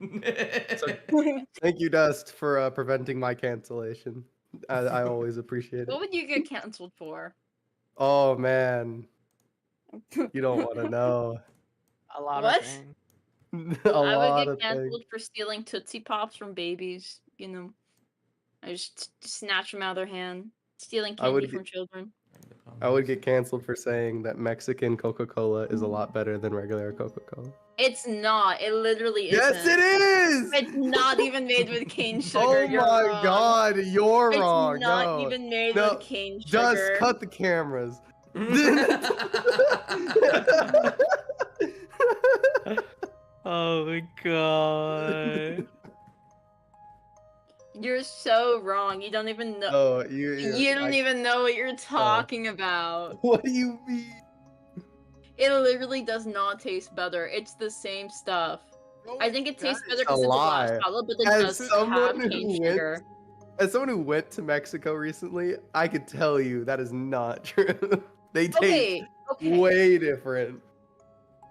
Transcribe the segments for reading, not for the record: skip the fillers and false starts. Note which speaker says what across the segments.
Speaker 1: So, thank you, Dust, for preventing my cancellation. I always appreciate
Speaker 2: What
Speaker 1: it.
Speaker 2: would you get canceled for?
Speaker 1: Oh man, you don't want to know.
Speaker 3: A lot of
Speaker 2: What?
Speaker 3: things.
Speaker 1: A
Speaker 2: I would
Speaker 1: lot
Speaker 2: get
Speaker 1: of things.
Speaker 2: canceled for stealing Tootsie Pops from babies. You know, I just snatch them out of their hand, stealing
Speaker 1: I would
Speaker 2: candy from
Speaker 1: get-
Speaker 2: children.
Speaker 1: I would get canceled for saying that Mexican Coca-Cola is a lot better than regular Coca-Cola.
Speaker 2: It's not. It literally isn't.
Speaker 1: Yes, it is.
Speaker 2: It's not even made with cane sugar.
Speaker 1: Oh
Speaker 2: You're
Speaker 1: my
Speaker 2: wrong.
Speaker 1: God, you're
Speaker 2: It's
Speaker 1: wrong.
Speaker 2: not
Speaker 1: No,
Speaker 2: even made
Speaker 1: no.
Speaker 2: with cane
Speaker 1: Dust,
Speaker 2: sugar.
Speaker 1: cut the cameras.
Speaker 3: Oh my god.
Speaker 2: You're so wrong. You don't even know.
Speaker 1: Oh,
Speaker 2: You don't even know what you're talking about.
Speaker 1: What do you mean?
Speaker 2: It literally does not taste better. It's the same stuff. I think it tastes better because
Speaker 1: a
Speaker 2: it's a glass
Speaker 1: lie.
Speaker 2: bottle, but it
Speaker 1: As
Speaker 2: doesn't have
Speaker 1: someone
Speaker 2: cane
Speaker 1: who
Speaker 2: sugar.
Speaker 1: As someone who went to Mexico recently, I could tell you that is not true. They taste
Speaker 2: Okay.
Speaker 1: way different.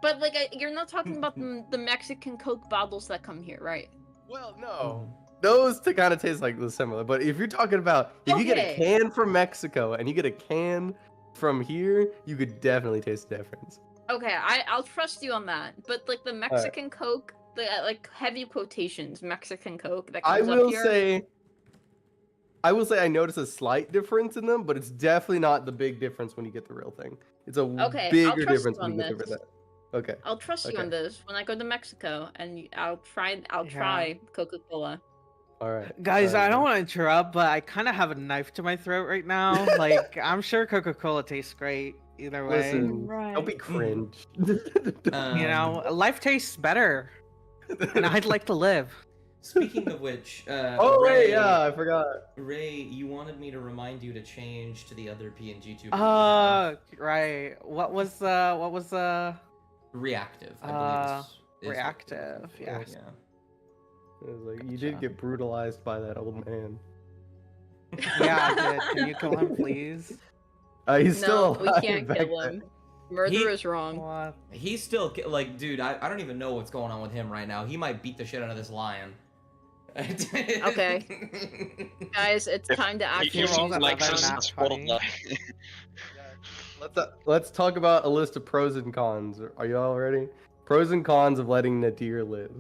Speaker 2: But like, you're not talking about the Mexican Coke bottles that come here, right?
Speaker 1: Well, no. Those kind of taste like similar. But if you're talking about if you get a can from Mexico and you get a can from here, you could definitely taste the difference.
Speaker 2: Okay, I'll trust you on that. But like the Mexican Coke, the like heavy quotations Mexican Coke that comes up here.
Speaker 1: I will say I notice a slight difference in them, but it's definitely not the big difference when you get the real thing. It's a bigger difference when you get the real thing. Okay.
Speaker 2: I'll trust you on this when I go to Mexico, and I'll try Coca-Cola.
Speaker 1: All right,
Speaker 3: guys, I don't want to interrupt, but I kind of have a knife to my throat right now. Like, I'm sure Coca-Cola tastes great either way.
Speaker 1: Listen, don't be cringe.
Speaker 3: You know, life tastes better, and I'd like to live.
Speaker 4: Speaking of which,
Speaker 1: oh
Speaker 4: Ray,
Speaker 1: wait, yeah, I forgot.
Speaker 4: Ray, you wanted me to remind you to change to the other PNG tube.
Speaker 3: Right. What was the
Speaker 4: reactive? I believe is
Speaker 3: reactive. Yeah.
Speaker 4: Yeah.
Speaker 1: It was like you did get brutalized by that old man.
Speaker 3: Yeah, I did. Can you kill him, please?
Speaker 1: He's still alive.
Speaker 2: We can't kill him. Murder is wrong.
Speaker 3: What?
Speaker 4: He's still like, dude. I don't even know what's going on with him right now. He might beat the shit out of this lion.
Speaker 2: Okay. Guys, it's time to actually
Speaker 5: roll that
Speaker 3: like
Speaker 1: Let's talk about a list of pros and cons. Are you all ready? Pros and cons of letting Nadir live.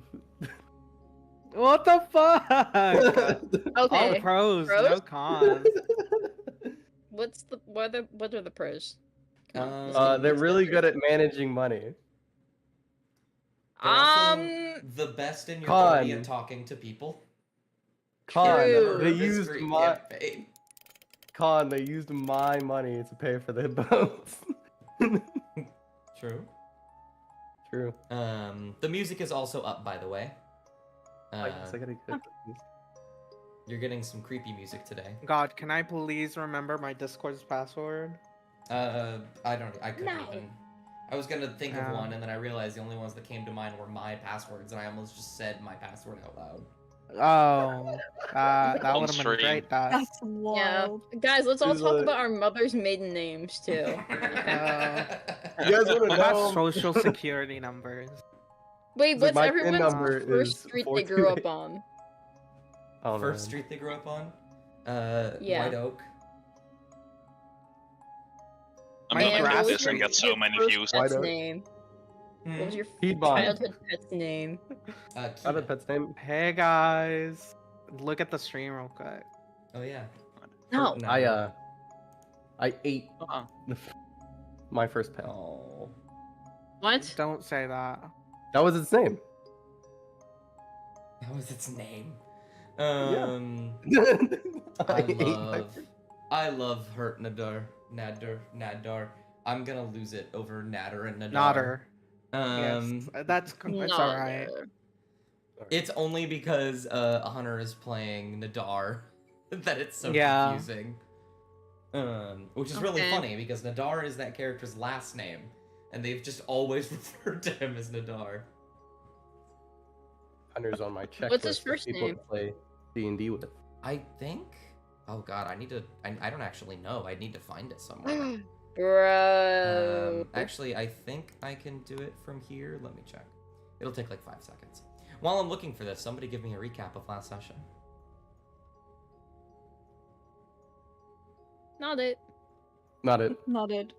Speaker 3: What the fuck?
Speaker 2: Okay.
Speaker 3: All pros, no cons.
Speaker 2: What are the pros?
Speaker 1: They're really good at managing money.
Speaker 4: The best in your body at talking to people.
Speaker 1: They used my money to pay for their boats.
Speaker 4: True.
Speaker 1: True.
Speaker 4: The music is also up, by the way.
Speaker 1: I gotta get
Speaker 4: You're getting some creepy music today.
Speaker 3: God, can I please remember my Discord's password?
Speaker 4: I couldn't even. I was gonna think of one, and then I realized the only ones that came to mind were my passwords, and I almost just said my password out loud.
Speaker 3: Oh, that would have been great.
Speaker 2: That's wild. Yeah, guys, let's all talk about our mother's maiden names too.
Speaker 1: You guys want to know
Speaker 3: social security numbers?
Speaker 2: Wait, what's
Speaker 1: my
Speaker 2: everyone's
Speaker 1: number
Speaker 2: first street they grew up on?
Speaker 1: Oh,
Speaker 4: first street they grew up on?
Speaker 2: Yeah.
Speaker 4: White Oak.
Speaker 5: I'm gonna do this and get so many views.
Speaker 2: Pet's name? What was your childhood pet's name?
Speaker 1: Childhood pet's name?
Speaker 3: Hey guys, look at the stream real quick.
Speaker 4: Oh yeah.
Speaker 2: No.
Speaker 1: I ate my first pet.
Speaker 4: Oh.
Speaker 2: What?
Speaker 3: Don't say that.
Speaker 1: That was its name.
Speaker 4: That was its name. I love Hurt Nadar. I'm gonna lose it over Nader and Nadar.
Speaker 3: Yes, that's it's alright.
Speaker 4: It's only because Hunter is playing Nadar that it's so confusing. Which is really funny because Nadar is that character's last name, and they've just always referred to him as Nadar.
Speaker 1: Hunter's on my checklist.
Speaker 2: What's his first name?
Speaker 1: To play D&D with.
Speaker 4: I think. Oh God, I don't actually know. I need to find it somewhere.
Speaker 2: Bro.
Speaker 4: Actually, I think I can do it from here. Let me check. It'll take like 5 seconds. While I'm looking for this, somebody give me a recap of last session.
Speaker 2: Not it.
Speaker 1: Not it.
Speaker 6: Not it.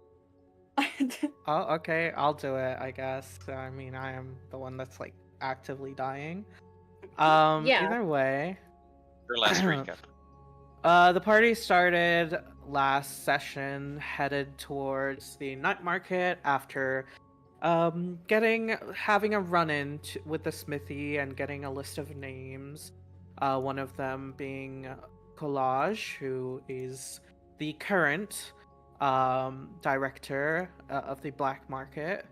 Speaker 3: Oh, okay, I'll do it, I guess. I mean, I am the one that's like actively dying.
Speaker 2: Yeah.
Speaker 3: Either way.
Speaker 5: Your last recap.
Speaker 3: The party started last session, headed towards the night market after having a run-in with the smithy and getting a list of names. One of them being Collage, who is the current director of the black market.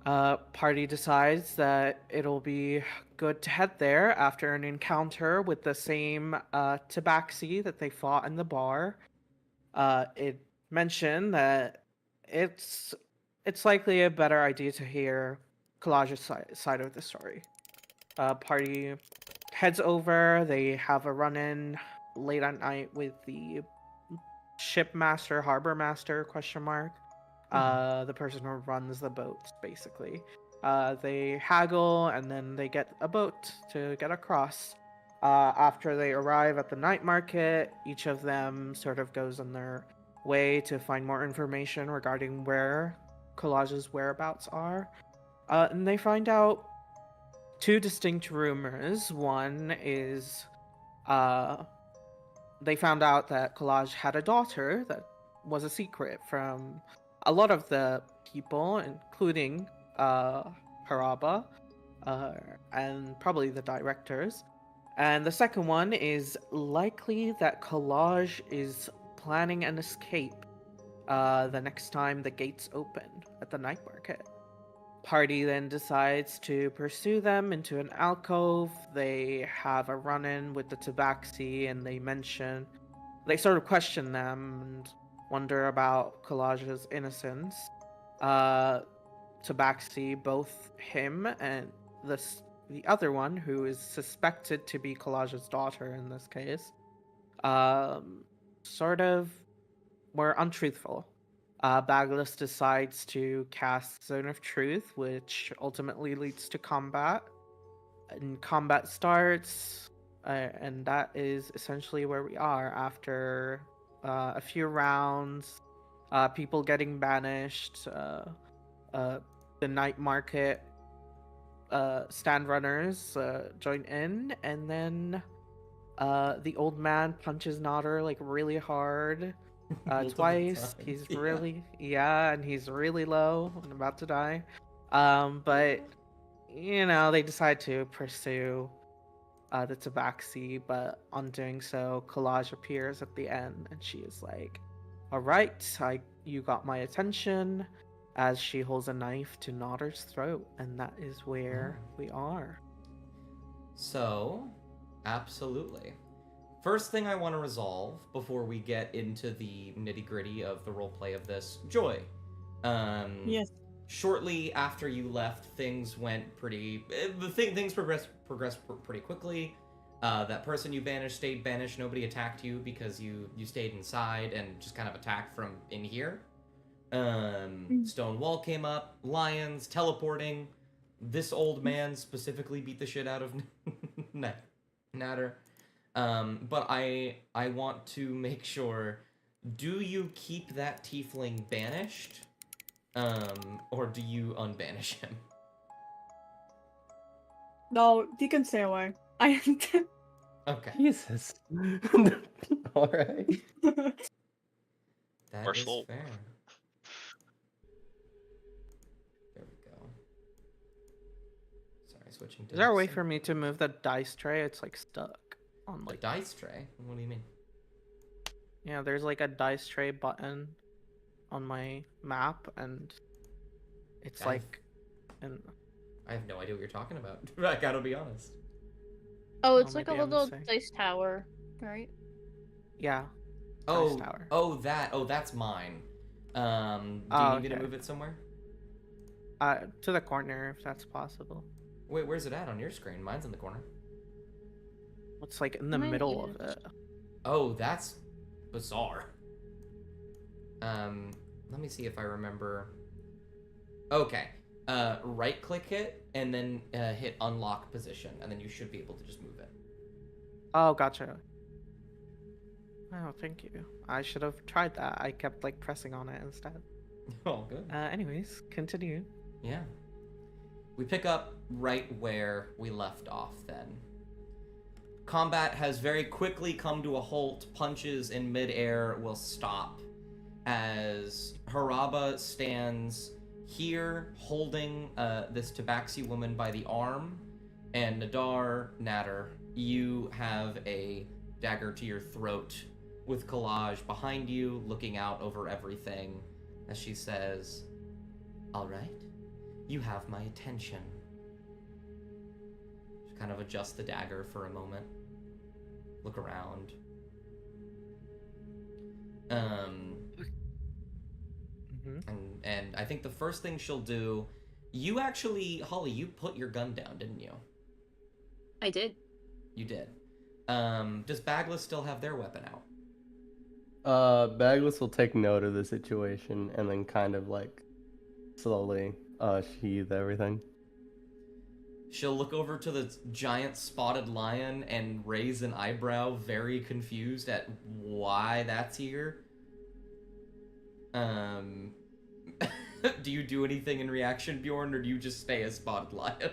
Speaker 3: Party decides that it'll be good to head there after an encounter with the same tabaxi that they fought in the bar. It mentioned that it's likely a better idea to hear Collage's side of the story. Party heads over. They have a run-in late at night with the shipmaster, harbor master, ? The person who runs the boat, basically. They haggle and then they get a boat to get across. After they arrive at the night market, each of them sort of goes on their way to find more information regarding where Collage's whereabouts are. And they find out two distinct rumors. One is they found out that Collage had a daughter that was a secret from a lot of the people, including Haraba, and probably the directors. And the second one is likely that Collage is planning an escape the next time the gates open at the night market. Party then decides to pursue them into an alcove. They have a run-in with the tabaxi and they sort of question them and wonder about Collage's innocence. Tabaxi, both him and the other one, who is suspected to be Collage's daughter in this case, sort of were untruthful. Bagless decides to cast Zone of Truth, which ultimately leads to combat. And combat starts, and that is essentially where we are after a few rounds, people getting banished, the night market stand runners join in, and then the old man punches Nodder like really hard twice. He's and he's really low and about to die. But you know, they decide to pursue the tabaxi, but on doing so, Collage appears at the end, and she is like, "All right, you got my attention," as she holds a knife to Nodder's throat, and that is where we are.
Speaker 4: So, absolutely. First thing I want to resolve before we get into the nitty-gritty of the roleplay of this, Joy.
Speaker 6: Yes.
Speaker 4: Shortly after you left, things went things progressed pretty quickly. That person you banished stayed banished. Nobody attacked you because you stayed inside and just kind of attacked from in here. Stone wall came up, lions, teleporting. This old man specifically beat the shit out of Natter. But I want to make sure, do you keep that tiefling banished? Or do you unbanish him?
Speaker 6: No, he can stay away.
Speaker 4: Okay.
Speaker 1: Jesus. Alright.
Speaker 4: That is
Speaker 5: Merciful.
Speaker 4: fair. There we go. Sorry, switching to...
Speaker 3: Is there a way for me to move the dice tray? It's like stuck on
Speaker 4: The
Speaker 3: like
Speaker 4: dice tray? What do you mean?
Speaker 3: Yeah, there's like a dice tray button on my map, and it's like, and
Speaker 4: I have no idea what you're talking about. I gotta be honest.
Speaker 2: Oh, it's
Speaker 3: Oh,
Speaker 2: like a
Speaker 3: maybe I'm
Speaker 2: little
Speaker 3: missing.
Speaker 2: dice tower, right?
Speaker 3: yeah.
Speaker 4: Oh,
Speaker 3: tower.
Speaker 4: That's mine. Do you need me to
Speaker 3: okay.
Speaker 4: move it somewhere?
Speaker 3: To the corner if that's possible.
Speaker 4: Wait, where's it at on your screen? Mine's in the corner.
Speaker 3: It's like in the
Speaker 2: Mine
Speaker 3: middle of
Speaker 2: is.
Speaker 3: it.
Speaker 4: Oh, that's bizarre. Let me see if I remember. Okay. Right click it and then hit unlock position, and then you should be able to just move it.
Speaker 3: Oh, gotcha. Oh, thank you. I should have tried that. I kept like pressing on it instead.
Speaker 4: Oh, good.
Speaker 3: Anyways, continue.
Speaker 4: Yeah. We pick up right where we left off then. Combat has very quickly come to a halt. Punches in midair will stop as Haraba stands here holding this Tabaxi woman by the arm, and Natter, you have a dagger to your throat with Collage behind you, looking out over everything as she says, "All right, you have my attention." Just kind of adjust the dagger for a moment. Look around. And I think the first thing she'll do, you actually, Holly, you put your gun down, didn't you?
Speaker 2: I did.
Speaker 4: You did. Does Bagless still have their weapon out?
Speaker 1: Bagless will take note of the situation and then kind of like slowly sheathe everything.
Speaker 4: She'll look over to the giant spotted lion and raise an eyebrow, very confused at why that's here. Do you do anything in reaction, Bjorn, or do you just stay as spotted lion?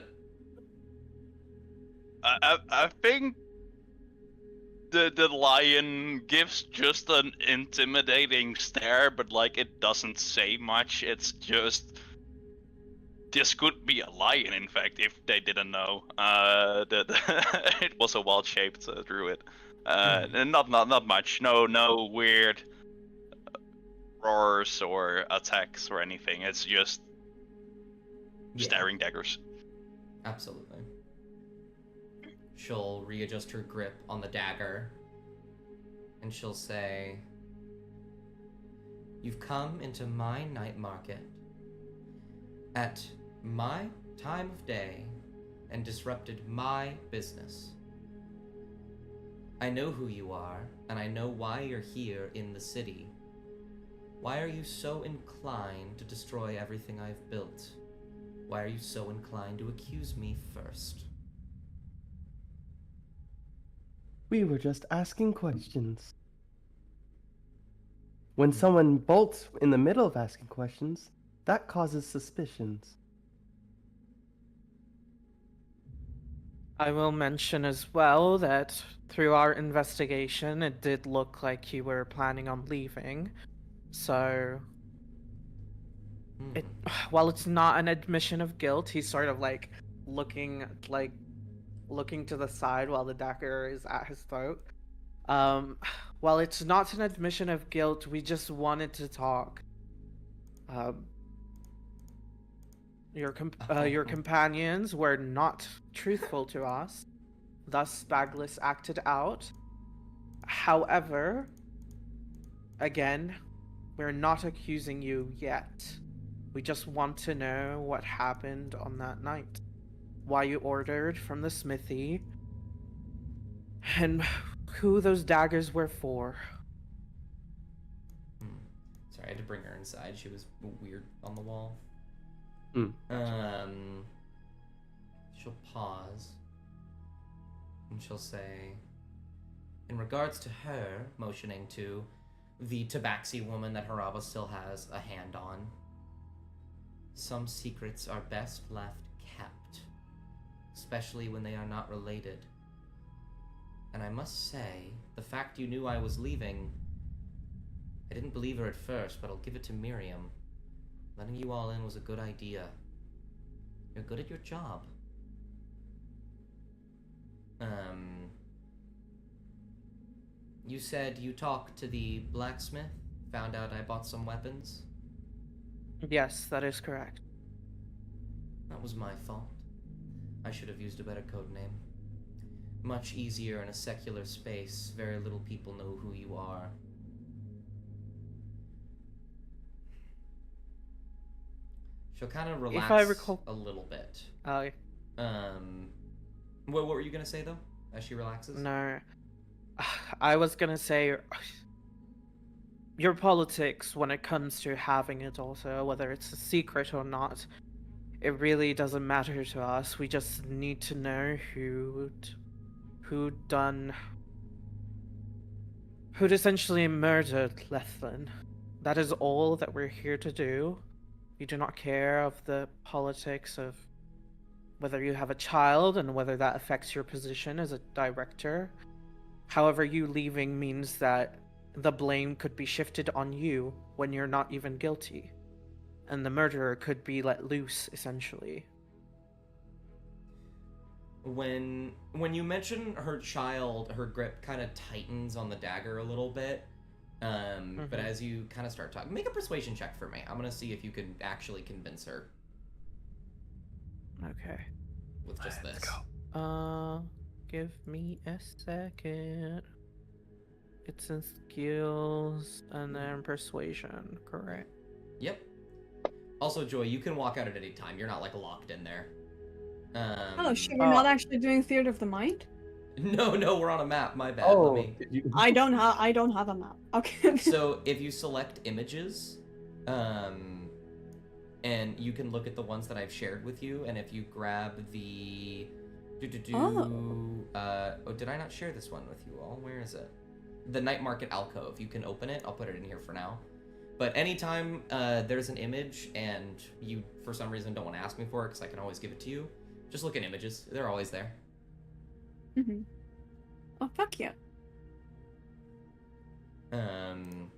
Speaker 5: I think the lion gives just an intimidating stare, but like it doesn't say much. It's just this could be a lion, in fact, if they didn't know that it was a wild-shaped druid. And not much. No weird roars or attacks or anything. It's just staring daggers.
Speaker 4: Absolutely. She'll readjust her grip on the dagger, and she'll say, "You've come into my night market at my time of day and disrupted my business. I know who you are, and I know why you're here in the city. Why are you so inclined to destroy everything I've built? Why are you so inclined to accuse me first?"
Speaker 1: We were just asking questions. When someone bolts in the middle of asking questions, that causes suspicions.
Speaker 3: I will mention as well that through our investigation, it did look like you were planning on leaving. So, while it's not an admission of guilt, he's sort of like looking to the side while the dagger is at his throat. While it's not an admission of guilt, we just wanted to talk. Your companions were not truthful to us, thus Bagless acted out. However, again, we're not accusing you yet. We just want to know what happened on that night. Why you ordered from the smithy, and who those daggers were for.
Speaker 4: Sorry, I had to bring her inside. She was weird on the wall. She'll pause, and she'll say, in regards to her, motioning to the Tabaxi woman that Haraba still has a hand on, some secrets are best left kept, especially when they are not related. And I must say, the fact you knew I was leaving, I didn't believe her at first, but I'll give it to Miriam. Letting you all in was a good idea. You're good at your job. You said you talked to the blacksmith, found out I bought some weapons?
Speaker 3: Yes, that is correct.
Speaker 4: That was my fault. I should have used a better code name. Much easier in a secular space. Very little people know who you are. She'll kind of relax
Speaker 3: if I recall...
Speaker 4: a little bit.
Speaker 3: What
Speaker 4: were you gonna say though, as she relaxes?
Speaker 3: No, I was gonna say your politics when it comes to having it also, whether it's a secret or not, it really doesn't matter to us. We just need to know who'd essentially murdered Lethlin. That is all that we're here to do. We do not care of the politics of whether you have a child and whether that affects your position as a director. However, you leaving means that the blame could be shifted on you when you're not even guilty. And the murderer could be let loose, essentially.
Speaker 4: When you mention her child, her grip kind of tightens on the dagger a little bit. But as you kind of start talking, make a persuasion check for me. I'm gonna see if you can actually convince her.
Speaker 3: Okay.
Speaker 4: With just
Speaker 1: Let's
Speaker 4: this.
Speaker 1: go.
Speaker 3: Give me a second. It's in skills and then persuasion, correct?
Speaker 4: Yep. Also, Joy, you can walk out at any time. You're not like locked in there.
Speaker 6: Oh shit, we're not actually doing Theater of the Mind?
Speaker 4: No, we're on a map. My bad.
Speaker 1: Oh,
Speaker 4: Let me...
Speaker 6: I don't have a map. Okay.
Speaker 4: So if you select images, and you can look at the ones that I've shared with you, and if you grab the did I not share this one with you all? Where is it? The Night Market alcove. You can open it. I'll put it in here for now. But anytime there's an image and you, for some reason, don't want to ask me for it, because I can always give it to you, just look at images. They're always there.
Speaker 6: Mm-hmm. Oh, fuck yeah.
Speaker 3: And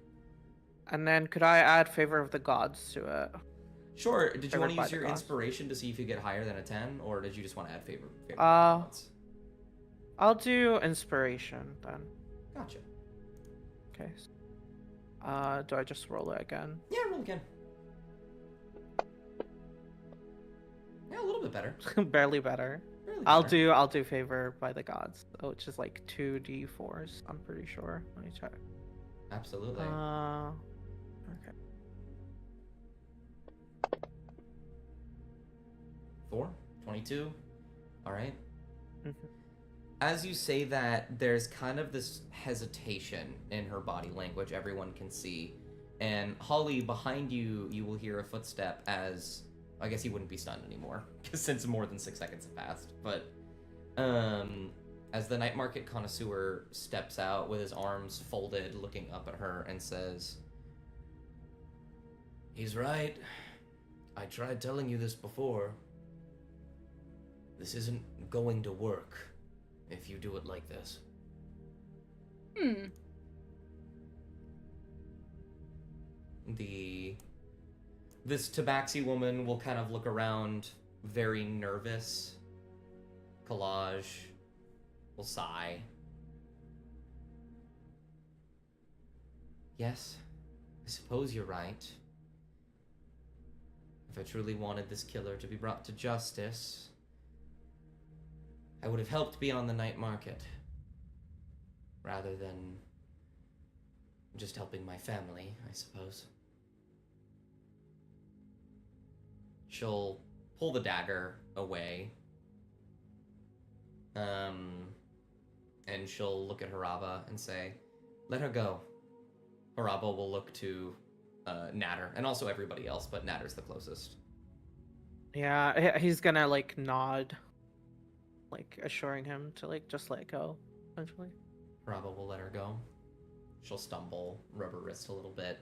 Speaker 3: then could I add Favor of the Gods to it?
Speaker 4: Sure. Did you want to
Speaker 3: by
Speaker 4: use
Speaker 3: the
Speaker 4: your
Speaker 3: gods.
Speaker 4: inspiration to see if you get higher than a 10, or did you just want to add favor of the gods?
Speaker 3: I'll do Inspiration then.
Speaker 4: Gotcha.
Speaker 3: Okay. Do I just roll it again?
Speaker 4: Yeah, roll again. Yeah, a little bit better.
Speaker 3: Barely better.
Speaker 4: Barely
Speaker 3: I'll
Speaker 4: better.
Speaker 3: do Favor by the Gods, which is like 2d4s. I'm pretty sure. Let me check.
Speaker 4: Absolutely.
Speaker 3: Okay.
Speaker 4: 4, 22. All right.
Speaker 3: Mhm.
Speaker 4: As you say that, there's kind of this hesitation in her body language everyone can see. And Holly, behind you, you will hear a footstep as... I guess he wouldn't be stunned anymore, since more than 6 seconds have passed. But as the Night Market connoisseur steps out with his arms folded, looking up at her, and says, "He's right. I tried telling you this before. This isn't going to work if you do it like this." This tabaxi woman will kind of look around, very nervous. Collage will sigh. "Yes, I suppose you're right. If I truly wanted this killer to be brought to justice, I would have helped be on the Night Market, rather than just helping my family, I suppose." She'll pull the dagger away, and she'll look at Haraba and say, "Let her go." Haraba will look to Natter, and also everybody else, but Natter's the closest.
Speaker 3: Yeah, he's gonna like nod, like assuring him to like just let go, essentially.
Speaker 4: Haraba will let her go. She'll stumble, rub her wrist a little bit.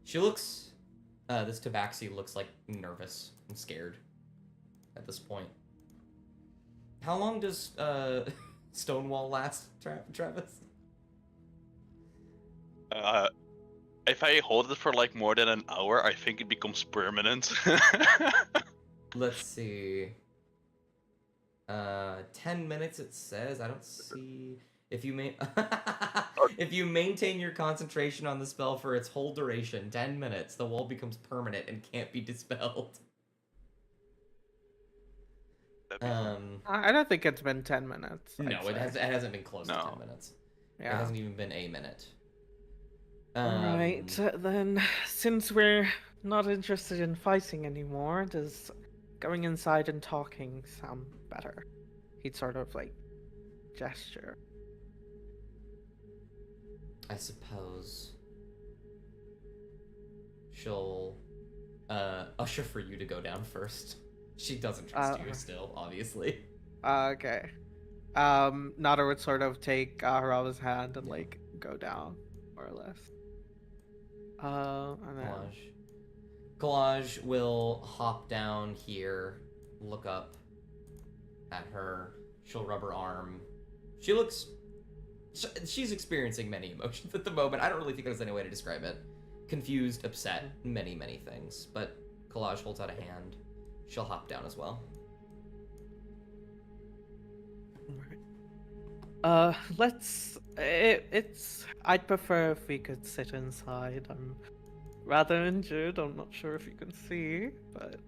Speaker 4: She looks... this tabaxi looks like nervous and scared at this point. How long does Stonewall last, Travis?
Speaker 5: If I hold it for like more than an hour, I think it becomes permanent.
Speaker 4: Let's see. 10 minutes it says. I don't see... If you maintain your concentration on the spell for its whole duration, 10 minutes, the wall becomes permanent and can't be dispelled.
Speaker 3: I don't think it's been 10 minutes.
Speaker 4: No, it hasn't been close to 10 minutes.
Speaker 3: Yeah.
Speaker 4: It hasn't even been a minute.
Speaker 3: Right, then, since we're not interested in fighting anymore, does going inside and talking sound better? He'd sort of, like, gesture.
Speaker 4: I suppose. She'll Usher for you to go down first. She doesn't trust you still, obviously.
Speaker 3: Okay. Nada would sort of take Harawa's hand and like go down, more or less. And then...
Speaker 4: Collage will hop down here, look up at her. She'll rub her arm. She's experiencing many emotions at the moment. I don't really think there's any way to describe it. Confused, upset, many, many things. But Collage holds out a hand. She'll hop down as well.
Speaker 3: I'd prefer if we could sit inside. I'm rather injured. I'm not sure if you can see, but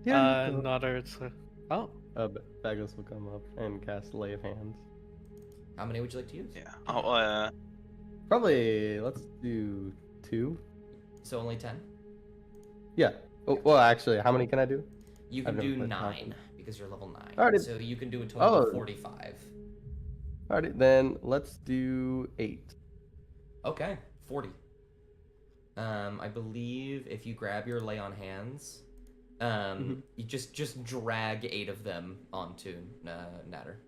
Speaker 3: Nada. Oh.
Speaker 1: Bagus will come up and cast Lay of Hands.
Speaker 4: How many would you like to use?
Speaker 5: Yeah.
Speaker 1: Probably, let's do 2.
Speaker 4: So only 10?
Speaker 1: Yeah. Oh, well, actually, how many can I do?
Speaker 4: You can do 9, because you're level 9.
Speaker 1: Alright.
Speaker 4: So you can do a total of 45.
Speaker 1: Alright, then let's do 8.
Speaker 4: Okay, 40. I believe if you grab your Lay on Hands, you just drag 8 of them onto Natter.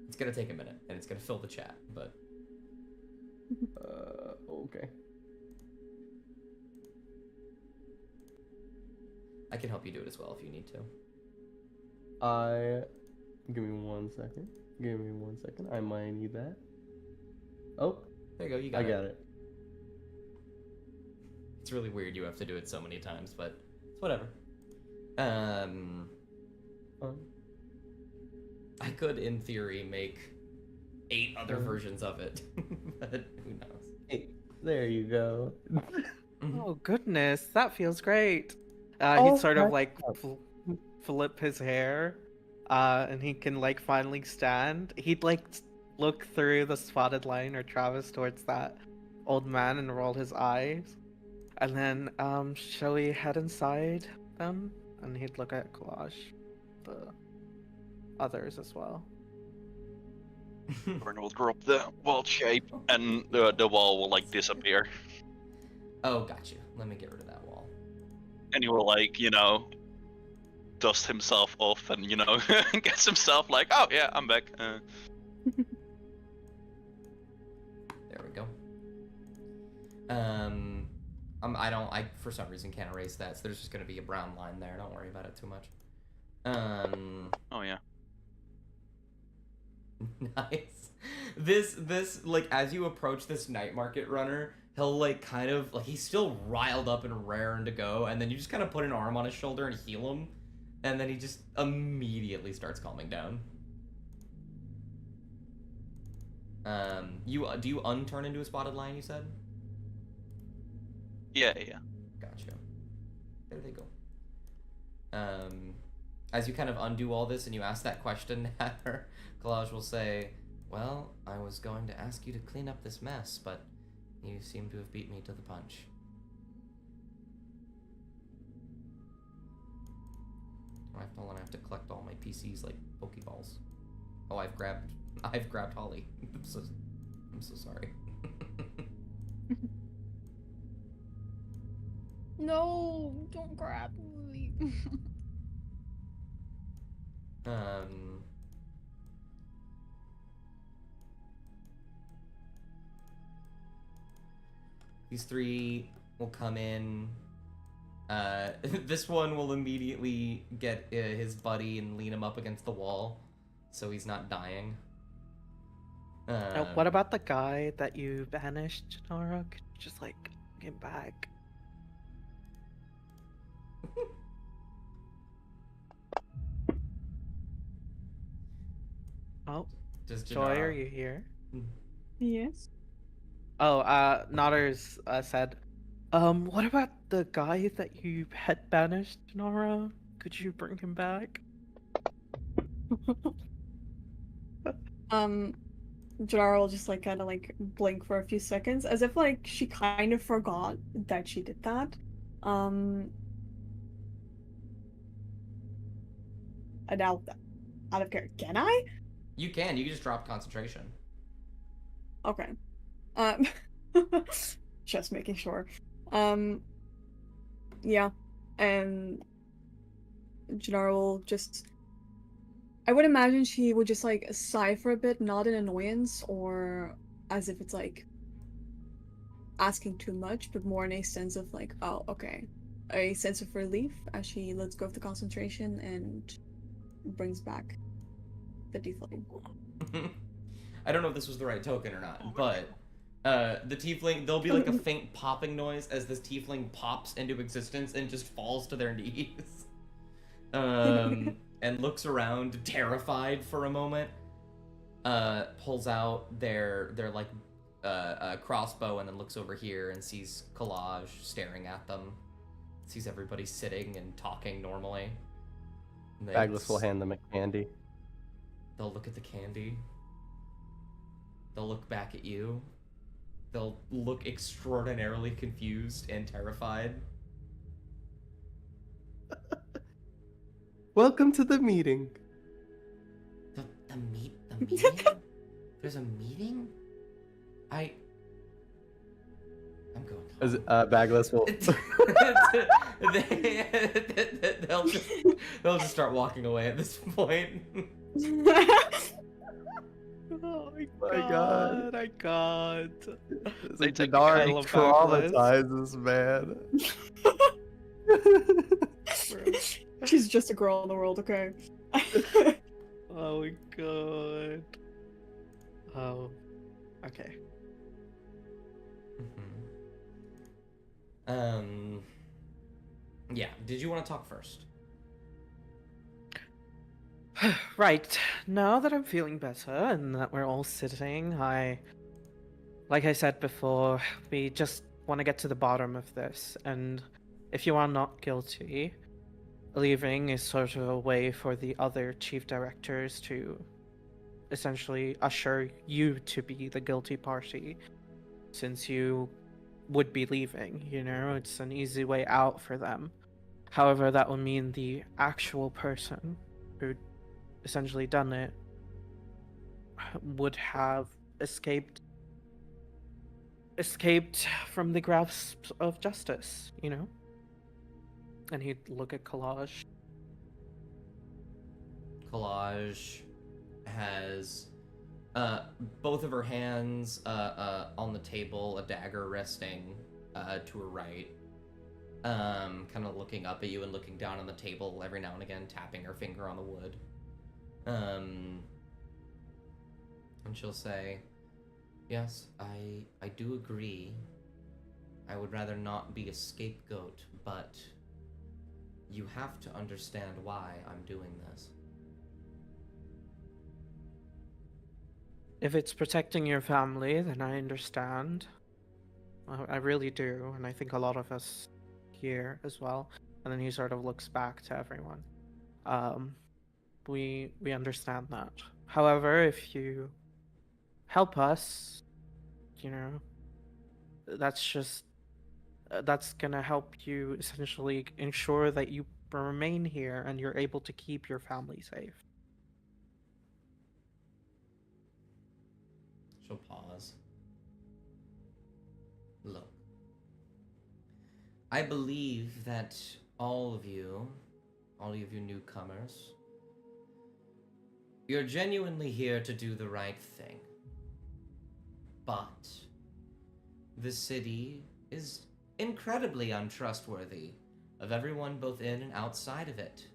Speaker 4: It's gonna take a minute, and it's gonna fill the chat, but...
Speaker 1: Okay.
Speaker 4: I can help you do it as well if you need to.
Speaker 1: Give me 1 second. Give me 1 second. I might need that. Oh.
Speaker 4: There you go, you got it.
Speaker 1: I got it.
Speaker 4: It's really weird you have to do it so many times, but it's whatever. I could, in theory, make 8 other versions of it, but who knows?
Speaker 1: 8. There you go.
Speaker 3: Oh goodness, that feels great. He'd sort of like flip his hair, and he can like finally stand. He'd like look through the spotted line or Travis towards that old man and roll his eyes. And then, shall we head inside them? And he'd look at Collage, the others as well.
Speaker 5: Burn will drop the wall shape, and the wall will like disappear.
Speaker 4: Oh, got you. Let me get rid of that wall.
Speaker 5: And he will like, dust himself off, and gets himself like, oh yeah, I'm back.
Speaker 4: There we go. I for some reason can't erase that, so there's just gonna be a brown line there. Don't worry about it too much.
Speaker 5: Oh yeah.
Speaker 4: Nice. This like as you approach this night market runner, he'll like kind of like he's still riled up and raring to go, and then you just kind of put an arm on his shoulder and heal him, and then he just immediately starts calming down. Do you unturn into a spotted lion, you said?
Speaker 5: Yeah.
Speaker 4: Gotcha. There they go. As you kind of undo all this and you ask that question at her, Collage will say, well, I was going to ask you to clean up this mess, but you seem to have beat me to the punch. Hold on, I have to collect all my PCs like Pokeballs. Oh, I've grabbed Holly. I'm so sorry.
Speaker 2: No, don't grab me.
Speaker 4: These 3 will come in. This one will immediately get his buddy and lean him up against the wall, so he's not dying.
Speaker 3: What about the guy that you banished, Nora? Could you just like get him back? Oh, Joy, are you here?
Speaker 6: Yes.
Speaker 3: Oh, Notter's said, what about the guy that you had banished, Nora? Could you bring him back?
Speaker 6: Janara will just like kind of like blink for a few seconds, as if like she kind of forgot that she did that. And now, out of character, can I?
Speaker 4: You can just drop concentration.
Speaker 6: Okay. Just making sure. Yeah, and Janara will just. I would imagine she would just like sigh for a bit, not in annoyance or as if it's like asking too much, but more in a sense of like, oh, okay. A sense of relief as she lets go of the concentration and brings back the tiefling.
Speaker 4: I don't know if this was the right token or not, but the tiefling, there'll be like a faint popping noise as this tiefling pops into existence and just falls to their knees. And looks around terrified for a moment. Pulls out their like crossbow and then looks over here and sees Collage staring at them. Sees everybody sitting and talking normally.
Speaker 1: Bagless will hand them a candy.
Speaker 4: They'll look at the candy. They'll look back at you. They'll look extraordinarily confused and terrified.
Speaker 1: Welcome to the meeting.
Speaker 4: The meeting? There's a meeting? I'm going home.
Speaker 1: As Bagless will.
Speaker 4: They'll just start walking away at this point.
Speaker 3: Oh
Speaker 1: my god.
Speaker 3: I can't.
Speaker 1: It's like
Speaker 5: take
Speaker 1: Dinar
Speaker 3: I love
Speaker 1: traumatizes, man.
Speaker 6: She's just a girl in the world, okay?
Speaker 3: Oh my god. Oh. Okay.
Speaker 4: Yeah, did you want to talk first?
Speaker 3: Right. Now that I'm feeling better and that we're all sitting, like I said before, we just want to get to the bottom of this. And if you are not guilty, leaving is sort of a way for the other chief directors to essentially assure you to be the guilty party, since you would be leaving, you know? It's an easy way out for them. However, that will mean the actual person who essentially done it would have escaped from the grasp of justice, you know? And he'd look at Collage.
Speaker 4: Collage has both of her hands on the table, a dagger resting to her right, kind of looking up at you and looking down on the table every now and again, tapping her finger on the wood. And she'll say, yes, I do agree. I would rather not be a scapegoat, but you have to understand why I'm doing this.
Speaker 3: If it's protecting your family, then I understand. I really do, and I think a lot of us here as well. And then he sort of looks back to everyone. We understand that. However, if you help us, you know, that's gonna help you essentially ensure that you remain here and you're able to keep your family safe.
Speaker 4: She'll pause. Look, I believe that all of you newcomers, you're genuinely here to do the right thing. But the city is incredibly untrustworthy of everyone both in and outside of it.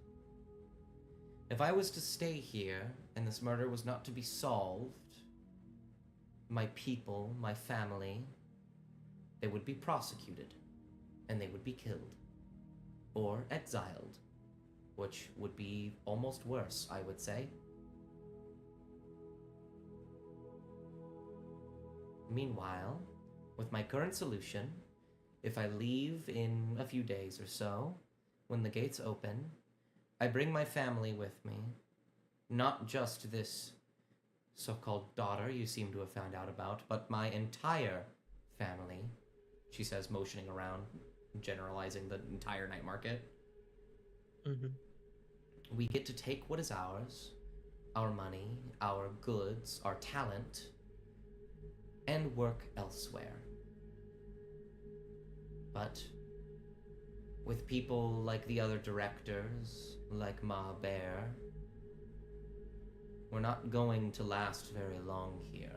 Speaker 4: If I was to stay here and this murder was not to be solved, my people, my family, they would be prosecuted and they would be killed or exiled, which would be almost worse, I would say. Meanwhile, with my current solution, if I leave in a few days or so, when the gates open, I bring my family with me, not just this so-called daughter you seem to have found out about, but my entire family, she says, motioning around, generalizing the entire night market.
Speaker 3: Mm-hmm.
Speaker 4: We get to take what is ours, our money, our goods, our talent, and work elsewhere. But with people like the other directors, like Ma Bear, we're not going to last very long here.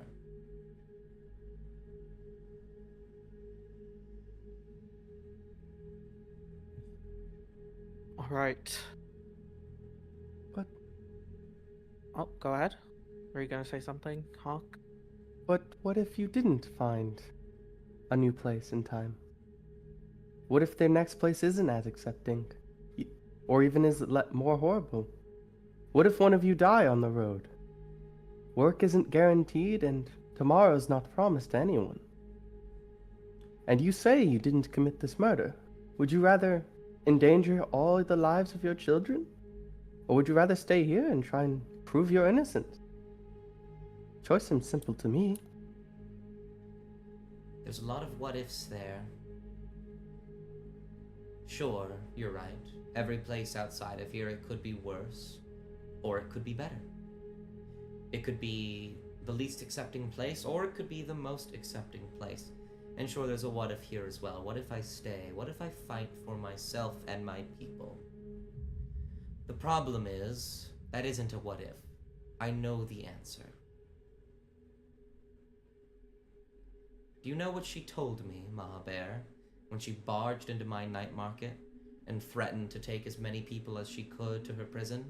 Speaker 3: All right.
Speaker 1: But
Speaker 3: Oh, go ahead. Were you gonna say something, Hawk?
Speaker 1: but what if you didn't find a new place in time? What if their next place isn't as accepting, or even is more horrible? What if one of you die on the road? Work isn't guaranteed, and tomorrow's not promised to anyone. And you say you didn't commit this murder. Would you rather endanger all the lives of your children? Or would you rather stay here and try and prove your innocence? Choice seems simple to me.
Speaker 4: There's a lot of what ifs there. Sure, you're right. Every place outside of here, it could be worse, or it could be better. It could be the least accepting place, or it could be the most accepting place. And sure, there's a what if here as well. What if I stay? What if I fight for myself and my people? The problem is, that isn't a what if. I know the answer. Do you know what she told me, Mahabear, when she barged into my night market and threatened to take as many people as she could to her prison?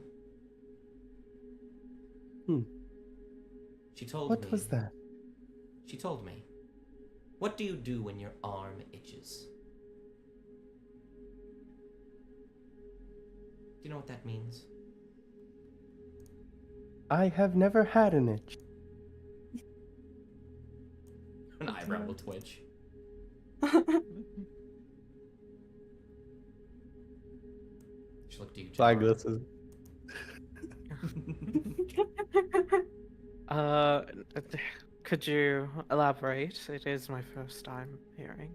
Speaker 4: She told me...
Speaker 1: What was that?
Speaker 4: She told me, what do you do when your arm itches? Do you know what that means?
Speaker 1: I have never had an itch.
Speaker 4: An eyebrow will twitch. She looked at you,
Speaker 1: My
Speaker 4: Jabbar.
Speaker 1: glasses.
Speaker 3: Could you elaborate? It is my first time hearing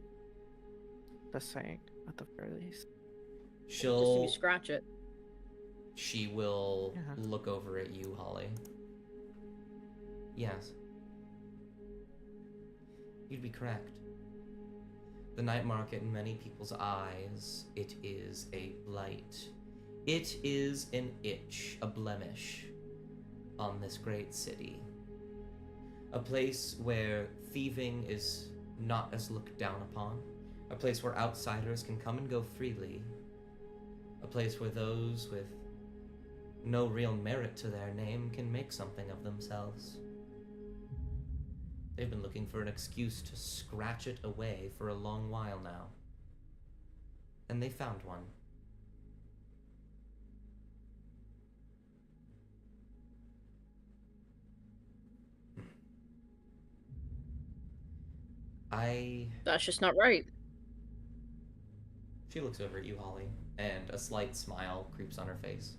Speaker 3: the saying, at the very least.
Speaker 2: Just
Speaker 4: She'll...
Speaker 2: you scratch it.
Speaker 4: She will
Speaker 3: Yeah.
Speaker 4: look over at you, Holly. Yes. You'd be correct. The night market, in many people's eyes, it is a blight. It is an itch, a blemish on this great city. A place where thieving is not as looked down upon. A place where outsiders can come and go freely. A place where those with no real merit to their name can make something of themselves. They've been looking for an excuse to scratch it away for a long while now. And they found one.
Speaker 2: That's just not right.
Speaker 4: She looks over at you, Holly, and a slight smile creeps on her face.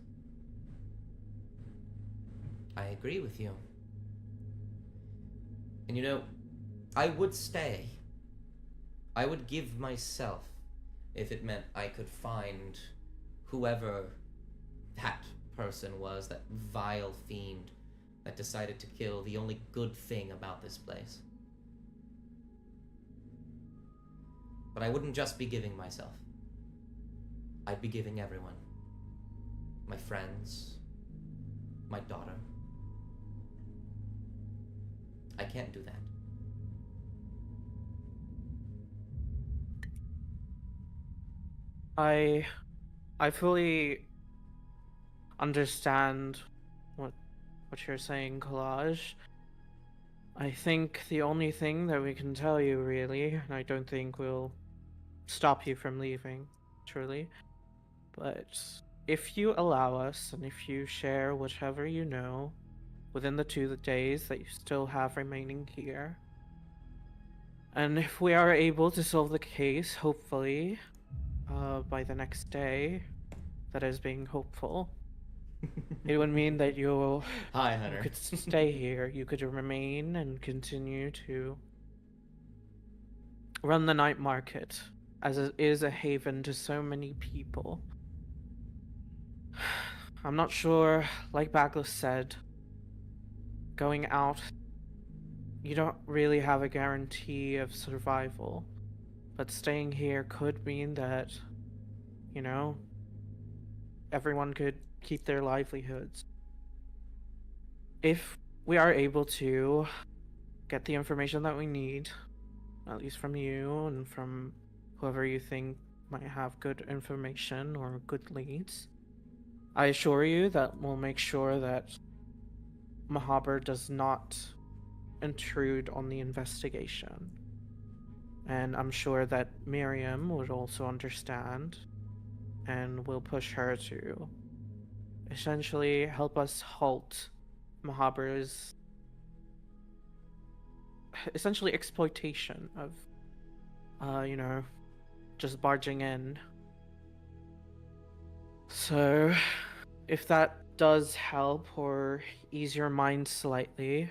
Speaker 4: I agree with you. And you know, I would stay. I would give myself if it meant I could find whoever that person was, that vile fiend that decided to kill the only good thing about this place. But I wouldn't just be giving myself. I'd be giving everyone. My friends. My daughter. I can't do that.
Speaker 3: I fully understand what you're saying, Collage. I think the only thing that we can tell you, really, and I don't think we'll stop you from leaving, truly, but if you allow us, and if you share whatever you know within the 2 days that you still have remaining here, and if we are able to solve the case, hopefully, by the next day, that is being hopeful, it would mean that you
Speaker 4: Hi, Hunter.
Speaker 3: could stay here, you could remain and continue to run the night market, as it is a haven to so many people. I'm not sure, like Baglis said, going out, you don't really have a guarantee of survival. But staying here could mean that, you know, everyone could keep their livelihoods. If we are able to get the information that we need, at least from you and from whoever you think might have good information or good leads, I assure you that we'll make sure that Mahaber does not intrude on the investigation. And I'm sure that Miriam would also understand, and will push her to essentially help us halt Mahaber's essentially exploitation of, just barging in. So, if that does help or ease your mind slightly,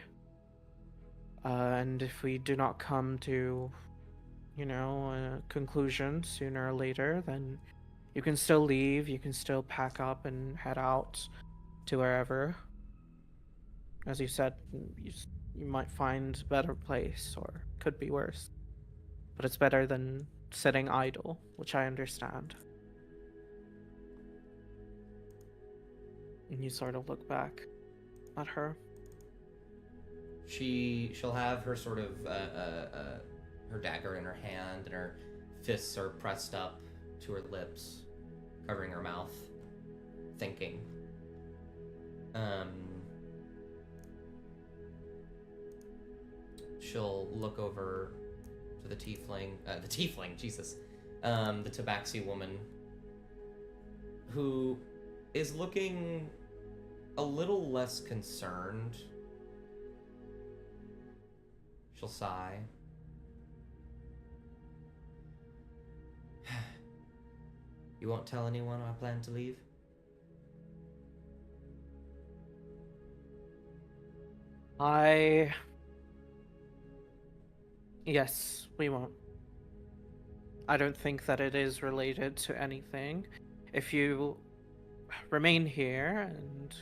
Speaker 3: and if we do not come to, a conclusion sooner or later, then you can still leave, you can still pack up and head out to wherever. As you said, you might find a better place, or could be worse. But it's better than sitting idle, which I understand. And you sort of look back at her.
Speaker 4: She'll have her sort of her dagger in her hand, and her fists are pressed up to her lips, covering her mouth, thinking. She'll look over to the tiefling, Jesus, the tabaxi woman, who is looking a little less concerned. She'll sigh. You won't tell anyone I plan to leave?
Speaker 3: Yes, we won't. I don't think that it is related to anything. If you remain here, and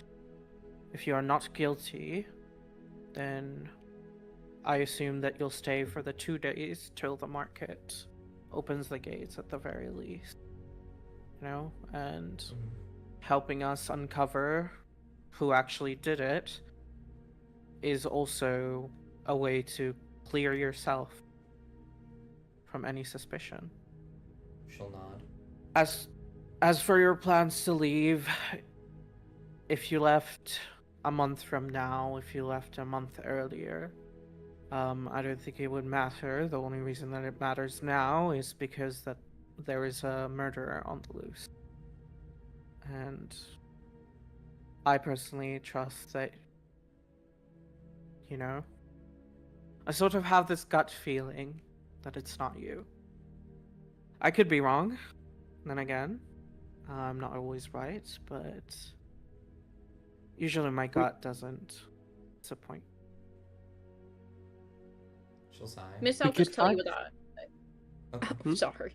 Speaker 3: if you are not guilty, then I assume that you'll stay for the 2 days till the market opens the gates at the very least. And helping us uncover who actually did it is also a way to clear yourself from any suspicion.
Speaker 4: She'll nod.
Speaker 3: As for your plans to leave, if you left a month from now, if you left a month earlier, I don't think it would matter. The only reason that it matters now is because that there is a murderer on the loose. And I personally trust that, I sort of have this gut feeling that it's not you. I could be wrong, then again. I'm not always right, but usually my gut doesn't disappoint.
Speaker 4: She'll sigh.
Speaker 2: Miss, I'll just tell you what
Speaker 4: Okay.
Speaker 2: Sorry.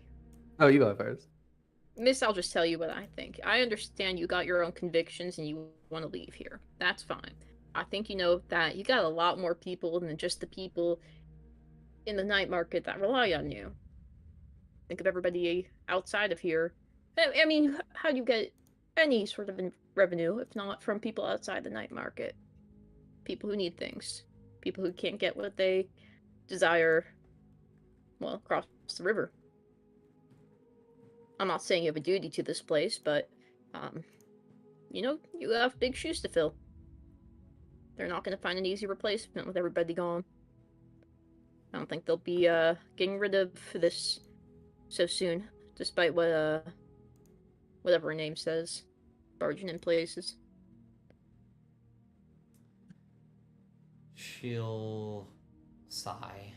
Speaker 1: Oh, you go first.
Speaker 2: Miss, I'll just tell you what I think. I understand you got your own convictions and you want to leave here. That's fine. I think you know that you got a lot more people than just the people in the night market that rely on you. Think of everybody outside of here. I mean, how do you get any sort of revenue if not from people outside the night market? People who need things. People who can't get what they desire, well, across the river. I'm not saying you have a duty to this place, but, you have big shoes to fill. They're not going to find an easy replacement with everybody gone. I don't think they'll be, getting rid of this so soon, despite what, whatever her name says. Barging in places.
Speaker 4: She'll sigh.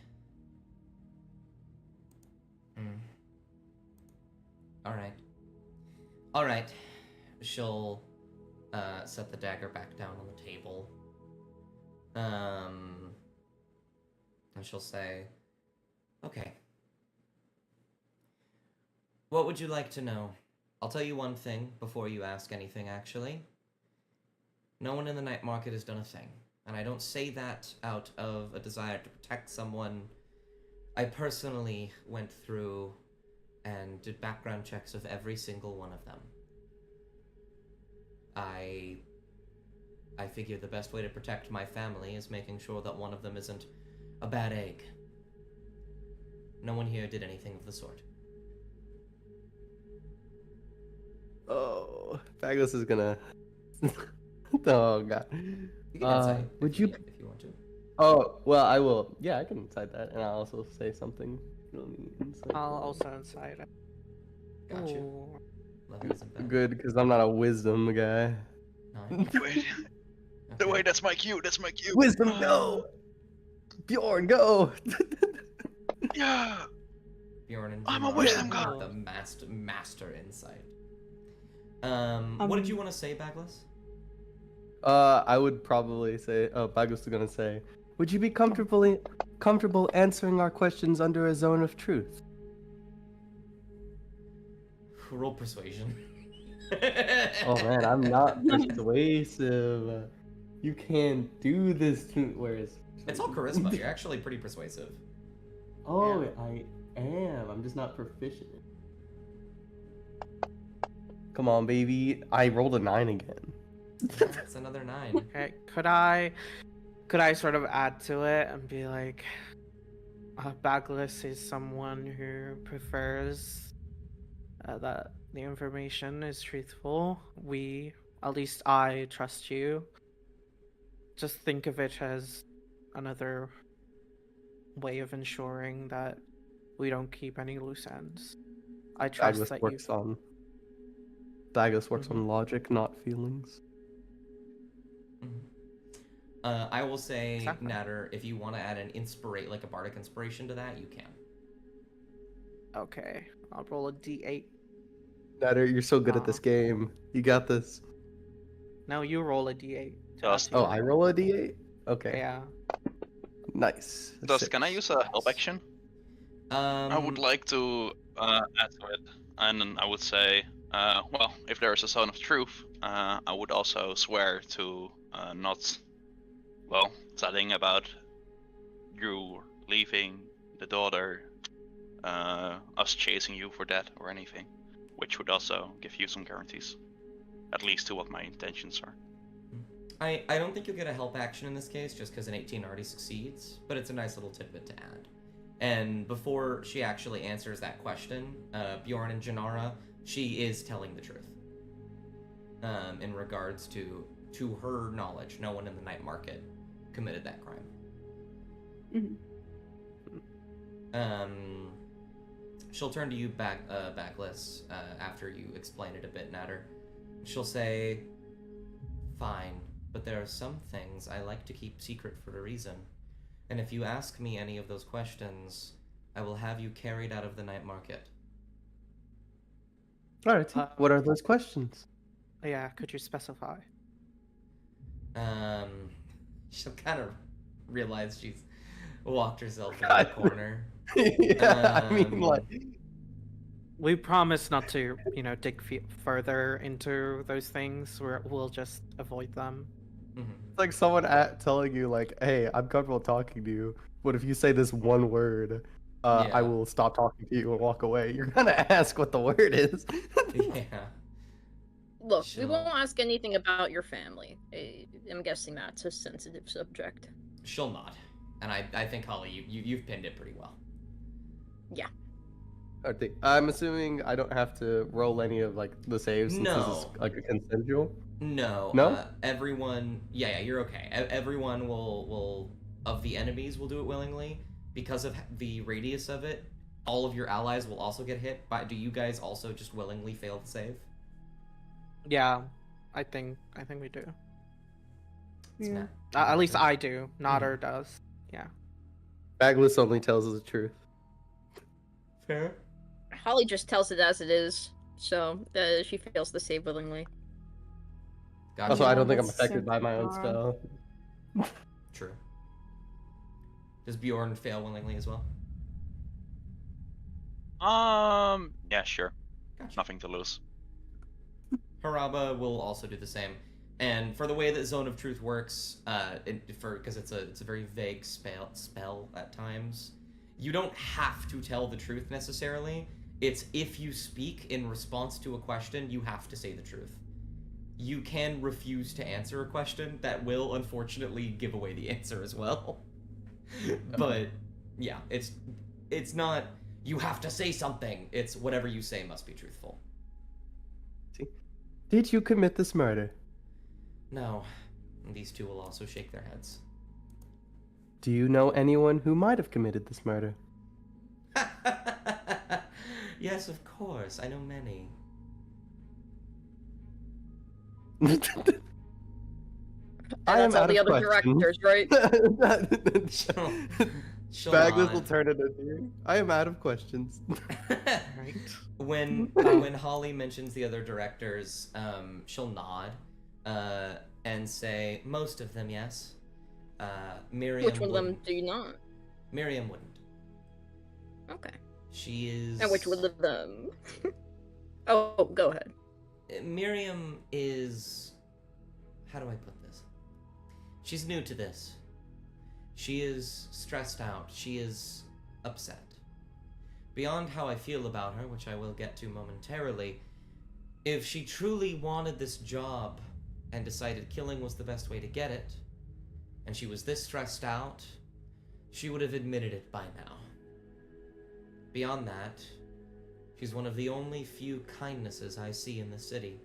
Speaker 4: Alright. She'll set the dagger back down on the table. And she'll say, okay. What would you like to know? I'll tell you one thing before you ask anything, actually. No one in the night market has done a thing. And I don't say that out of a desire to protect someone. I personally went through and did background checks of every single one of them. I figure the best way to protect my family is making sure that one of them isn't a bad egg. No one here did anything of the sort.
Speaker 1: Oh, Bagless is gonna. Oh god.
Speaker 4: You can insight
Speaker 1: would
Speaker 4: if
Speaker 1: you?
Speaker 4: if you want to.
Speaker 1: Oh well, I will. Yeah, I can incite that, and I'll also say something. Really insightful.
Speaker 3: I'll also incite it.
Speaker 4: Gotcha.
Speaker 3: Ooh.
Speaker 4: 11 isn't bad.
Speaker 1: Good, because I'm not a wisdom guy.
Speaker 4: 9.
Speaker 5: Wait,
Speaker 4: Okay.
Speaker 5: wait, that's my cue. That's my cue.
Speaker 1: Wisdom, go! Bjorn, go!
Speaker 5: Yeah.
Speaker 4: Bjorn and
Speaker 5: I'm a
Speaker 4: Jimar
Speaker 5: wisdom
Speaker 4: have
Speaker 3: god.
Speaker 4: the master insight. What did you want to say, Bagless?
Speaker 1: I would probably say. Oh, Bagus is gonna say. Would you be comfortable answering our questions under a zone of truth?
Speaker 4: Roll persuasion.
Speaker 1: Oh man, I'm not persuasive. You can't do this to. Where is?
Speaker 4: It's all charisma. You're actually pretty persuasive.
Speaker 1: Oh, I am. I'm just not proficient. Come on, baby. I rolled a 9 again.
Speaker 4: That's another 9.
Speaker 3: Okay, could I sort of add to it and be like, Bagless is someone who prefers that the information is truthful. At least I trust you. Just think of it as another way of ensuring that we don't keep any loose ends. I trust
Speaker 1: Bagus
Speaker 3: that
Speaker 1: works
Speaker 3: you.
Speaker 1: on. Bagus works
Speaker 3: Mhm.
Speaker 1: on logic, not feelings.
Speaker 4: I will say,
Speaker 3: Exactly.
Speaker 4: Natter, if you want to add an like a bardic inspiration to that, you can.
Speaker 3: Okay, I'll roll a d8.
Speaker 1: Natter, you're so good at this game. You got this.
Speaker 3: No, you roll a d8. to
Speaker 5: Just-
Speaker 3: add to
Speaker 1: Oh,
Speaker 3: your
Speaker 1: I
Speaker 3: roll.
Speaker 1: roll a d8? Okay.
Speaker 3: Yeah.
Speaker 1: Nice.
Speaker 5: Can I use a help action? I would like to add to it, and then I would say, well, if there is a zone of truth, I would also swear to not, well, telling about you leaving the daughter, us chasing you for that or anything, which would also give you some guarantees, at least to what my intentions are.
Speaker 4: I don't think you'll get a help action in this case, just because an 18 already succeeds, but it's a nice little tidbit to add. And before she actually answers that question, Bjorn and Janara, she is telling the truth. In regards to her knowledge, no one in the night market committed that crime. She'll turn to you, Backless, after you explain it a bit, Natter. She'll say, "Fine, but there are some things I like to keep secret for a reason. And if you ask me any of those questions, I will have you carried out of the night market."
Speaker 1: Alright, what are those questions?
Speaker 3: Yeah, could you specify?
Speaker 4: She'll kind of realize she's walked herself into the corner.
Speaker 1: Yeah, I mean, like,
Speaker 3: We promise not to, dig further into those things. We'll just avoid them.
Speaker 1: it's like someone telling you, like, hey, I'm comfortable talking to you, but if you say this one word, I
Speaker 4: Yeah.
Speaker 1: will stop talking to you and walk away. You're gonna ask what the word is.
Speaker 4: Yeah.
Speaker 2: Look, we
Speaker 4: Sure.
Speaker 2: won't ask anything about your family. I'm guessing that's a sensitive subject.
Speaker 4: She'll nod. And I think, Holly, you've pinned it pretty well.
Speaker 1: I'm assuming I don't have to roll any of, like, the saves since this is,
Speaker 4: No.
Speaker 1: like, a consensual?
Speaker 4: No.
Speaker 1: No?
Speaker 4: Everyone... Yeah, you're okay. Everyone will... Of the enemies will do it willingly. Because of the radius of it, all of your allies will also get hit. But do you guys also just willingly fail to save?
Speaker 3: Yeah, I think we do.
Speaker 4: It's
Speaker 6: Yeah.
Speaker 4: not-
Speaker 3: At least I do. Nodder does. Yeah.
Speaker 1: Bagless only tells us the truth.
Speaker 4: Fair.
Speaker 2: Holly just tells it as it is, so she fails to save willingly.
Speaker 4: Gotcha.
Speaker 1: Also, I don't think I'm
Speaker 6: that's
Speaker 1: affected by my own
Speaker 6: Nara.
Speaker 1: spell.
Speaker 4: True. Does Bjorn fail willingly as well?
Speaker 5: Yeah, sure.
Speaker 4: Gotcha.
Speaker 5: Nothing to lose.
Speaker 4: Haraba will also do the same. And for the way that Zone of Truth works, because it's a very vague spell at times, You don't have to tell the truth necessarily. It's if you speak in response to a question, you have to say the truth. You can refuse to answer a question. That will, unfortunately, give away the answer as well. But, yeah, it's not, you have to say something. It's whatever you say must be truthful.
Speaker 1: Did you commit this murder?
Speaker 4: No. These two will also shake their heads.
Speaker 1: Do you know anyone who might have committed this murder?
Speaker 4: Yes, of course. I know many.
Speaker 1: I am
Speaker 2: that's all
Speaker 1: out
Speaker 2: the
Speaker 1: of
Speaker 2: other
Speaker 1: questions.
Speaker 2: directors, right?
Speaker 1: Bagless will
Speaker 4: Shalon.
Speaker 1: turn it into. I am out of questions.
Speaker 3: Right.
Speaker 4: When Holly mentions the other directors, she'll nod, and say most of them, yes. Miriam.
Speaker 2: Which one of them
Speaker 4: wouldn't.
Speaker 2: do you not?
Speaker 4: Miriam wouldn't.
Speaker 2: Okay.
Speaker 4: She is.
Speaker 2: And which one of them? Oh, go ahead.
Speaker 4: Miriam is. How do I put this? She's new to this. She is stressed out. She is upset. Beyond how I feel about her, which I will get to momentarily, if she truly wanted this job and decided killing was the best way to get it, and she was this stressed out, she would have admitted it by now. Beyond that, she's one of the only few kindnesses I see in the city.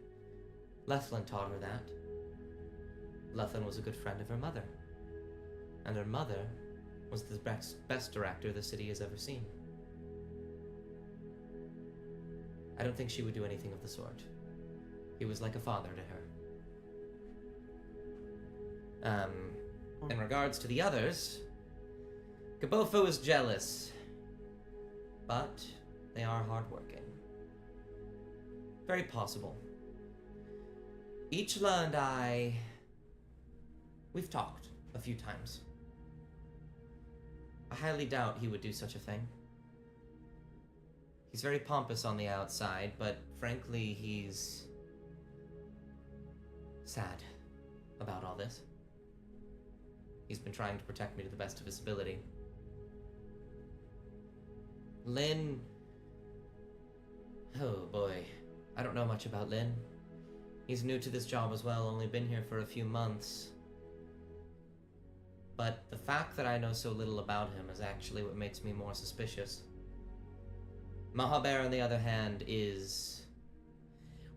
Speaker 4: Lethlin taught her that. Lethlin was a good friend of her mother. And her mother was the best director the city has ever seen. I don't think she would do anything of the sort. He was like a father to her. In regards to the others, Kabofo is jealous. But they are hardworking. Very possible. Ichla and I... We've talked a few times. I highly doubt he would do such a thing. He's very pompous on the outside, but frankly, he's... sad about all this. He's been trying to protect me to the best of his ability. Lynn... Oh boy. I don't know much about Lynn. He's new to this job as well, only been here for a few months. But the fact that I know so little about him is actually what makes me more suspicious. Mahaber, on the other hand, is...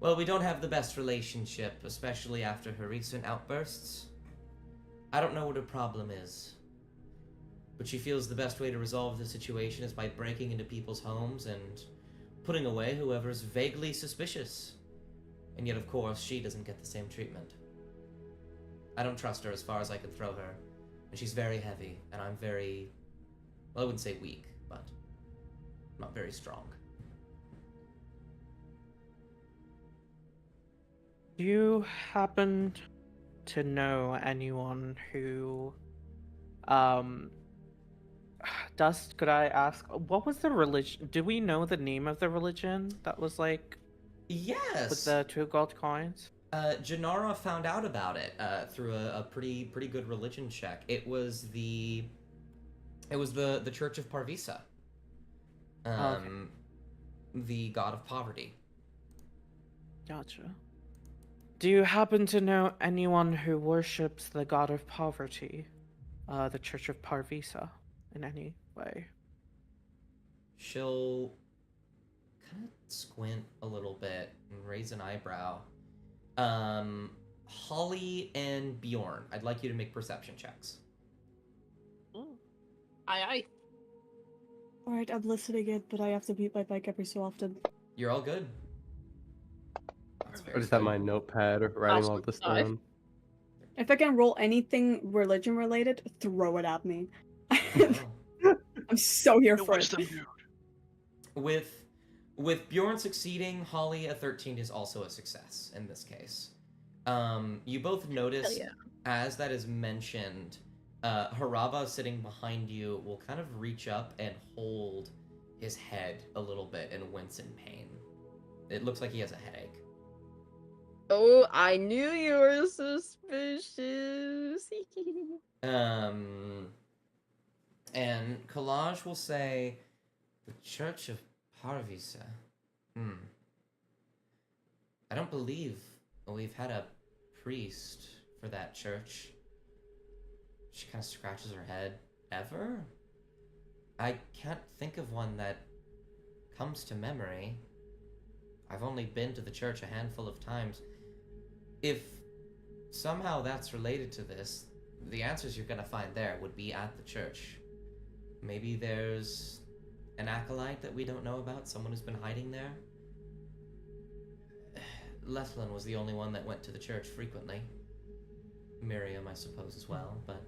Speaker 4: Well, we don't have the best relationship, especially after her recent outbursts. I don't know what her problem is. But she feels the best way to resolve the situation is by breaking into people's homes and putting away whoever's vaguely suspicious. And yet, of course, she doesn't get the same treatment. I don't trust her as far as I can throw her. And she's very heavy, and I'm very... Well, I wouldn't say weak, but not very strong.
Speaker 3: Do you happen to know anyone who... could I ask, what was the religion? Do we know the name of the religion that was like...
Speaker 4: Yes!
Speaker 3: With the 2 gold coins?
Speaker 4: Janara found out about it through a pretty good religion check. It was the Church of Parvisa.
Speaker 3: Okay.
Speaker 4: The god of poverty.
Speaker 3: Gotcha. Do you happen to know anyone who worships the god of poverty? The Church of Parvisa, in any way?
Speaker 4: She'll kind of squint a little bit and raise an eyebrow. Holly and Bjorn, I'd like you to make perception checks.
Speaker 2: Aye.
Speaker 6: Alright, I'm listening it, but I have to beat my bike every so often.
Speaker 4: You're all good. That's
Speaker 1: I
Speaker 4: very
Speaker 1: just have
Speaker 4: good.
Speaker 1: my notepad writing all
Speaker 2: Also
Speaker 1: this
Speaker 2: five.
Speaker 1: down.
Speaker 6: If I can roll anything religion related, throw it at me.
Speaker 4: Oh.
Speaker 6: I'm so here
Speaker 5: The
Speaker 6: for it.
Speaker 5: wisdom dude.
Speaker 4: With Bjorn succeeding, Holly at 13 is also a success in this case. You both notice
Speaker 2: Hell yeah.
Speaker 4: as that is mentioned, Harava sitting behind you will kind of reach up and hold his head a little bit and wince in pain. It looks like he has a headache.
Speaker 2: Oh, I knew you were suspicious.
Speaker 4: And Collage will say, the Church of Parvisa. I don't believe we've had a priest for that church. She kind of scratches her head. Ever? I can't think of one that comes to memory. I've only been to the church a handful of times. If somehow that's related to this, the answers you're gonna find there would be at the church. Maybe there's an acolyte that we don't know about, someone who's been hiding there. Lethlin was the only one that went to the church frequently. Miriam, I suppose, as well, but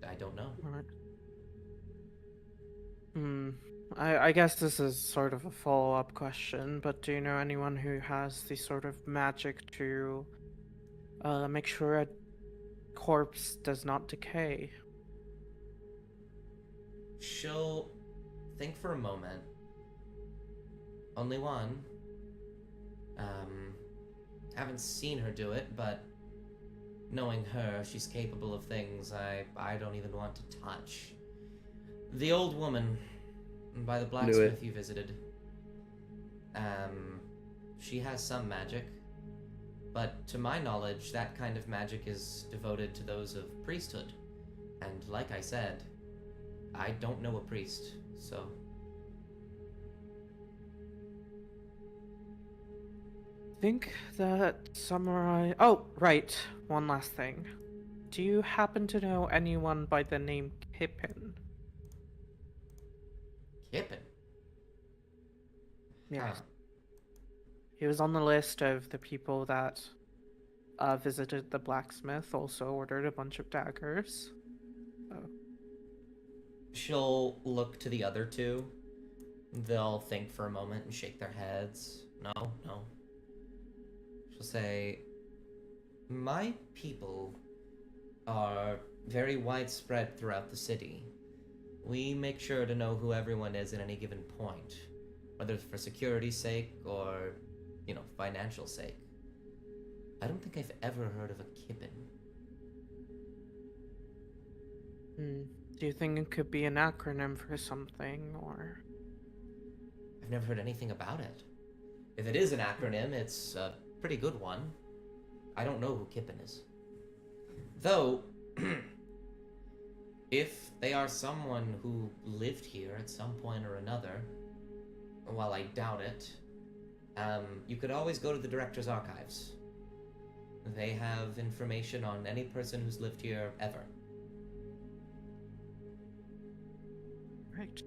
Speaker 4: I don't know.
Speaker 3: I guess this is sort of a follow-up question, but do you know anyone who has the sort of magic to make sure a corpse does not decay?
Speaker 4: She'll think for a moment. Only one. Haven't seen her do it, but knowing her, she's capable of things I don't even want to touch. The old woman by the blacksmith you visited. She has some magic, but to my knowledge, that kind of magic is devoted to those of priesthood. And like I said, I don't know a priest, so...
Speaker 3: I think that summarize... Oh, right. One last thing. Do you happen to know anyone by the name Kippin?
Speaker 4: Kippin?
Speaker 3: Yes. Huh. He was on the list of the people that visited the blacksmith, also ordered a bunch of daggers. Oh.
Speaker 4: She'll look to the other two. They'll think for a moment and shake their heads. No. She'll say, my people are very widespread throughout the city. We make sure to know who everyone is at any given point, whether it's for security's sake or, financial sake. I don't think I've ever heard of a Kippin.
Speaker 3: Do you think it could be an acronym for something, or...?
Speaker 4: I've never heard anything about it. If it is an acronym, it's a pretty good one. I don't know who Kippin is. Though, if they are someone who lived here at some point or another, while I doubt it, you could always go to the director's archives. They have information on any person who's lived here ever.
Speaker 3: Right.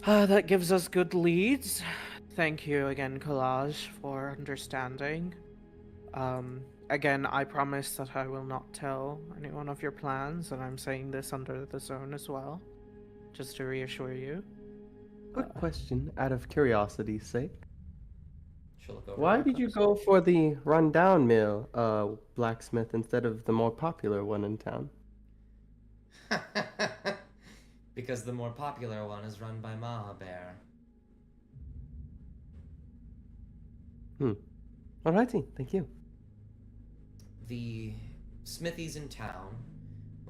Speaker 3: That gives us good leads. Thank you again, Collage, for understanding. Again, I promise that I will not tell anyone of your plans, and I'm saying this under the zone as well, just to reassure you.
Speaker 1: Quick question, out of curiosity's sake.
Speaker 4: Why
Speaker 1: did you go for the rundown mill blacksmith instead of the more popular one in town?
Speaker 4: Because the more popular one is run by Mahabear.
Speaker 1: Alrighty, thank you.
Speaker 4: The smithies in town,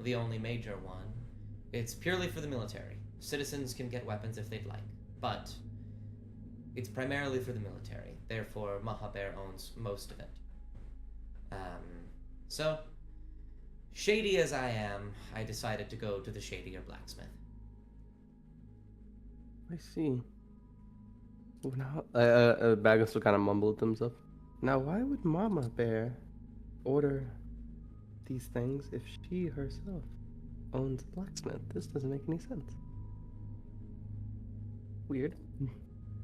Speaker 4: the only major one, it's purely for the military. Citizens can get weapons if they'd like, but it's primarily for the military. Therefore, Mahabear owns most of it. So, shady as I am, I decided to go to the shadier blacksmith.
Speaker 1: I see. Baggles will kind of mumble to himself. Now, why would Mama Bear order these things if she herself owns a blacksmith? This doesn't make any sense. Weird.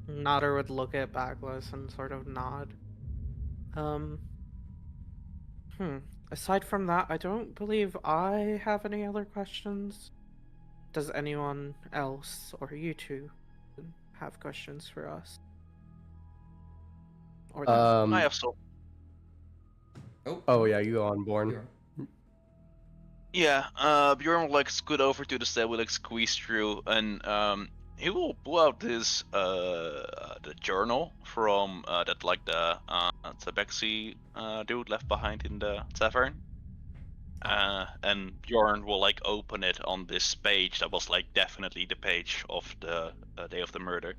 Speaker 3: Nodder would look at Bagless and sort of nod. Aside from that, I don't believe I have any other questions. Does anyone else, or you two, have questions for us? Or
Speaker 5: I have some.
Speaker 1: Oh yeah, you go on, Born.
Speaker 5: Yeah, Bjorn will scoot over to the stable, squeeze through, and he will pull out this the journal from that the Tabaxi dude left behind in the tavern. And Bjorn will like open it on this page that was like definitely the page of the day of the murder.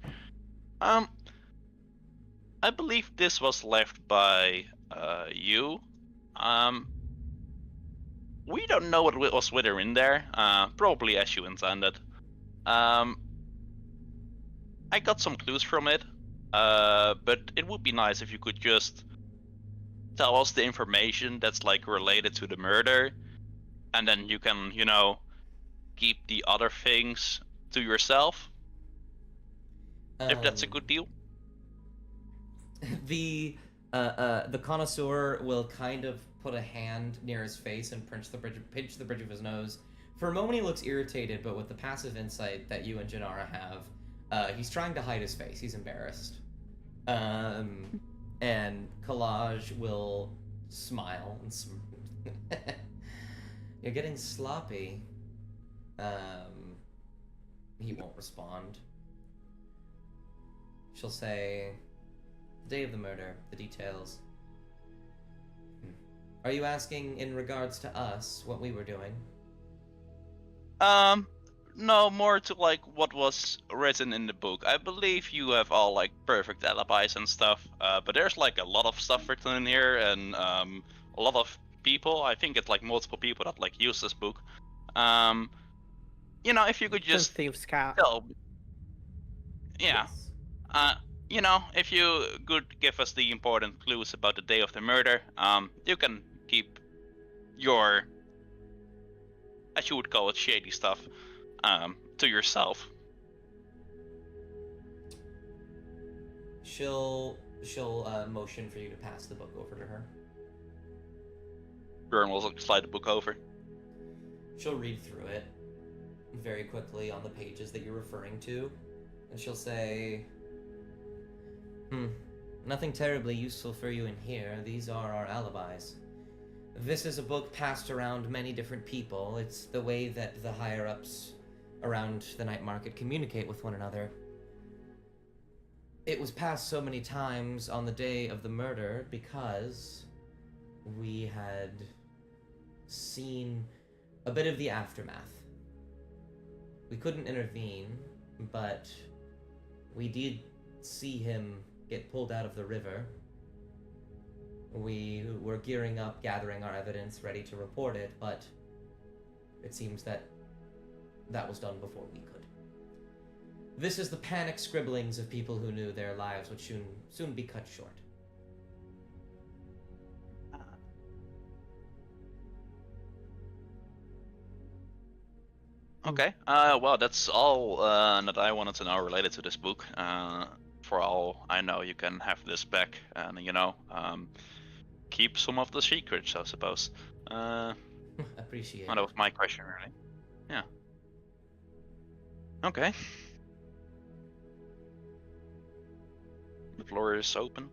Speaker 5: I believe this was left by you. We don't know what was with her in there. Probably as you intended. I got some clues from it, but it would be nice if you could just tell us the information that's like related to the murder, and then you can, keep the other things to yourself. If that's a good deal.
Speaker 4: The connoisseur will kind of put a hand near his face and pinch the bridge of his nose. For a moment, he looks irritated, but with the passive insight that you and Janara have, he's trying to hide his face. He's embarrassed. And Collage will smile and You're getting sloppy. He won't respond. She'll say, "The day of the murder, the details." Are you asking in regards to us, what we were doing?
Speaker 5: No, more to like what was written in the book. I believe you have all like perfect alibis and stuff, but there's like a lot of stuff written in here, and a lot of people. I think it's like multiple people that like use this book. If you could just
Speaker 3: Thieves' Cat.
Speaker 5: tell, yeah.
Speaker 4: Yes.
Speaker 5: If you could give us the important clues about the day of the murder, you can keep your, as you would call it, shady stuff, to yourself.
Speaker 4: She'll motion for you to pass the book over to her.
Speaker 5: Bjorn will slide the book over.
Speaker 4: She'll read through it very quickly on the pages that you're referring to, and she'll say, nothing terribly useful for you in here. These are our alibis. This is a book passed around many different people. It's the way that the higher-ups around the night market communicate with one another. It was passed so many times on the day of the murder because we had seen a bit of the aftermath. We couldn't intervene, but we did see him get pulled out of the river. We were gearing up, gathering our evidence, ready to report it, but it seems that was done before we could. This is the panic scribblings of people who knew their lives would soon be cut short.
Speaker 5: Okay. Well, that's all that I wanted to know related to this book. For all I know, you can have this back, and keep some of the secrets, I suppose.
Speaker 4: Appreciate
Speaker 5: That was my question, really. Yeah. Okay. The floor is open.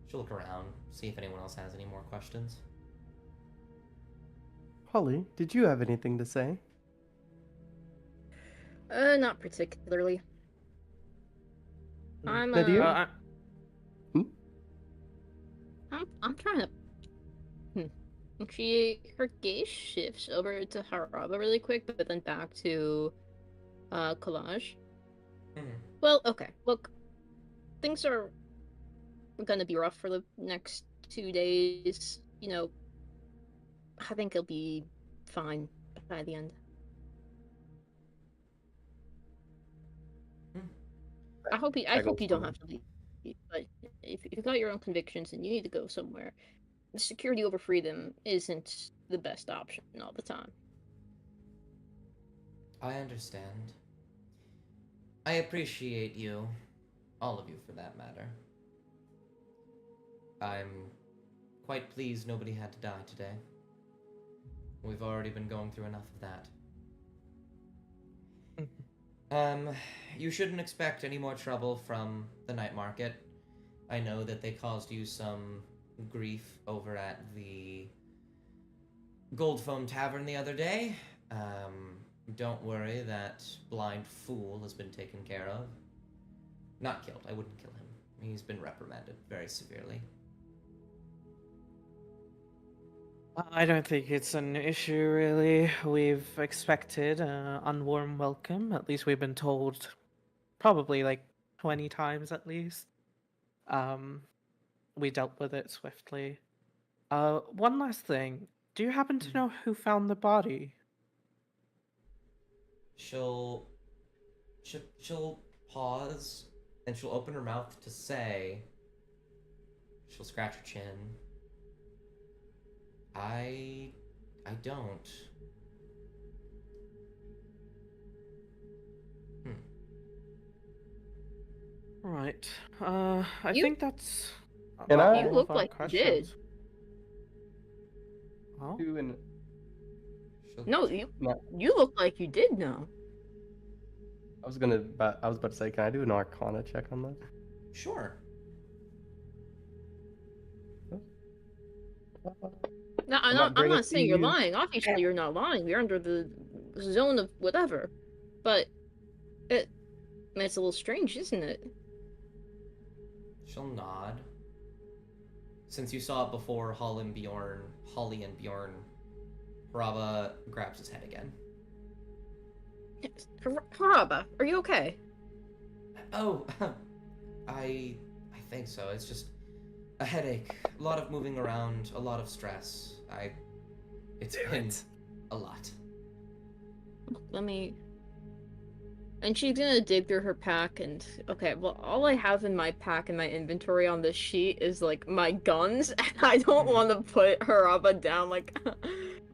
Speaker 4: She'll look around, see if anyone else has any more questions.
Speaker 1: Holly, did you have anything to say?
Speaker 2: Not particularly. I'm
Speaker 1: Nadir?
Speaker 2: I'm trying to. Her gaze shifts over to Haraba really quick, but then back to Collage. Well, okay. Look, things are gonna be rough for the next 2 days. I think it'll be fine by the end. I hope you don't have to leave. But if you've got your own convictions and you need to go somewhere, security over freedom isn't the best option all the time.
Speaker 4: I understand. I appreciate you, all of you for that matter. I'm quite pleased nobody had to die today. We've already been going through enough of that. You shouldn't expect any more trouble from the night market. I know that they caused you some grief over at the Gold Foam Tavern the other day. Don't worry, that blind fool has been taken care of. Not killed, I wouldn't kill him. He's been reprimanded very severely.
Speaker 3: I don't think it's an issue, really. We've expected an unwarm welcome. At least we've been told probably like 20 times at least. We dealt with it swiftly. One last thing. Do you happen to know who found the body?
Speaker 4: She'll pause, and she'll open her mouth to say. She'll scratch her chin. I don't.
Speaker 3: Right. I think that's.
Speaker 1: Can
Speaker 3: about
Speaker 1: I-
Speaker 2: You
Speaker 3: all
Speaker 2: look
Speaker 3: of our
Speaker 2: like you did.
Speaker 3: questions. Oh,
Speaker 1: Do an-
Speaker 2: No, you look like you did know.
Speaker 1: I was about to say, can I do an Arcana check on that?
Speaker 4: Sure.
Speaker 2: No, I'm not saying you're lying. Obviously, you're not lying. You're under the zone of whatever. But it's a little strange, isn't it?
Speaker 4: She'll nod. Since you saw it before, Holly and Bjorn, Haraba grabs his head again.
Speaker 2: Haraba, are you okay?
Speaker 4: Oh, I think so. It's just a headache, a lot of moving around, a lot of stress. It's been a lot.
Speaker 2: Let me. And she's gonna dig through her pack and okay, well, all I have in my pack and my inventory on this sheet is like my guns, and I don't want to put Haraba down. Like,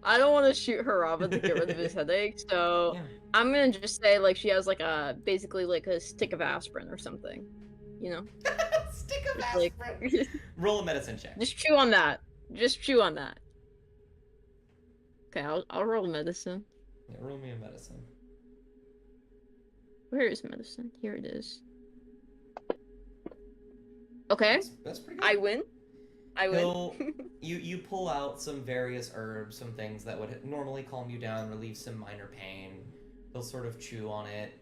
Speaker 2: I don't want to shoot Haraba to get rid of his headache. So
Speaker 4: Yeah.
Speaker 2: I'm gonna just say like she has like basically like a stick of aspirin or something, you know?
Speaker 4: Stick of
Speaker 2: Just, like,
Speaker 4: aspirin. Roll a medicine check.
Speaker 2: just chew on that. Just chew on that. Okay, I'll roll medicine.
Speaker 4: Yeah, roll me a medicine.
Speaker 2: Where is medicine? Here it is. Okay,
Speaker 4: That's pretty good.
Speaker 2: I win.
Speaker 4: He'll, you pull out some various herbs, some things that would normally calm you down, relieve some minor pain. He'll sort of chew on it,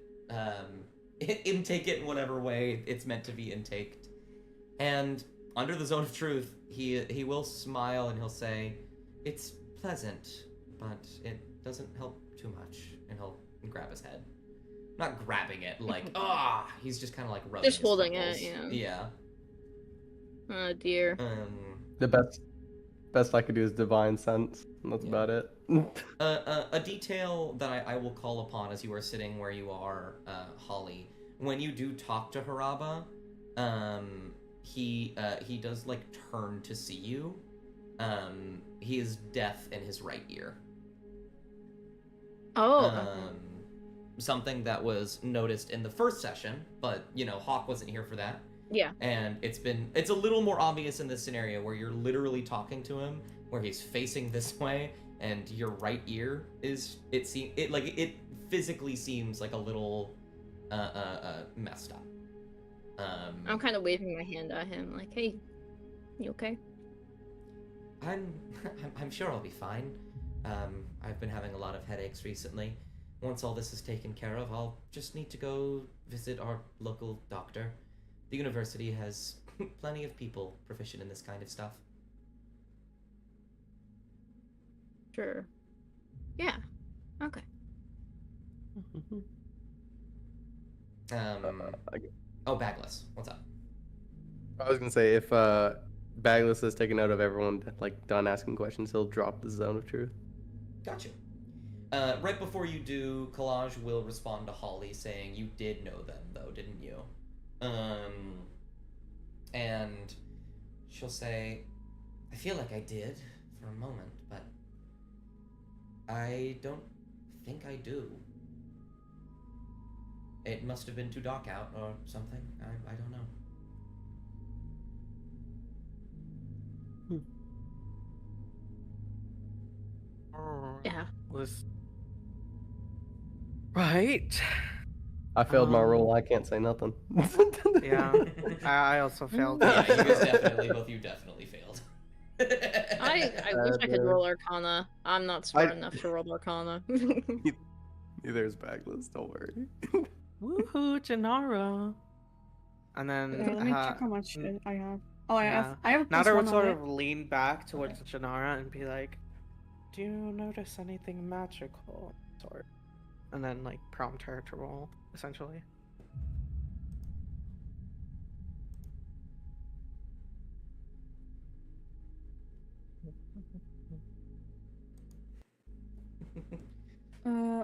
Speaker 4: intake it in whatever way it's meant to be intaked. And under the zone of truth, he will smile and he'll say, "It's pleasant, but it doesn't help too much." And he'll grab his head. Not grabbing it, like, he's just kind of like rubbing
Speaker 2: Just
Speaker 4: his
Speaker 2: holding
Speaker 4: temples.
Speaker 2: it,
Speaker 4: Yeah.
Speaker 2: Oh dear.
Speaker 1: The best I could do is divine sense. And that's about it.
Speaker 4: A detail that I will call upon as you are sitting where you are, Holly. When you do talk to Haraba, he does like turn to see you. He is deaf in his right ear.
Speaker 2: Oh.
Speaker 4: Something that was noticed in the first session, but Hawk wasn't here for that.
Speaker 2: Yeah.
Speaker 4: And it's a little more obvious in this scenario where you're literally talking to him, where he's facing this way, and your right ear it physically seems like a little messed up.
Speaker 2: I'm kind of waving my hand at him, like, "Hey, you okay?"
Speaker 4: I'm sure I'll be fine. I've been having a lot of headaches recently. Once all this is taken care of, I'll just need to go visit our local doctor. The university has plenty of people proficient in this kind of stuff.
Speaker 2: Sure. Yeah. Okay.
Speaker 4: Bagless, what's up?
Speaker 1: I was gonna say if Bagless has taken note of everyone like done asking questions, he'll drop the zone of truth.
Speaker 4: Gotcha. Right before you do, Collage will respond to Holly saying, "You did know them, though, didn't you?" And she'll say, "I feel like I did for a moment, but I don't think I do. It must have been too dark out or something. I don't know."
Speaker 2: Yeah.
Speaker 3: Right.
Speaker 1: I failed my roll. I can't say nothing.
Speaker 3: Yeah. I also failed.
Speaker 4: Yeah, you definitely failed.
Speaker 2: I wish I could roll Arcana. I'm not smart enough to roll Arcana.
Speaker 1: Neither is Bagless. Don't worry.
Speaker 3: Woohoo, Janara. And then
Speaker 6: Let me check how much I have. Oh,
Speaker 3: yeah.
Speaker 6: I have
Speaker 3: Nader
Speaker 6: +1
Speaker 3: would sort
Speaker 6: on it.
Speaker 3: of lean back towards Janara and be like, Do you notice anything magical? Sort. And then, like, prompt her to roll, essentially.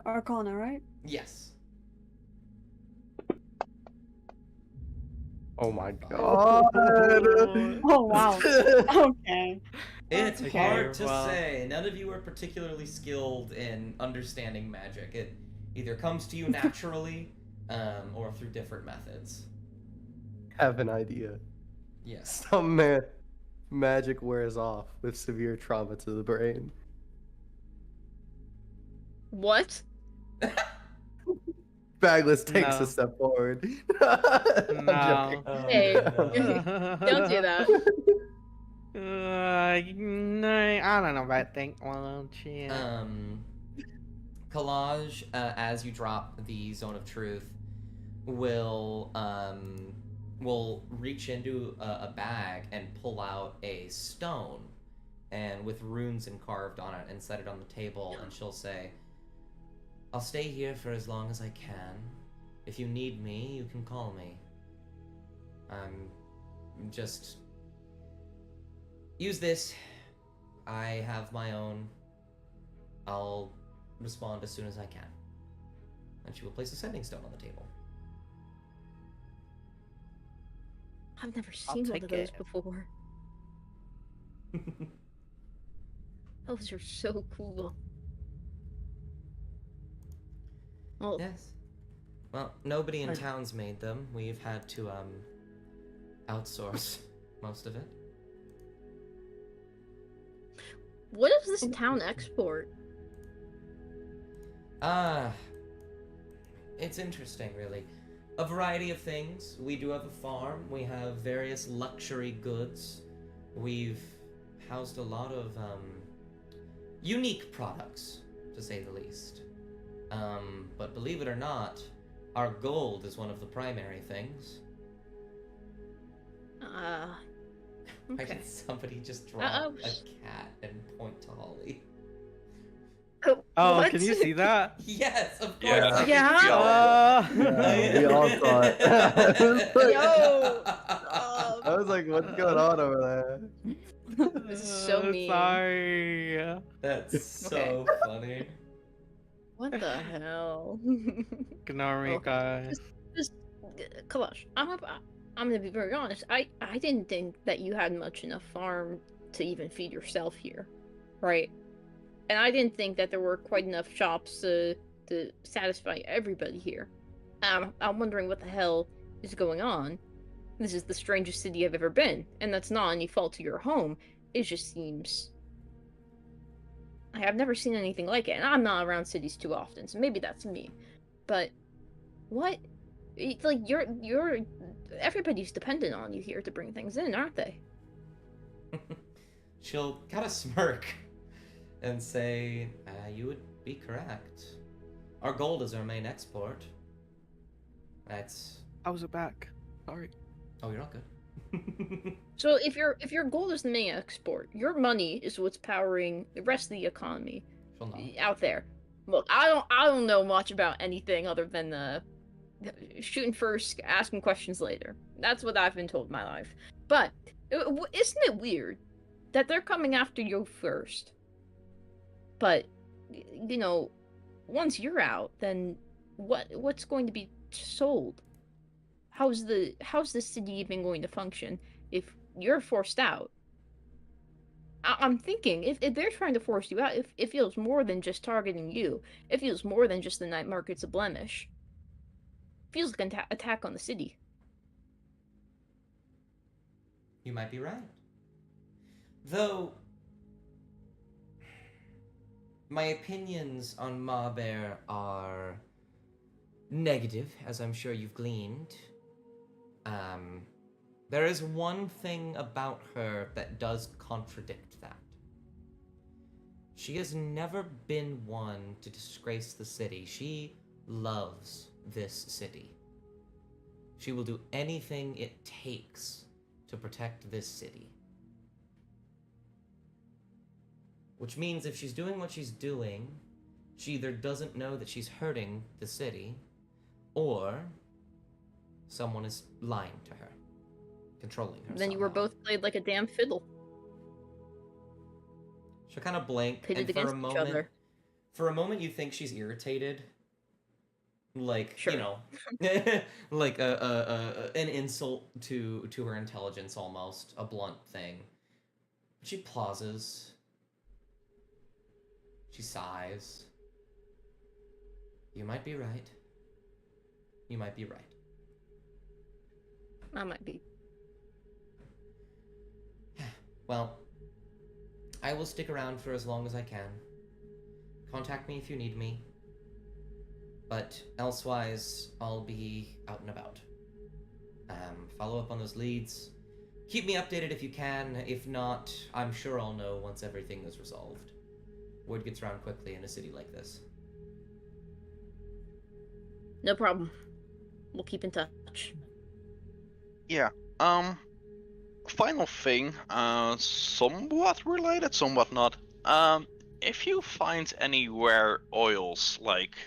Speaker 6: Arcana, right?
Speaker 4: Yes.
Speaker 1: Oh my god.
Speaker 6: Oh wow. Okay.
Speaker 4: It's
Speaker 6: Okay,
Speaker 4: hard to
Speaker 3: well.
Speaker 4: say. None of you are particularly skilled in understanding magic. It either comes to you naturally, or through different methods.
Speaker 1: Have an idea.
Speaker 4: Yes.
Speaker 1: Some magic wears off with severe trauma to the brain.
Speaker 2: What?
Speaker 1: Bagless takes
Speaker 3: No.
Speaker 1: a step forward. I'm
Speaker 3: No.
Speaker 1: joking.
Speaker 2: Hey.
Speaker 4: no.
Speaker 2: Don't do that.
Speaker 3: No, I don't know about think. Well, shit.
Speaker 4: Collage, as you drop the Zone of Truth, will reach into a bag and pull out a stone, and with runes carved on it, and set it on the table, and she'll say, "I'll stay here for as long as I can. If you need me, you can call me. Just use this. I have my own. I'll respond as soon as I can." And she will place a sending stone on the table.
Speaker 2: I've never
Speaker 3: I'll
Speaker 2: seen one
Speaker 3: take
Speaker 2: of those
Speaker 3: it.
Speaker 2: before. Those are so cool. Well,
Speaker 4: Yes. Well, nobody in
Speaker 3: I-
Speaker 4: town's made them. We've had to outsource most of it.
Speaker 2: what does this town export?
Speaker 4: It's interesting, really. A variety of things. We do have a farm. We have various luxury goods. We've housed a lot of unique products, to say the least. But believe it or not, our gold is one of the primary things. Why
Speaker 2: Okay.
Speaker 4: did somebody just draw
Speaker 2: Uh-oh.
Speaker 4: a cat and point to Holly?
Speaker 3: Oh,
Speaker 2: What?
Speaker 3: can you see that?
Speaker 4: Yes, of course.
Speaker 5: Yeah.
Speaker 4: I can
Speaker 2: Yeah.
Speaker 4: see all
Speaker 1: Yeah, we all saw it.
Speaker 2: Yo.
Speaker 1: I was like, what's going on over
Speaker 2: This is so mean.
Speaker 3: Sorry.
Speaker 4: That's so funny.
Speaker 2: What the hell?
Speaker 3: Ignore me,
Speaker 2: Okay.
Speaker 3: guys.
Speaker 2: Just, Kalash, I'm gonna be very honest. I didn't think that you had much enough farm to even feed yourself here, right? And I didn't think that there were quite enough shops to satisfy everybody here. I'm wondering what the hell is going on. This is the strangest city I've ever been, and that's not any fault to your home. It just seems I have never seen anything like it, and I'm not around cities too often, so maybe that's me. But what? It's like you're everybody's dependent on you here to bring things in, aren't they?
Speaker 4: She'll kind of smirk and say, "You would be correct. Our gold is our main export. That's."
Speaker 3: I was back. Sorry.
Speaker 4: Oh, you're not good.
Speaker 2: So if your gold is the main export, your money is what's powering the rest of the economy
Speaker 4: She'll nod.
Speaker 2: out there. Look, I don't know much about anything other than shooting first, asking questions later. That's what I've been told in my life. But isn't it weird that they're coming after you first? But you know, once you're out, then what's going to be sold? How's the city even going to function if you're forced out? I'm thinking if they're trying to force you out, it feels more than just targeting you. It feels more than just the night market's a blemish. It feels like an attack on the city.
Speaker 4: You might be right. Though, my opinions on Ma Bear are negative, as I'm sure you've gleaned. There is one thing about her that does contradict that. She has never been one to disgrace the city. She loves this city. She will do anything it takes to protect this city. Which means if she's doing what she's doing, she either doesn't know that she's hurting the city, or someone is lying to her, controlling her.
Speaker 2: Then you were both played like a damn fiddle.
Speaker 4: She'll kind of blink,
Speaker 2: Pitted
Speaker 4: and
Speaker 2: against each other.
Speaker 4: For a moment, you think she's irritated, like
Speaker 2: Sure.
Speaker 4: you know, like an insult to her intelligence, almost a blunt thing. She pauses. She sighs. You might be right. You might be right.
Speaker 2: I might be.
Speaker 4: Well, I will stick around for as long as I can. Contact me if you need me. But elsewise, I'll be out and about. Follow up on those leads. Keep me updated if you can. If not, I'm sure I'll know once everything is resolved. Word gets around quickly in a city like this.
Speaker 2: No problem. We'll keep in touch.
Speaker 5: Yeah. Final thing, somewhat related, somewhat not. If you find any rare oils, like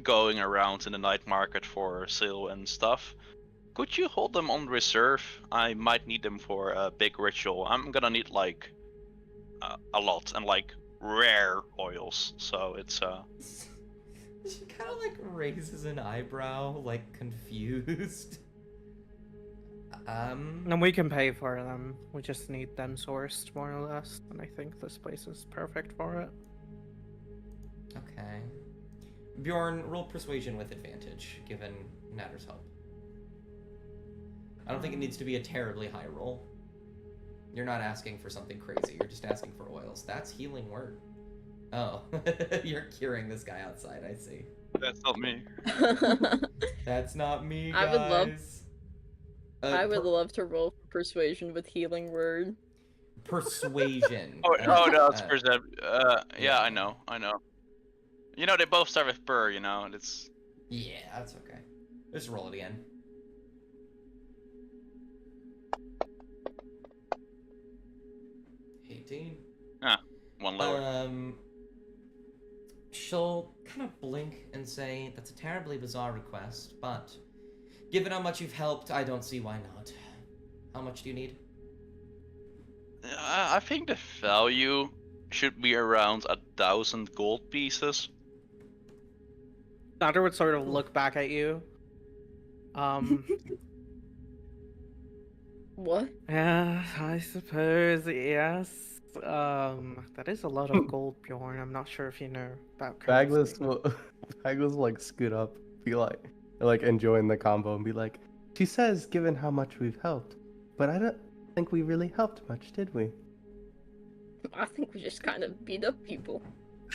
Speaker 5: going around in the night market for sale and stuff, could you hold them on reserve? I might need them for a big ritual. I'm gonna need like a lot, and like rare oils, so it's
Speaker 4: She kind of like raises an eyebrow, like confused.
Speaker 3: And we can pay for them. We just need them sourced, more or less. And I think this place is perfect for it.
Speaker 4: Okay. Bjorn, roll persuasion with advantage, given Natter's help. I don't think it needs to be a terribly high roll. You're not asking for something crazy, you're just asking for oils. That's healing word. Oh, you're curing this guy outside, I see.
Speaker 5: that's not me.
Speaker 4: That's not me,
Speaker 2: I
Speaker 4: guys.
Speaker 2: would love- I would love to roll for persuasion with healing word.
Speaker 4: Persuasion.
Speaker 5: Oh no, it's percent.
Speaker 4: yeah.
Speaker 5: Yeah, I know. You know, they both start with per. You know, it's.
Speaker 4: Yeah, that's okay. Just roll it again.
Speaker 5: One lower.
Speaker 4: She'll kind of blink and say, that's a terribly bizarre request, but given how much you've helped, I don't see why not. How much do you need?
Speaker 5: I think the value should be around 1,000 gold pieces.
Speaker 3: Natter would sort of look back at you.
Speaker 2: What?
Speaker 3: Yeah, I suppose, yes. That is a lot of gold, Bjorn. I'm not sure if you know about currency.
Speaker 1: Bagless will like scoot up, be like enjoying the combo and be like, she says given how much we've helped, but I don't think we really helped much, did we?
Speaker 2: I think we just kind of beat up people.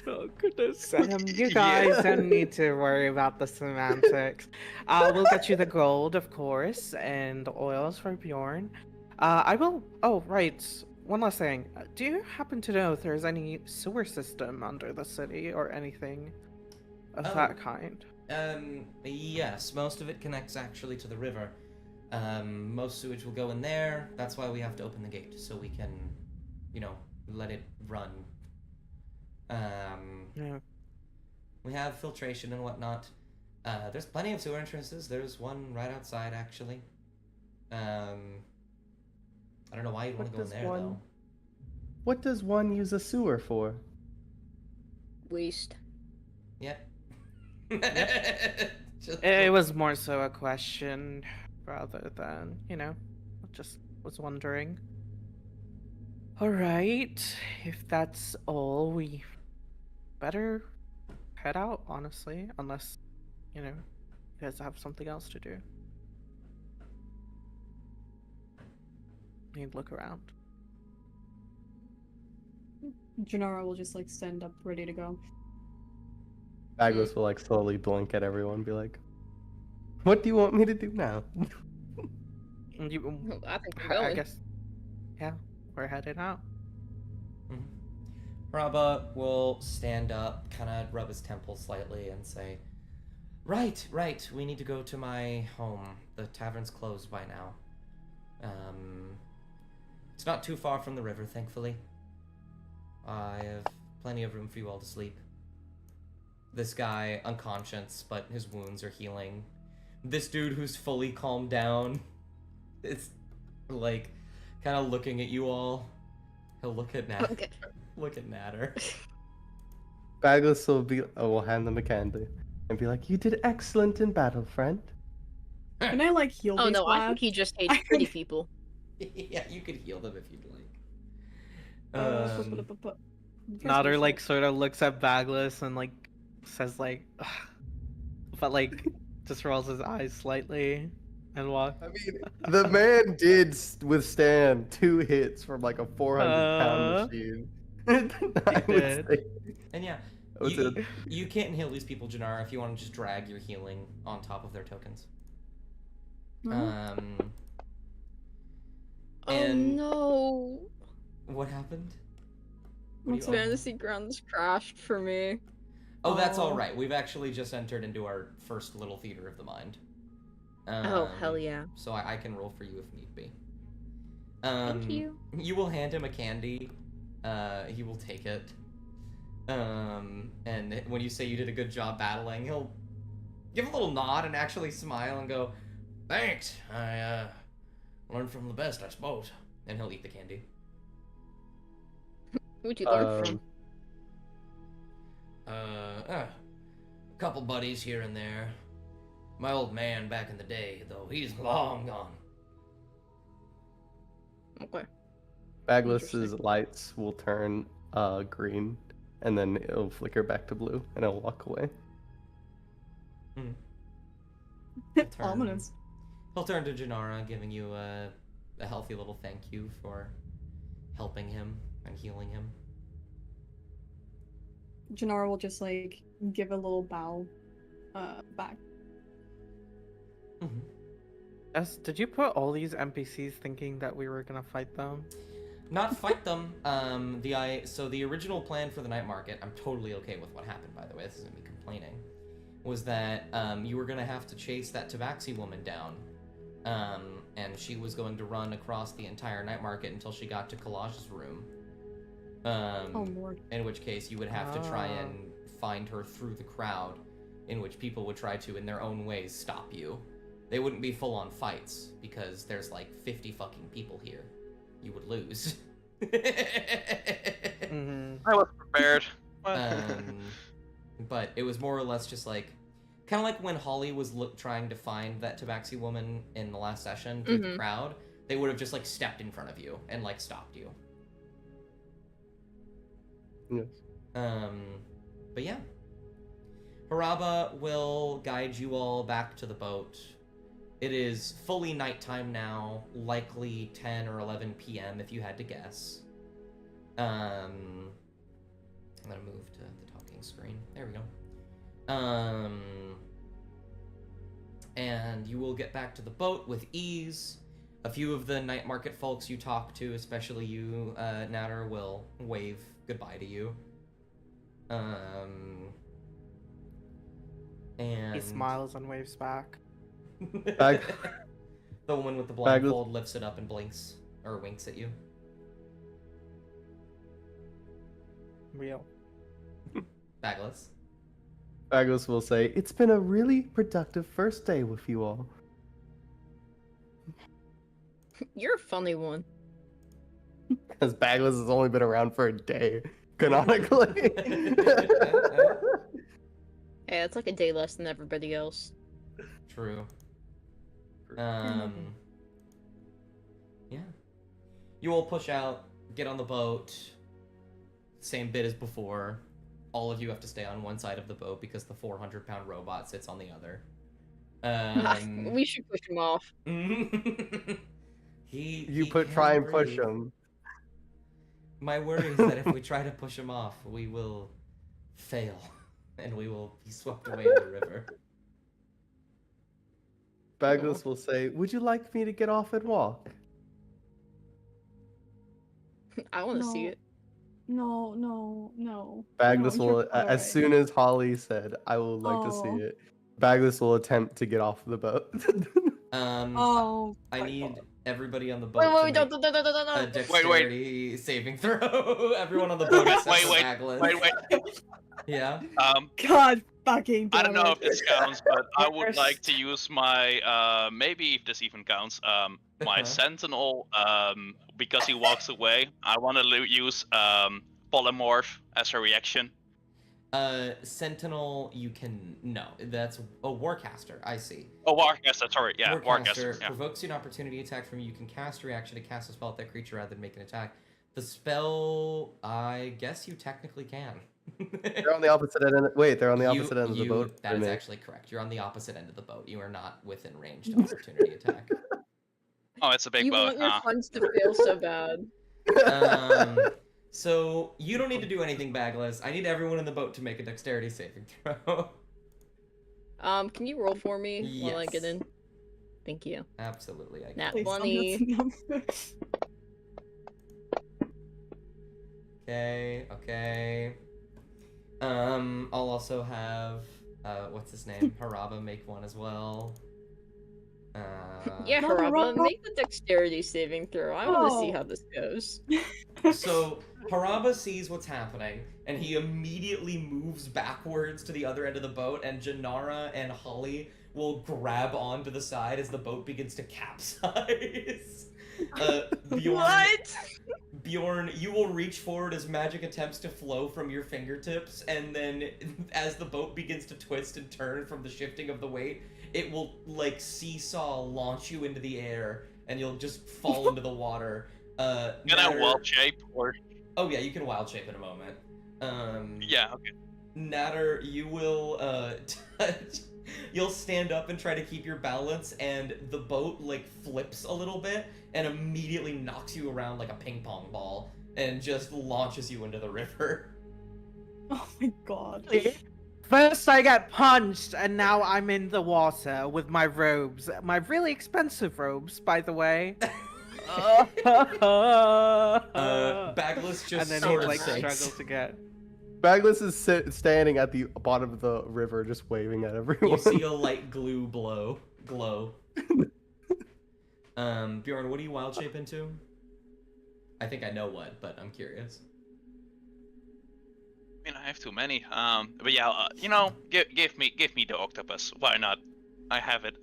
Speaker 3: Oh goodness. You guys don't need to worry about the semantics. We'll get you the gold, of course, and the oils for Bjorn. I will. Oh, right. One last thing. Do you happen to know if there's any sewer system under the city or anything of that kind?
Speaker 4: Yes. Most of it connects actually to the river. Most sewage will go in there. That's why we have to open the gate so we can, let it run.
Speaker 3: Yeah.
Speaker 4: We have filtration and whatnot. There's plenty of sewer entrances. There's one right outside, actually. I don't know why you'd want to go in there, though.
Speaker 1: What does one use a sewer for?
Speaker 2: Waste.
Speaker 4: Yep.
Speaker 3: It was more so a question rather than, just was wondering. Alright, if that's all, we better head out, honestly, unless, you guys have something else to do. Need to look around.
Speaker 6: Gennaro will just like stand up ready to go.
Speaker 1: Bagless will like slowly blink at everyone and be like, what do you want me to do now?
Speaker 2: I think we're going.
Speaker 3: I guess, yeah, we're headed out.
Speaker 4: Rabba will stand up, kind of rub his temple slightly and say, Right, we need to go to my home. The tavern's closed by now. It's not too far from the river, thankfully. I have plenty of room for you all to sleep. This guy, unconscious, but his wounds are healing. This dude who's fully calmed down, it's like kind of looking at you all. He'll look at Natter.
Speaker 2: Okay.
Speaker 4: Look at Natter.
Speaker 1: Bagless will hand them a candy and be like, "You did excellent in battle, friend."
Speaker 6: Can I like heal
Speaker 2: Oh
Speaker 6: these
Speaker 2: no, I
Speaker 6: lads?
Speaker 2: think he just hates pretty people.
Speaker 4: Yeah, you could heal them if you'd like.
Speaker 3: Nader like sort of looks at Bagless and like says like, ugh, but like just rolls his eyes slightly and walks.
Speaker 1: I mean, the man did withstand 2 hits from like a 400-pound machine.
Speaker 3: He did.
Speaker 4: And yeah, you can't heal these people, Janara, if you want to just drag your healing on top of their tokens.
Speaker 6: Mhm.
Speaker 2: Oh no.
Speaker 4: What happened?
Speaker 6: What's
Speaker 2: Fantasy Grounds crashed for me.
Speaker 4: Oh, that's all right. We've actually just entered into our first little theater of the mind.
Speaker 2: Oh, hell yeah.
Speaker 4: So I can roll for you if need be.
Speaker 2: Thank you.
Speaker 4: You will hand him a candy. He will take it. And when you say you did a good job battling, he'll give a little nod and actually smile and go, "Thanks. I learned from the best, I suppose." And he'll eat the candy.
Speaker 2: Who'd you learn from?
Speaker 7: A couple buddies here and there. My old man back in the day, though, he's long gone.
Speaker 2: Okay.
Speaker 1: Bagless's lights will turn green, and then it'll flicker back to blue, and it'll walk away.
Speaker 6: Ominous.
Speaker 4: He'll turn to Janara, giving you a healthy little thank you for helping him and healing him.
Speaker 6: Janara will just like give a little bow back.
Speaker 3: Did you put all these NPCs thinking that we were gonna fight them?
Speaker 4: Not fight them. So the original plan for the night market, I'm totally okay with what happened, by the way, this isn't me complaining, was that you were gonna have to chase that Tabaxi woman down. And she was going to run across the entire night market until she got to Collag's room.
Speaker 6: Oh Lord.
Speaker 4: In which case you would have to try and find her through the crowd, in which people would try to, in their own ways, stop you. They wouldn't be full-on fights, because there's like 50 fucking people here. You would lose.
Speaker 5: I was prepared.
Speaker 4: But it was more or less just like, kind of like when Holly was trying to find that Tabaxi woman in the last session through the crowd, they would have just like stepped in front of you and like stopped you.
Speaker 1: Yes.
Speaker 4: But yeah. Haraba will guide you all back to the boat. It is fully nighttime now, likely 10 or 11 p.m. if you had to guess. I'm gonna move to the talking screen. There we go. And you will get back to the boat with ease. A few of the night market folks you talk to, especially you, Natter, will wave goodbye to you. And
Speaker 3: He smiles and waves back.
Speaker 1: Bag-
Speaker 4: The woman with the blindfold lifts it up and blinks, or winks at you.
Speaker 3: Real.
Speaker 4: Bagless.
Speaker 1: Bagless will say, "It's been a really productive first day with you all."
Speaker 2: You're a funny one.
Speaker 1: Because Bagless has only been around for a day, canonically.
Speaker 2: Yeah, it's like a day less than everybody else.
Speaker 4: True. Yeah. You all push out, get on the boat. Same bit as before. All of you have to stay on one side of the boat because the 400-pound robot sits on the other.
Speaker 2: We should push him off.
Speaker 1: Try and push him.
Speaker 4: My worry is that if we try to push him off, we will fail, and we will be swept away in the river.
Speaker 1: Bagless will say, "Would you like me to get off and walk?"
Speaker 2: I want to see it.
Speaker 6: No.
Speaker 1: Bagless
Speaker 6: No,
Speaker 1: will,
Speaker 6: you're
Speaker 1: as
Speaker 6: alright.
Speaker 1: soon as Holly said, "I would like to
Speaker 6: Oh.
Speaker 1: see it," Bagless will attempt to get off the boat.
Speaker 6: Oh.
Speaker 4: I need everybody on the boat
Speaker 2: Wait,
Speaker 4: to
Speaker 2: don't,
Speaker 4: make
Speaker 2: don't, don't,
Speaker 4: a
Speaker 2: don't.
Speaker 4: dexterity saving throw. Everyone on the boat except for
Speaker 5: Wait.
Speaker 4: Aglis. Yeah.
Speaker 6: God fucking
Speaker 5: I
Speaker 6: damn
Speaker 5: don't know
Speaker 6: it.
Speaker 5: if this counts, but I would like
Speaker 3: First-
Speaker 5: to use my maybe if this even counts, my sentinel, because he walks away. I want to use polymorph as a reaction.
Speaker 4: Sentinel, you can no. That's a warcaster. I see.
Speaker 5: Oh, Warcaster, sorry, yeah,
Speaker 4: Warcaster
Speaker 5: yeah.
Speaker 4: provokes you an opportunity attack from you. You can cast a reaction to cast a spell at that creature rather than make an attack. The spell, I guess you technically can.
Speaker 1: They're on the opposite end. Wait, they're on the opposite end of the boat.
Speaker 4: That is actually correct. You're on the opposite end of the boat. You are not within range to opportunity attack.
Speaker 5: Oh, it's a big
Speaker 2: You
Speaker 5: boat.
Speaker 2: want your funds to fail so bad.
Speaker 4: So you don't need to do anything, Bagless. I need everyone in the boat to make a dexterity saving throw.
Speaker 2: Can you roll for me while I get
Speaker 4: Yes.
Speaker 2: in? Thank you.
Speaker 4: Absolutely, I can.
Speaker 2: Nat
Speaker 6: Please tell
Speaker 2: 20.
Speaker 6: me that's enough.
Speaker 4: Okay. I'll also have what's his name? Haraba make one as well.
Speaker 2: Yeah,
Speaker 6: No,
Speaker 2: Haraba,
Speaker 6: Haraba.
Speaker 2: make the dexterity saving throw. I want to see
Speaker 6: Oh.
Speaker 2: how this goes.
Speaker 4: So Haraba sees what's happening, and he immediately moves backwards to the other end of the boat, and Janara and Holly will grab onto the side as the boat begins to capsize. Bjorn, you will reach forward as magic attempts to flow from your fingertips, and then as the boat begins to twist and turn from the shifting of the weight, it will, like, seesaw launch you into the air, and you'll just fall into the water.
Speaker 5: Can I wild shape or?
Speaker 4: Oh yeah, you can wild shape in a moment.
Speaker 5: Yeah, okay.
Speaker 4: Natter, you will you'll stand up and try to keep your balance, and the boat like flips a little bit and immediately knocks you around like a ping pong ball and just launches you into the river.
Speaker 6: Oh my god.
Speaker 3: First I get punched, and now I'm in the water with my robes. My really expensive robes, by the way.
Speaker 4: Bagless just
Speaker 3: and then
Speaker 4: sort
Speaker 3: he
Speaker 4: of
Speaker 3: like
Speaker 4: sinks.
Speaker 3: struggles to get.
Speaker 1: Bagless is standing at the bottom of the river, just waving at everyone.
Speaker 4: You see a light glow. Bjorn, what do you wild shape into? I think I know what, but I'm curious.
Speaker 5: I mean, I have too many. But yeah, give me the octopus. Why not? I have it.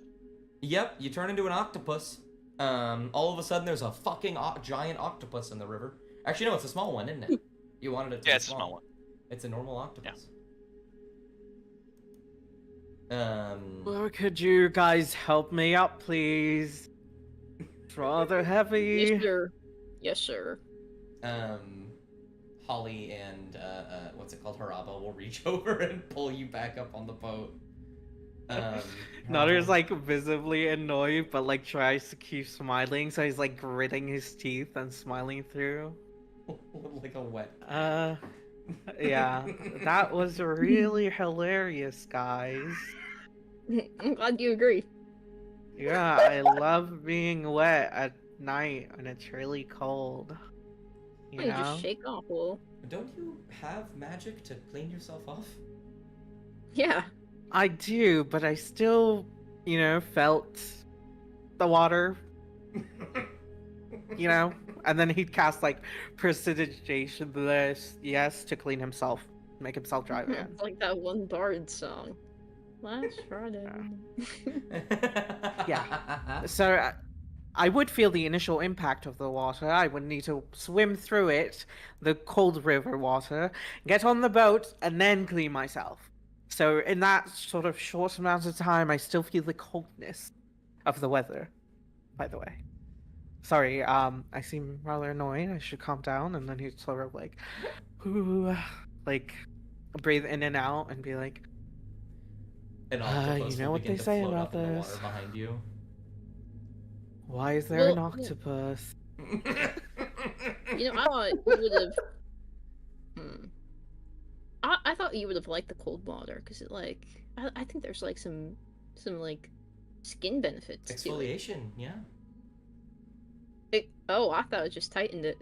Speaker 4: Yep, you turn into an octopus. All of a sudden there's a fucking giant octopus in the river. Actually, no, it's a small one, isn't it? You wanted it to be
Speaker 5: It's a small one.
Speaker 4: It's a normal octopus.
Speaker 3: Well, could you guys help me up, please? It's rather heavy.
Speaker 2: Yes, sir. Yes, sir.
Speaker 4: Holly and what's it called, Haraba will reach over and pull you back up on the boat.
Speaker 3: Nutter's like visibly annoyed, but like tries to keep smiling, so he's like gritting his teeth and smiling through.
Speaker 4: like a wet.
Speaker 3: Yeah, that was really hilarious, guys.
Speaker 2: I'm glad you agree.
Speaker 3: Yeah, I love being wet at night when it's really cold. You
Speaker 2: You
Speaker 3: know?
Speaker 2: just shake off a little.
Speaker 4: Don't you have magic to clean yourself off?
Speaker 2: Yeah.
Speaker 3: I do, but I still, felt the water, and then he'd cast like prestidigitation, yes, to clean himself, make himself dry again.
Speaker 2: It's like that one Bard song. Last Friday.
Speaker 3: Yeah. So I would feel the initial impact of the water. I would need to swim through it, the cold river water, get on the boat, and then clean myself. So in that sort of short amount of time, I still feel the coldness of the weather, by the way. Sorry, I seem rather annoyed. I should calm down. And then he'd sort of like, breathe in and out and be like,
Speaker 4: An octopus
Speaker 3: you know
Speaker 4: will
Speaker 3: what
Speaker 4: begin
Speaker 3: they
Speaker 4: to
Speaker 3: say
Speaker 4: float
Speaker 3: about
Speaker 4: up in the
Speaker 3: this?
Speaker 4: water behind you.
Speaker 3: Why is there an
Speaker 2: Well,
Speaker 3: octopus?
Speaker 2: I thought you would have. I thought you would have liked the cold water because it I think there's like some like skin benefits to it.
Speaker 4: Exfoliation, yeah.
Speaker 2: Oh, I thought it just tightened it.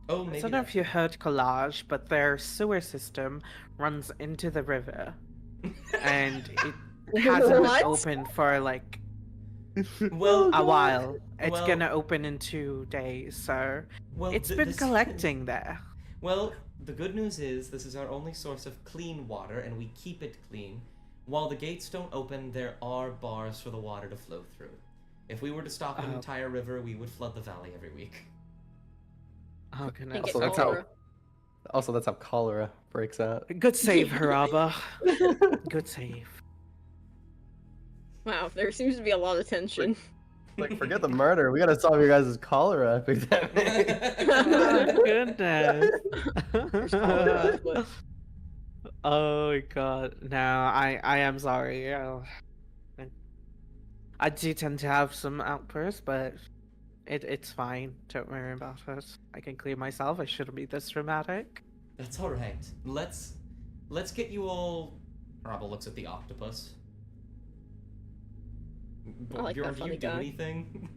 Speaker 4: Oh,
Speaker 3: I
Speaker 4: maybe.
Speaker 3: don't know if you heard Collage, but their sewer system runs into the river. And it hasn't been
Speaker 2: What?
Speaker 3: open for like
Speaker 4: Well,
Speaker 3: A while. It's
Speaker 4: Well-
Speaker 3: gonna open in 2 days, so
Speaker 4: well,
Speaker 3: it's been
Speaker 4: this-
Speaker 3: collecting there.
Speaker 4: Well, the good news is this is our only source of clean water, and we keep it clean. While the gates don't open, there are bars for the water to flow through. If we were to stop an entire river, we would flood the valley every week.
Speaker 3: Oh goodness.
Speaker 2: Think
Speaker 1: Also,
Speaker 2: it's
Speaker 1: that's
Speaker 2: cholera.
Speaker 1: that's how cholera breaks out.
Speaker 3: Good save, Haraba. Good save.
Speaker 2: Wow, there seems to be a lot of tension.
Speaker 1: Like, forget the murder. We gotta solve your guys' cholera epidemic.
Speaker 3: Oh, goodness.
Speaker 2: But
Speaker 3: Oh my god. No, I am sorry. I do tend to have some outbursts, but it's fine. Don't worry about it. I can clear myself. I shouldn't be this dramatic.
Speaker 4: That's all right. Let's get you all. Robble looks at the octopus.
Speaker 2: I like
Speaker 4: Bjorn,
Speaker 2: that
Speaker 4: do
Speaker 2: funny
Speaker 4: you do
Speaker 2: guy.
Speaker 4: anything?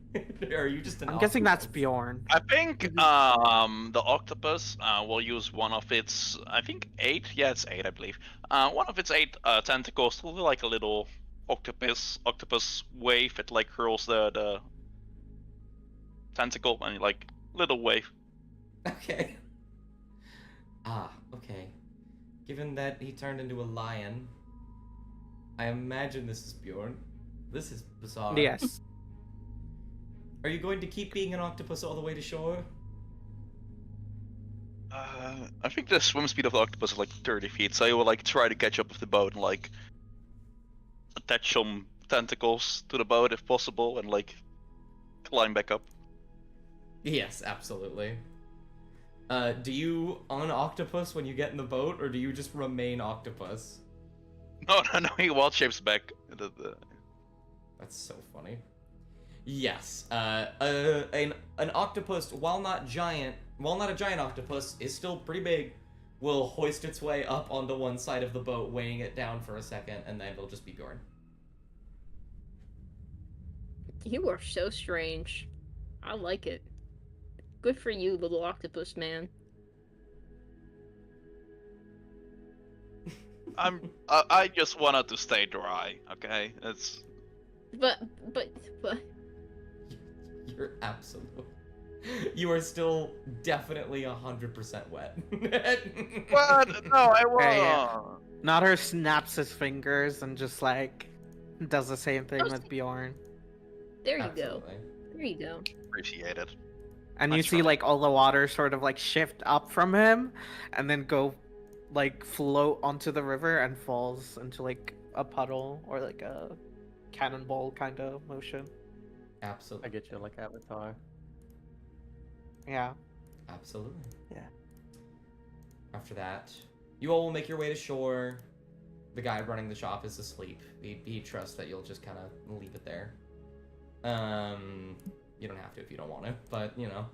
Speaker 4: Or are you just an
Speaker 3: I'm guessing that's
Speaker 4: octopus?
Speaker 3: Bjorn.
Speaker 5: I think the octopus will use one of its, I think 8. Yeah, it's 8, I believe. One of its 8 tentacles to do like a little octopus wave. It like curls the tentacle and like little wave.
Speaker 4: Okay. Okay. Given that he turned into a lion, I imagine this is Bjorn. This is bizarre.
Speaker 3: Yes.
Speaker 4: Are you going to keep being an octopus all the way to shore?
Speaker 5: I think the swim speed of the octopus is like 30 feet, so I will like try to catch up with the boat and like attach some tentacles to the boat if possible and like climb back up.
Speaker 4: Yes, absolutely. Do you un-octopus when you get in the boat, or do you just remain octopus?
Speaker 5: No, he wild shapes back.
Speaker 4: That's so funny. Yes, an octopus, while not a giant octopus, is still pretty big, will hoist its way up onto one side of the boat, weighing it down for a second, and then it'll just be Bjorn.
Speaker 2: you are so strange. I like it. Good for you, little octopus man.
Speaker 5: I just wanted to stay dry. Okay, it's.
Speaker 2: But
Speaker 4: You're absolute. You are still definitely 100% wet.
Speaker 5: What? No, I
Speaker 3: Okay,
Speaker 5: won't.
Speaker 3: Nader snaps his fingers and just like does the same thing
Speaker 2: Oh,
Speaker 3: with Bjorn.
Speaker 2: there you
Speaker 4: Absolutely.
Speaker 2: go. There you go.
Speaker 5: Appreciate it.
Speaker 3: And you
Speaker 5: That's
Speaker 3: see
Speaker 5: right.
Speaker 3: like all the water sort of like shift up from him and then go like float onto the river and falls into like a puddle or like a cannonball kind of motion.
Speaker 4: Absolutely.
Speaker 1: I get you, like Avatar.
Speaker 3: Yeah.
Speaker 4: Absolutely.
Speaker 1: Yeah.
Speaker 4: After that, you all will make your way to shore. The guy running the shop is asleep. He trusts that you'll just kind of leave it there. You don't have to if you don't want to, but you know.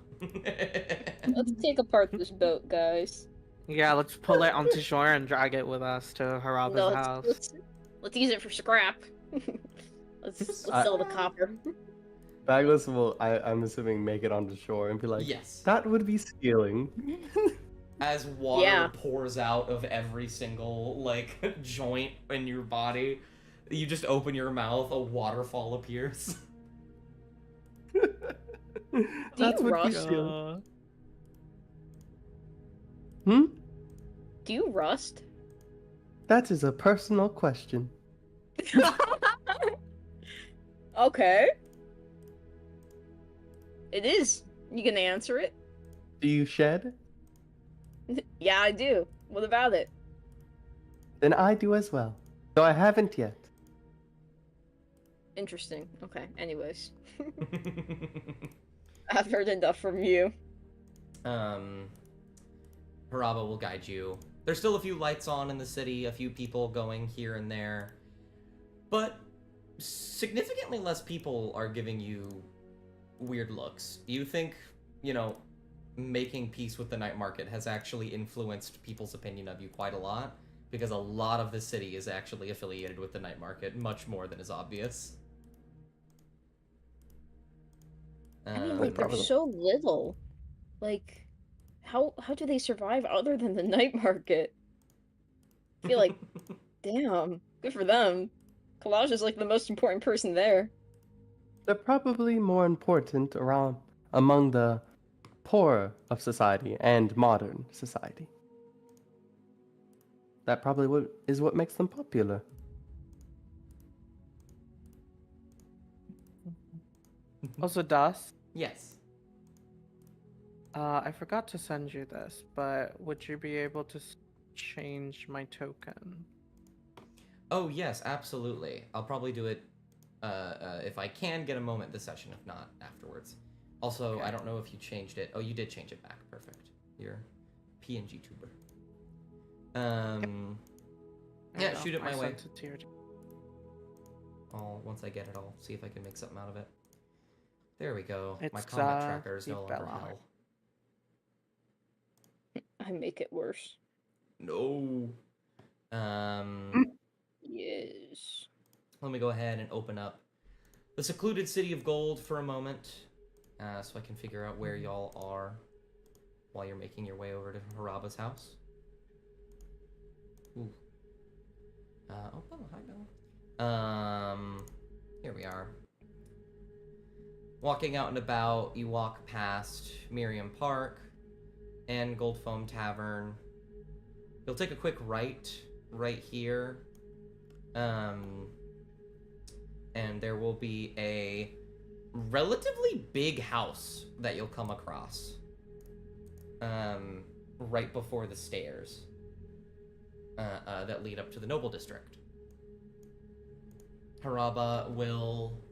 Speaker 2: Let's take apart this boat, guys.
Speaker 3: Yeah, let's pull it onto shore and drag it with us to Haraba's
Speaker 2: No,
Speaker 3: house.
Speaker 2: let's use it for scrap. let's sell the copper.
Speaker 1: Bagless will, I'm assuming, make it onto shore and be like,
Speaker 4: Yes.
Speaker 1: that would be stealing.
Speaker 4: As water
Speaker 2: Yeah.
Speaker 4: pours out of every single like joint in your body, you just open your mouth, a waterfall appears.
Speaker 1: That
Speaker 2: you
Speaker 1: would be
Speaker 2: rust?
Speaker 1: stealing. Hmm?
Speaker 2: Do you rust?
Speaker 1: That is a personal question.
Speaker 2: Okay. It is. You can answer it.
Speaker 1: Do you shed?
Speaker 2: Yeah, I do. What about it?
Speaker 1: Then I do as well. Though I haven't yet.
Speaker 2: Interesting. Okay, anyways. I've heard enough from you.
Speaker 4: Haraba will guide you. There's still a few lights on in the city, a few people going here and there, but significantly less people are giving you weird looks. You think, you know, making peace with the night market has actually influenced people's opinion of you quite a lot, because a lot of the city is actually affiliated with the night market, much more than is obvious.
Speaker 2: I mean, like, they're
Speaker 1: probably-
Speaker 2: so little. Like, how do they survive other than the night market? I feel like, damn, good for them. Kalaj is like the most important person there.
Speaker 1: They're probably more important around among the poor of society and modern society. That probably is what makes them popular.
Speaker 3: Also, Dust,
Speaker 4: Yes.
Speaker 3: I forgot to send you this, but would you be able to change my token?
Speaker 4: Oh yes, absolutely. I'll probably do it if I can get a moment this session. If not, afterwards. Also,
Speaker 3: Okay.
Speaker 4: I don't know if you changed it. Oh, you did change it back. Perfect. You're PNG tuber.
Speaker 3: There
Speaker 4: Yeah,
Speaker 3: you go.
Speaker 4: shoot it my
Speaker 3: I
Speaker 4: way.
Speaker 3: sent it to your...
Speaker 4: Once I get it, I'll see if I can make something out of it. There we go. My
Speaker 3: It's,
Speaker 4: combat tracker is
Speaker 3: the
Speaker 4: no longer
Speaker 3: Bella.
Speaker 4: hell.
Speaker 2: I make it worse.
Speaker 4: No.
Speaker 2: Yes.
Speaker 4: Let me go ahead and open up the secluded city of gold for a moment, so I can figure out where y'all are while you're making your way over to Haraba's house. Ooh. Oh, Bella, hi, Bella. Here we are. Walking out and about, you walk past Miriam Park and Gold Foam Tavern. You'll take a quick right here. And there will be a relatively big house that you'll come across. Right before the stairs that lead up to the Noble District. Haraba will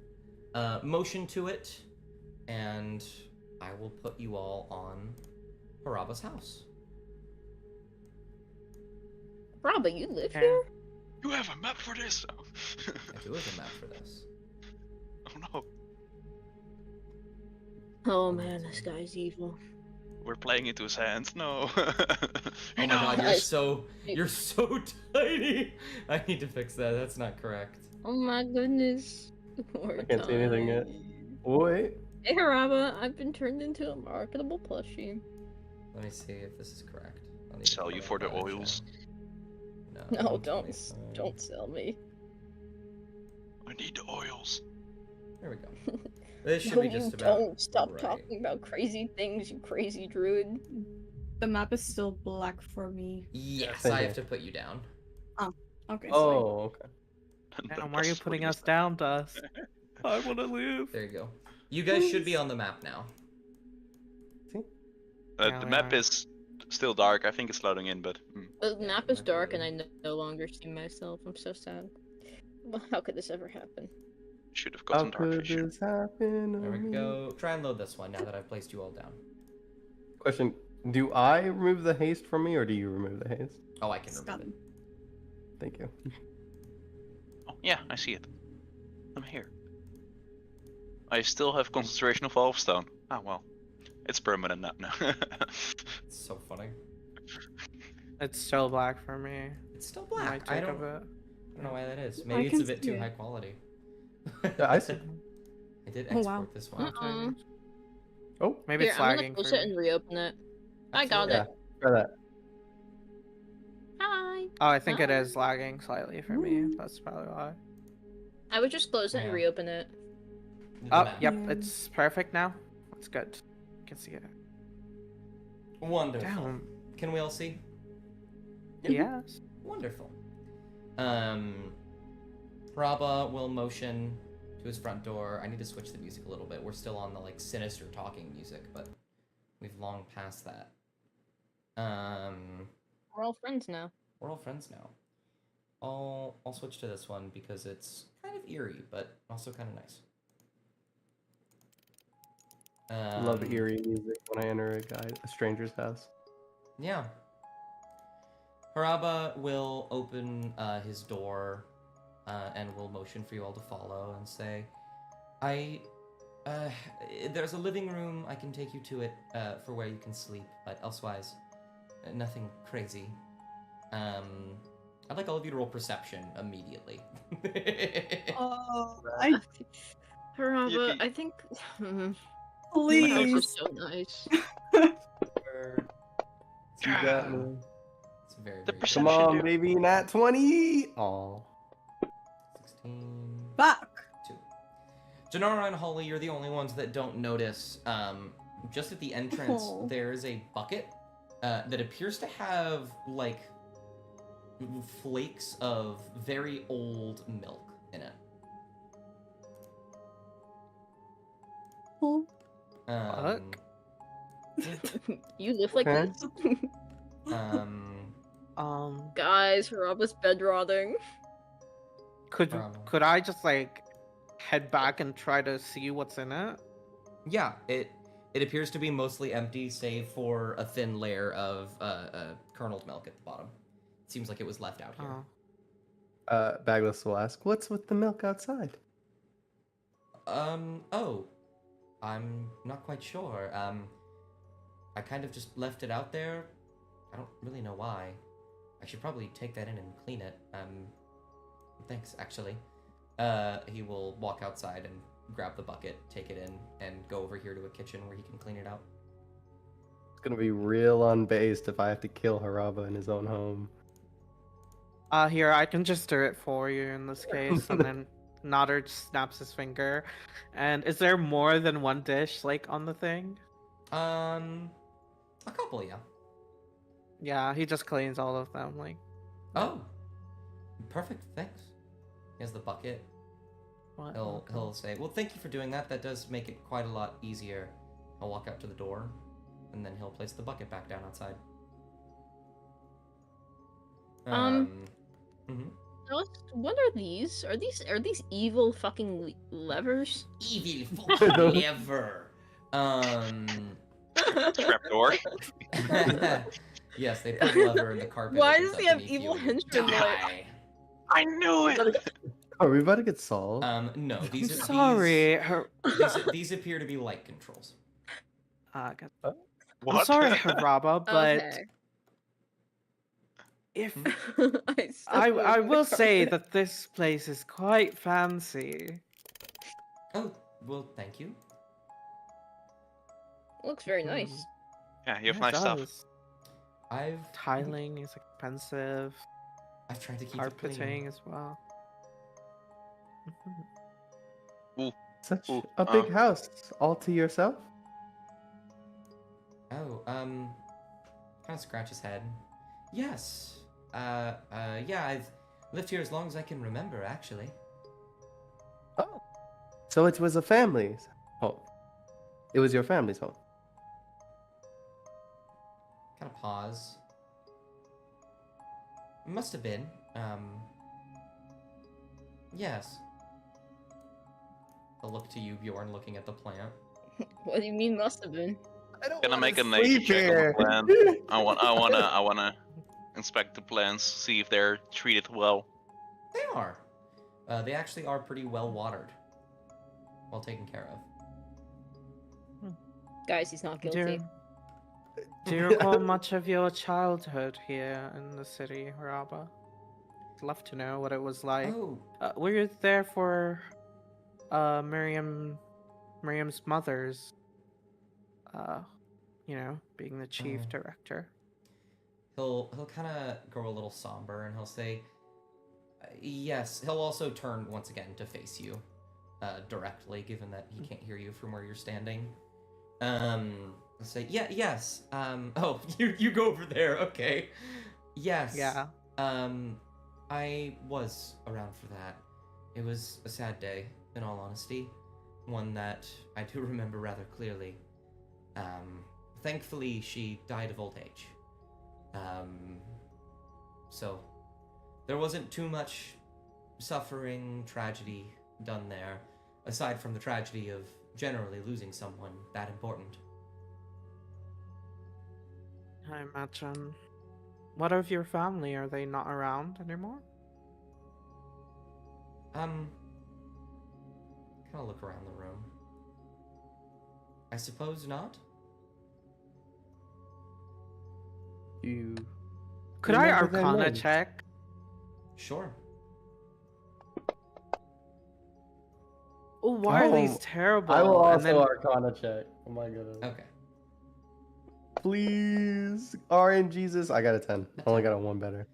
Speaker 4: motion to it, and I will put you all on Haraba's house.
Speaker 2: Roba, you live
Speaker 3: Yeah.
Speaker 2: here?
Speaker 5: You have a map for this?
Speaker 4: I do have a map for this.
Speaker 5: Oh no.
Speaker 2: Oh man, this guy's evil.
Speaker 5: We're playing into his hands. No.
Speaker 4: Oh my god,
Speaker 2: Guys,
Speaker 4: you're so tiny. I need to fix that. That's not correct.
Speaker 2: Oh my goodness.
Speaker 1: I can't see anything yet. Wait.
Speaker 2: Hey Haraba, I've been turned into a marketable plushie.
Speaker 4: Let me see if this is correct. I'll need to
Speaker 5: Sell you
Speaker 4: comment
Speaker 5: for the
Speaker 4: that in
Speaker 5: oils.
Speaker 4: chat.
Speaker 2: No,
Speaker 4: 125.
Speaker 2: don't sell me.
Speaker 5: I need the oils.
Speaker 4: There we go. This should
Speaker 2: No,
Speaker 4: be
Speaker 2: you
Speaker 4: just about
Speaker 2: don't. Stop
Speaker 4: right.
Speaker 2: talking about crazy things, you crazy druid.
Speaker 6: The map is still black for me.
Speaker 4: Yes,
Speaker 1: Same
Speaker 4: I
Speaker 1: here.
Speaker 4: have to put you down.
Speaker 6: Okay.
Speaker 1: Oh, okay.
Speaker 3: Damn, why are you putting us down, Dust? I want to live.
Speaker 4: There you go. You guys should be on the map now.
Speaker 3: Yeah,
Speaker 5: The
Speaker 3: we
Speaker 5: map
Speaker 3: are.
Speaker 5: is still dark. I think it's loading in, but
Speaker 2: The
Speaker 4: Yeah,
Speaker 2: map is
Speaker 4: we're
Speaker 2: dark
Speaker 4: good.
Speaker 2: and I no longer see myself. I'm so sad. Well, how could this ever happen?
Speaker 5: should have
Speaker 1: How
Speaker 5: gotten dark
Speaker 1: could
Speaker 5: vision.
Speaker 1: this happen to
Speaker 4: There we
Speaker 1: me?
Speaker 4: go. Try and load this one now that I've placed you all down.
Speaker 1: Question: do I remove the haste from me, or do you remove the haste?
Speaker 4: Oh, I can remove
Speaker 6: Stop.
Speaker 4: it.
Speaker 1: Thank you.
Speaker 5: Oh, yeah, I see it. I'm here. I still have concentration of Elfstone. Ah, well. It's permanent now.
Speaker 4: It's so funny.
Speaker 3: It's still black for me.
Speaker 4: It's still
Speaker 3: Might
Speaker 4: black. I
Speaker 3: take a
Speaker 4: don't
Speaker 3: bit.
Speaker 4: know why that is.
Speaker 6: I
Speaker 4: Maybe it's a
Speaker 6: can
Speaker 4: bit
Speaker 6: see
Speaker 4: too
Speaker 6: it.
Speaker 4: high quality.
Speaker 1: Yeah, I see.
Speaker 4: I did
Speaker 6: Oh,
Speaker 4: export
Speaker 6: wow.
Speaker 4: this one.
Speaker 1: Oh,
Speaker 3: Maybe
Speaker 2: Here,
Speaker 3: it's
Speaker 2: I'm gonna
Speaker 3: lagging
Speaker 2: close
Speaker 3: for
Speaker 2: it
Speaker 3: me.
Speaker 2: and reopen it. I got
Speaker 1: yeah.
Speaker 2: it.
Speaker 1: Try that.
Speaker 2: Hi.
Speaker 3: Oh, I think it
Speaker 2: Hi.
Speaker 3: is lagging slightly for me. That's probably why.
Speaker 2: I would just close it and
Speaker 4: Yeah.
Speaker 2: reopen it.
Speaker 4: The
Speaker 3: Oh,
Speaker 4: map.
Speaker 3: yep,
Speaker 6: Yeah.
Speaker 3: it's perfect now. It's good. You can see it.
Speaker 4: Wonderful.
Speaker 3: Damn.
Speaker 4: Can we all see?
Speaker 3: Yes.
Speaker 4: Wonderful. Raba will motion to his front door. I need to switch the music a little bit. We're still on the like sinister talking music, but we've long passed that.
Speaker 2: We're all friends now.
Speaker 4: We're all friends now. I'll switch to this one because it's kind of eerie, but also kind of nice.
Speaker 1: Love eerie music when I enter a stranger's house.
Speaker 4: Yeah. Haraba will open his door and will motion for you all to follow and say, there's a living room. I can take you to it for where you can sleep, but elsewise, nothing crazy. I'd like all of you to roll perception immediately.
Speaker 6: Oh,
Speaker 2: Haraba,
Speaker 5: Yippee.
Speaker 2: I think. My house
Speaker 6: please.
Speaker 2: is so nice.
Speaker 1: You got me.
Speaker 4: It's very,
Speaker 5: The
Speaker 4: very
Speaker 5: perception-
Speaker 1: Come on,
Speaker 5: dude.
Speaker 1: baby, nat 20. Aw.
Speaker 4: 16.
Speaker 6: Back.
Speaker 4: 2. Denara and Holly, you're the only ones that don't notice. Just at the entrance,
Speaker 6: Oh.
Speaker 4: there is a bucket that appears to have like flakes of very old milk in it.
Speaker 6: Oh.
Speaker 4: Um,
Speaker 2: You live like
Speaker 1: Okay.
Speaker 2: this? Guys, Haraba's bed rotting.
Speaker 3: Could I just like head back and try to see what's in it?
Speaker 4: yeah, it appears to be mostly empty, save for a thin layer of kerneled milk at the bottom. It seems like it was left out here.
Speaker 1: Bagless will ask, "What's with the milk outside?"
Speaker 4: Oh, I'm not quite sure. I kind of just left it out there. I don't really know why. I should probably take that in and clean it. Thanks, actually. He will walk outside and grab the bucket, take it in, and go over here to a kitchen where he can clean it out.
Speaker 1: It's gonna be real unbased if I have to kill Haraba in his own home.
Speaker 3: Here, I can just stir it for you in this case, and then Nodder snaps his finger. And is there more than one dish, like, on the thing?
Speaker 4: A couple, yeah.
Speaker 3: Yeah, he just cleans all of them, like...
Speaker 4: Oh, perfect, thanks. He has the bucket.
Speaker 3: What?
Speaker 4: He'll say, well, thank you for doing that. That does make it quite a lot easier. I'll walk out to the door, and then he'll place the bucket back down outside.
Speaker 2: Just, what are these? Are these evil fucking levers?
Speaker 4: Evil fucking lever.
Speaker 5: Trapdoor.
Speaker 4: Yes, they put a lever in the carpet.
Speaker 2: Why
Speaker 4: opens
Speaker 2: does
Speaker 4: up
Speaker 2: he have
Speaker 4: beneath you
Speaker 2: evil
Speaker 4: and
Speaker 2: henchmen?
Speaker 4: die.
Speaker 5: I knew it.
Speaker 1: Are we about to get solved?
Speaker 4: No, these are
Speaker 3: Sorry,
Speaker 4: these appear to be light controls.
Speaker 3: I'm
Speaker 5: What?
Speaker 3: sorry, Haraba, but
Speaker 2: Okay.
Speaker 3: if
Speaker 2: I still
Speaker 3: I
Speaker 2: love
Speaker 3: will
Speaker 2: the
Speaker 3: say
Speaker 2: carpet.
Speaker 3: that this place is quite fancy.
Speaker 4: Oh, well, thank you.
Speaker 2: Looks very nice.
Speaker 5: Yeah, you have
Speaker 3: Yeah, it
Speaker 5: nice stuff.
Speaker 3: does.
Speaker 4: I've
Speaker 3: Tiling is expensive.
Speaker 4: tried to keep it
Speaker 3: Carpeting
Speaker 4: clean.
Speaker 3: as well.
Speaker 1: Such
Speaker 5: Ooh,
Speaker 1: a big house, all to yourself?
Speaker 4: Oh, kind of scratch his head. Yes. Yeah, I've lived here as long as I can remember, actually.
Speaker 1: Oh. So it was a family's home. It was your family's home.
Speaker 4: Kind of pause. Must have been. Yes. I'll look to you, Bjorn, looking at the plant.
Speaker 2: What do you mean must have been?
Speaker 1: I don't
Speaker 5: Gonna
Speaker 1: wanna
Speaker 5: make a nature
Speaker 1: sleep
Speaker 5: check
Speaker 1: here.
Speaker 5: on the plan. I wanna inspect the plants, see if they're treated well.
Speaker 4: They are. They actually are pretty well watered. Well taken care of.
Speaker 2: Guys, he's not guilty.
Speaker 3: Do you recall much of your childhood here in the city, Haraba? I'd love to know what it was like.
Speaker 4: Oh,
Speaker 3: Were you there for Miriam's mother's being the chief director?
Speaker 4: he'll kind of grow a little somber and he'll say, yes. He'll also turn once again to face you directly, given that he can't hear you from where you're standing. He'll say, yeah, yes. Oh, you go over there. Okay. Yes.
Speaker 3: Yeah.
Speaker 4: I was around for that. It was a sad day, in all honesty. One that I do remember rather clearly. Thankfully, she died of old age. So there wasn't too much suffering, tragedy done there, aside from the tragedy of generally losing someone that important.
Speaker 3: I imagine. What of your family? Are they not around anymore?
Speaker 4: Kind of look around the room. I suppose not.
Speaker 1: You
Speaker 3: Could I
Speaker 1: remember their
Speaker 3: Arcana
Speaker 1: names?
Speaker 3: check?
Speaker 4: Sure.
Speaker 3: Oh, why are these
Speaker 1: Oh,
Speaker 3: terrible?
Speaker 1: I will
Speaker 3: And
Speaker 1: also
Speaker 3: then-
Speaker 1: Arcana check. Oh my goodness.
Speaker 4: Okay.
Speaker 1: Please, RNGesus. I got a 10. I only got a 1 better.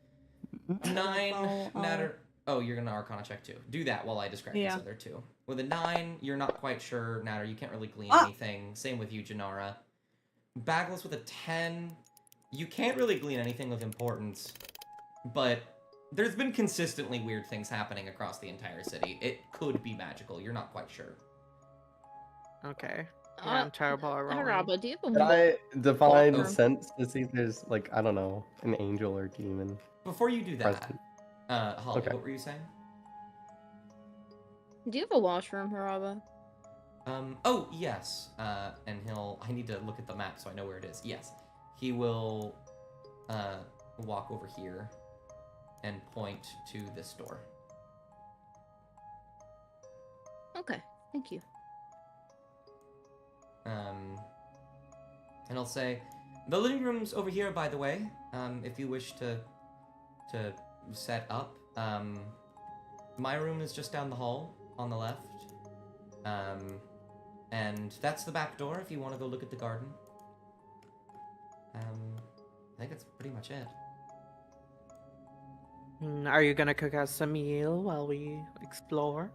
Speaker 4: 9,
Speaker 6: Oh,
Speaker 4: Natter. Oh, you're gonna Arcana check too. Do that while I describe these other two. With a 9, you're not quite sure, Natter. You can't really glean anything. Same with you, Janara. Bagless with a 10, you can't really glean anything of importance, but there's been consistently weird things happening across the entire city. It could be magical. You're not quite sure.
Speaker 3: Okay. Yeah, I'm terrible at rolling.
Speaker 2: Haraba, do you have a
Speaker 1: Can I divine
Speaker 2: Well,
Speaker 1: sense to see if there's, like, I don't know, an angel or demon?
Speaker 4: Before you do that,
Speaker 1: present?
Speaker 4: Holly,
Speaker 1: Okay.
Speaker 4: what were you saying?
Speaker 2: Do you have a washroom, Haraba?
Speaker 4: Oh, yes. And I need to look at the map so I know where it is. Yes. He will, walk over here and point to this door.
Speaker 2: Okay, thank you.
Speaker 4: And I'll say, the living room's over here, by the way, if you wish to set up. My room is just down the hall on the left. And that's the back door if you want to go look at the garden. I think that's pretty much it.
Speaker 3: Are you gonna cook us a meal while we explore?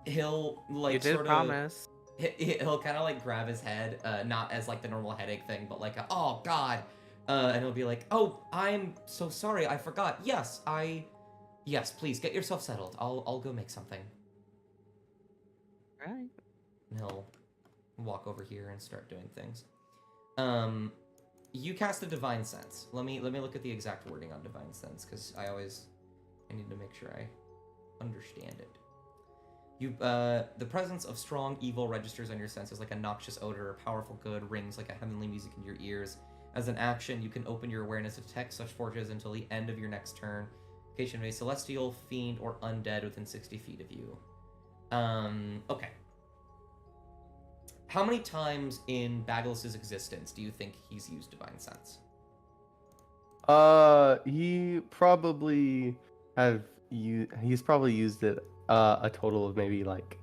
Speaker 4: He'll, like,
Speaker 3: You did
Speaker 4: sort
Speaker 3: promise.
Speaker 4: He'll kind of, like, grab his head, not as, like, the normal headache thing, but, like, oh, God. And he'll be like, oh, I'm so sorry, I forgot. Yes, please, get yourself settled. I'll go make something.
Speaker 3: Right.
Speaker 4: And he'll walk over here and start doing things. You cast a Divine Sense. Let me look at the exact wording on Divine Sense, because I need to make sure I understand it. The presence of strong evil registers on your senses like a noxious odor or powerful good rings like a heavenly music in your ears. As an action, you can open your awareness to detect such forces until the end of your next turn. Location of a celestial, fiend, or undead within 60 feet of you. Okay. How many times in Bagless's existence do you think he's used Divine Sense?
Speaker 1: He probably he's probably used it a total of maybe like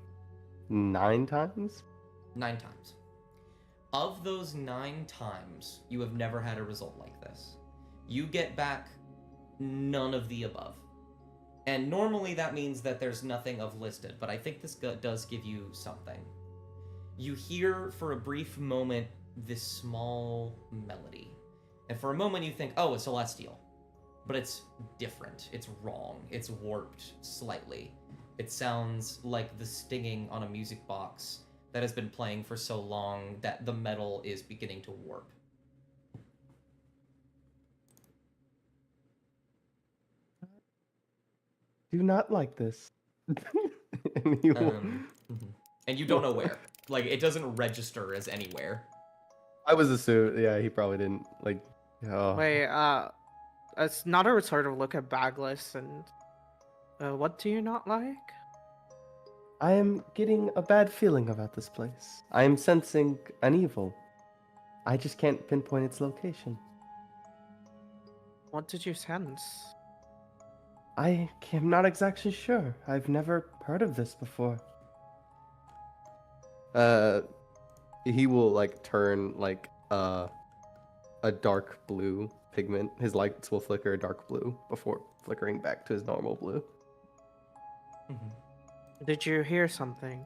Speaker 1: 9 times.
Speaker 4: 9 times. Of those 9 times, you have never had a result like this. You get back none of the above. And normally that means that there's nothing of listed, but I think this does give you something. You hear for a brief moment this small melody. And for a moment you think, oh, it's celestial. But it's different. It's wrong. It's warped slightly. It sounds like the stinging on a music box that has been playing for so long that the metal is beginning to warp.
Speaker 1: Do not like this.
Speaker 4: And you don't know where. Like, it doesn't register as anywhere.
Speaker 1: I was assuming, yeah, he probably didn't, like, oh.
Speaker 3: Wait, it's not a sort of look at Bagless and... what do you not like?
Speaker 1: I am getting a bad feeling about this place. I am sensing an evil. I just can't pinpoint its location.
Speaker 3: What did you sense?
Speaker 1: I am not exactly sure. I've never heard of this before. He will, like, turn, like, a dark blue pigment. His lights will flicker a dark blue before flickering back to his normal blue.
Speaker 3: Did you hear something?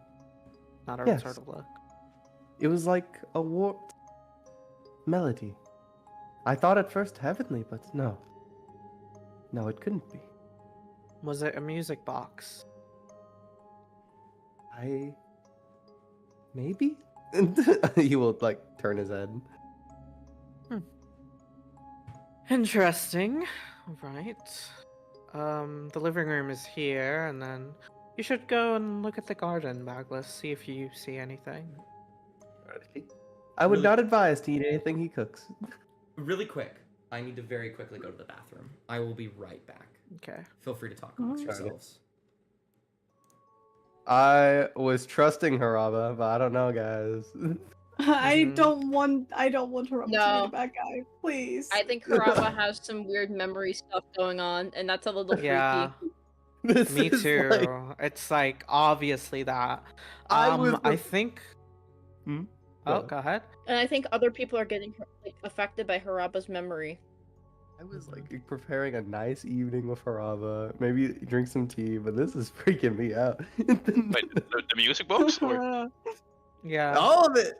Speaker 3: Not a
Speaker 1: Yes.
Speaker 3: sort of look.
Speaker 1: It was like a warped melody. I thought at first heavenly, but no. No, it couldn't be.
Speaker 3: Was it a music box?
Speaker 1: Maybe? He will, like, turn his head.
Speaker 3: Interesting. Right. The living room is here, and then you should go and look at the garden, Bagless, see if you see anything.
Speaker 1: I would
Speaker 4: Really?
Speaker 1: not advise to eat anything he cooks.
Speaker 4: Really quick, I need to very quickly go to the bathroom. I will be right back.
Speaker 3: Okay.
Speaker 4: Feel free to talk amongst
Speaker 1: Alright.
Speaker 4: yourselves.
Speaker 1: I was trusting Haraba, but I don't know, guys.
Speaker 6: I
Speaker 3: Mhm.
Speaker 6: don't want her up to be
Speaker 2: No.
Speaker 6: the bad guy. Please.
Speaker 2: I think Haraba has some weird memory stuff going on, and that's a little
Speaker 3: Yeah,
Speaker 1: This
Speaker 3: me
Speaker 1: is
Speaker 3: too.
Speaker 1: like-
Speaker 3: It's like obviously that.
Speaker 1: I was
Speaker 3: I
Speaker 1: the-
Speaker 3: think.
Speaker 1: Hmm?
Speaker 3: Oh,
Speaker 1: Go
Speaker 3: go ahead.
Speaker 2: And I think other people are getting affected by Haraba's memory.
Speaker 1: I was like preparing a nice evening with Haraba, maybe drink some tea, but this is freaking me out.
Speaker 5: Wait, the music box? Or...
Speaker 3: Yeah.
Speaker 1: All of it.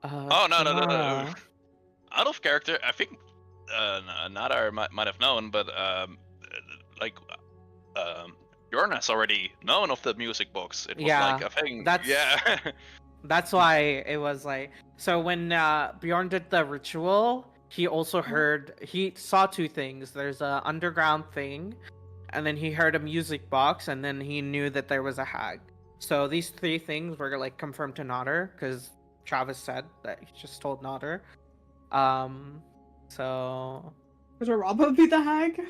Speaker 5: Oh no.
Speaker 3: Janara.
Speaker 5: Out of character, I think Nadar might have known, but like Jorna's already known of the music box. It was like a thing. Yeah.
Speaker 3: That's why it was like. So when Bjorn did the ritual, he also he saw two things. There's a underground thing, and then he heard a music box, and then he knew that there was a hag. So these three things were like confirmed to Nodder because Travis said that he just told Nodder. So.
Speaker 6: Would Haraba be the hag?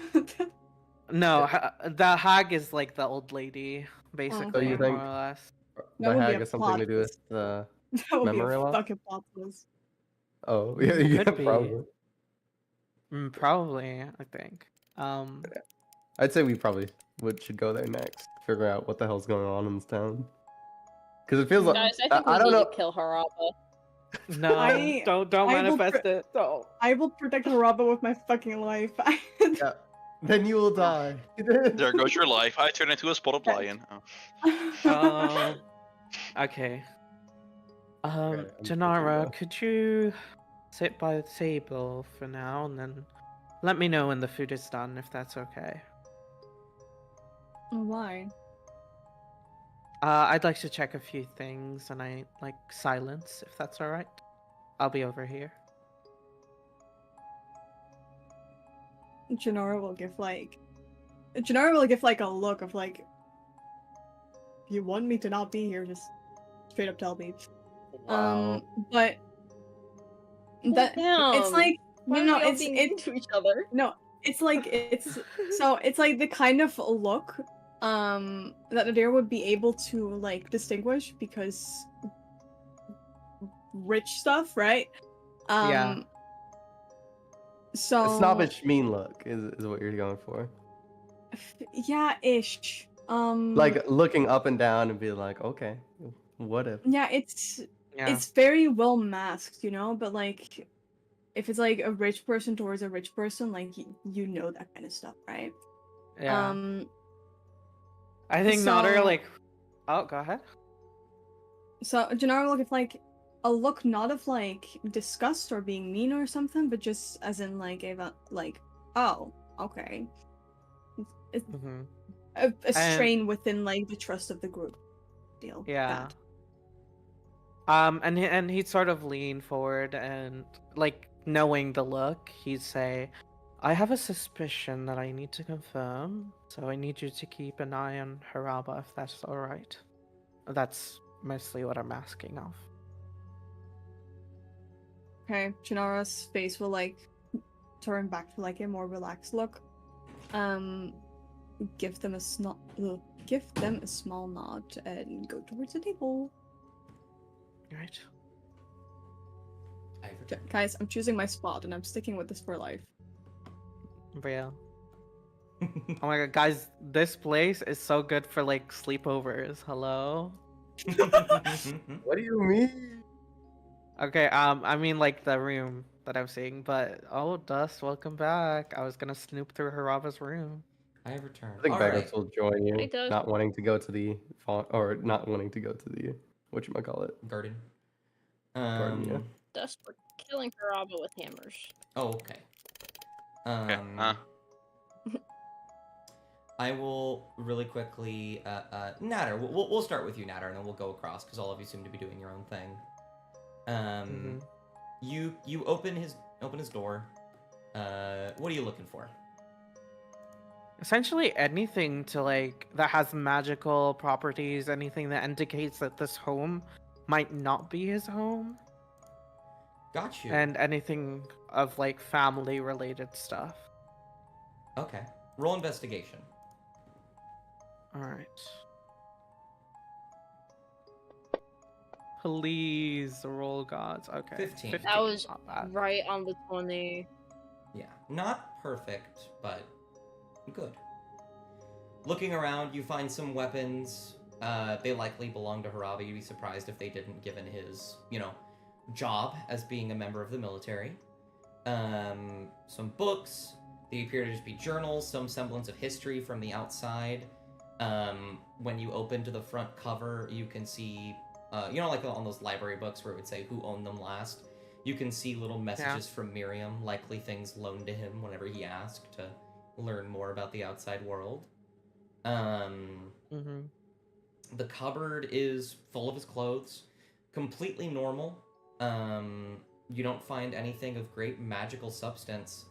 Speaker 3: No, the hag is like the old lady, basically,
Speaker 1: you think
Speaker 3: more or less.
Speaker 1: the hag has something to do with the
Speaker 6: that would
Speaker 1: memory
Speaker 6: be a
Speaker 1: loss?
Speaker 6: fucking plot twist.
Speaker 1: Oh, yeah,
Speaker 3: Could be.
Speaker 1: probably.
Speaker 3: Probably, I think.
Speaker 1: I'd say we probably should go there next. Figure out what the hell's going on in this town. Because it feels like
Speaker 2: Guys, I think we
Speaker 1: I don't
Speaker 2: need
Speaker 1: know.
Speaker 2: to kill Haraba.
Speaker 3: No, don't manifest it. Don't.
Speaker 6: I will protect Haraba with my fucking life.
Speaker 1: Yeah. Then you will die.
Speaker 5: There goes your life. I turn into a spotted lion. Oh.
Speaker 3: Okay.
Speaker 1: I'm
Speaker 3: Janara,
Speaker 1: thinking,
Speaker 3: could you sit by the table for now, and then let me know when the food is done, if that's okay.
Speaker 6: Why?
Speaker 3: I'd like to check a few things, and I like silence, if that's all right. I'll be over here.
Speaker 6: Janara will give like a look of like, if you want me to not be here, just straight up tell me.
Speaker 1: Wow.
Speaker 6: But that it's like
Speaker 2: it's to each other.
Speaker 6: No, it's like it's like the kind of look that Nadir would be able to like distinguish because rich stuff, right?
Speaker 3: Yeah.
Speaker 6: So
Speaker 1: a snobbish mean look is what you're going for.
Speaker 6: Yeah, ish.
Speaker 1: Like looking up and down and be like, okay, what if?
Speaker 6: Yeah, it's very well masked, you know, but like if it's like a rich person towards a rich person, like you know that kind of stuff, right?
Speaker 3: Yeah. I think Nodder like. Oh, go ahead.
Speaker 6: So Janara will give like a look not of like disgust or being mean or something, but just as in like oh, okay. It's a strain within like the trust of the group deal.
Speaker 3: Yeah. And he'd sort of lean forward and like knowing the look, he'd say, I have a suspicion that I need to confirm, so I need you to keep an eye on Haraba if that's alright. That's mostly what I'm asking of.
Speaker 6: Okay, Janara's face will like turn back to like a more relaxed look. Give them a small nod and go towards the table.
Speaker 3: Right.
Speaker 6: Guys, I'm choosing my spot and I'm sticking with this for life.
Speaker 3: Real. Oh my god, guys, this place is so good for like sleepovers. Hello?
Speaker 1: What do you mean?
Speaker 3: Okay, I mean like the room that I'm seeing, but oh, Dust, welcome back. I was gonna snoop through Haraba's room.
Speaker 4: I have returned.
Speaker 1: I think Bagos
Speaker 4: Alright.
Speaker 1: will join you,
Speaker 2: Hey, Dust.
Speaker 1: not wanting to go to the whatchamacallit.
Speaker 4: Garden.
Speaker 1: Garden, yeah.
Speaker 2: Dust for killing Haraba with hammers.
Speaker 4: Oh, okay.
Speaker 5: Yeah,
Speaker 4: I will really quickly, Natter. We'll start with you, Natter, and then we'll go across because all of you seem to be doing your own thing. You open his door. What are you looking for?
Speaker 3: Essentially anything to like that has magical properties, anything that indicates that this home might not be his home.
Speaker 4: Got you.
Speaker 3: And anything of like family related stuff.
Speaker 4: Okay. Roll investigation.
Speaker 3: Alright. Please roll gods. Okay.
Speaker 4: 15.
Speaker 2: That was
Speaker 3: not bad.
Speaker 2: right on the 20.
Speaker 4: Yeah. Not perfect, but good. Looking around, you find some weapons. They likely belong to Haraba. You'd be surprised if they didn't, given his, job as being a member of the military. some books. They appear to just be journals, some semblance of history from the outside. When you open to the front cover, you can see, like on those library books where it would say who owned them last. You can see little messages from Miriam, likely things loaned to him whenever he asked to learn more about the outside world. The cupboard is full of his clothes, completely normal. You don't find anything of great magical substance.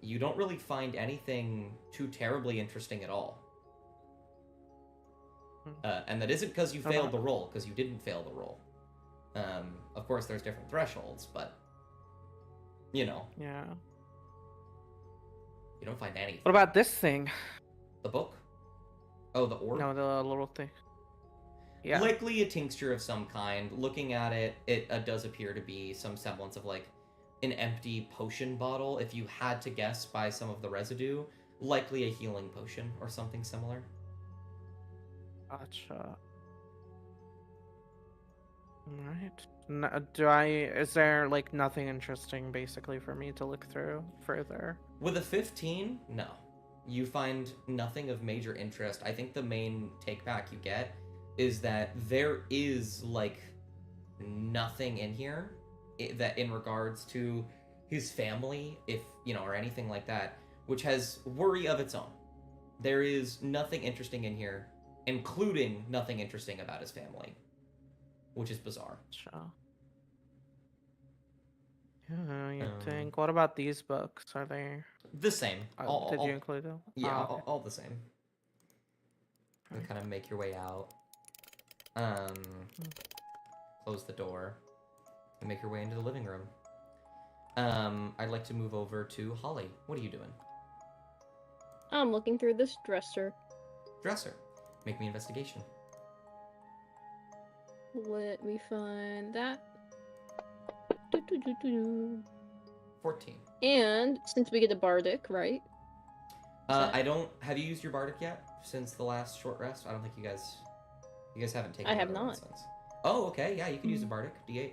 Speaker 4: You don't really find anything too terribly interesting at all. And that isn't because you failed the roll, because you didn't fail the roll. Of course, there's different thresholds, but, Yeah. You don't find anything.
Speaker 3: What about this thing?
Speaker 4: The book? Oh, the orb?
Speaker 3: No, the little thing. Yeah.
Speaker 4: Likely a tincture of some kind. Looking at it, it does appear to be some semblance of, like, an empty potion bottle. If you had to guess by some of the residue, likely a healing potion or something similar.
Speaker 3: Gotcha. Alright. Is there, like, nothing interesting, basically, for me to look through further?
Speaker 4: With a 15, no. You find nothing of major interest. I think the main take-back you get is that there is, like, nothing in here that in regards to his family, if, or anything like that, which has worry of its own. There is nothing interesting in here, including nothing interesting about his family, which is bizarre.
Speaker 3: Sure. Yeah, you think. What about these books? Are they
Speaker 4: the same?
Speaker 3: Did you include them?
Speaker 4: Yeah,
Speaker 3: okay.
Speaker 4: all the same. You kind of make your way out. Close the door and make your way into the living room. I'd like to move over to Holly. What are you doing?
Speaker 2: I'm looking through this dresser.
Speaker 4: Dresser. Make me investigation.
Speaker 2: Let me find that.
Speaker 4: 14.
Speaker 2: And since we get a bardic, right?
Speaker 4: Have you used your bardic yet since the last short rest? I don't think you guys haven't taken.
Speaker 2: I have not.
Speaker 4: Since. Oh, okay. Yeah, you can use a bardic. D8.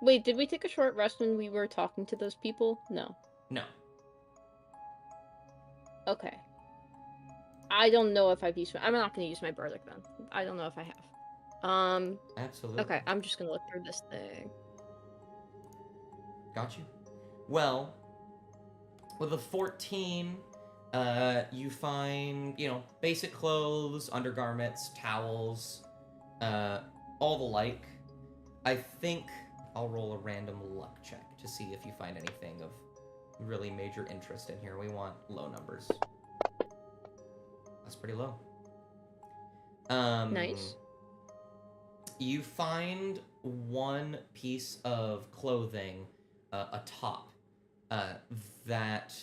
Speaker 2: Wait, did we take a short rest when we were talking to those people? No.
Speaker 4: No.
Speaker 2: Okay. I don't know if I've used. I'm not going to use my bardic then. I don't know if I have.
Speaker 4: Absolutely.
Speaker 2: Okay, I'm just gonna look through this thing.
Speaker 4: Got you. Well, with a 14, you find, basic clothes, undergarments, towels, all the like. I think I'll roll a random luck check to see if you find anything of really major interest in here. We want low numbers. That's pretty low.
Speaker 2: Nice.
Speaker 4: You find one piece of clothing, a top, that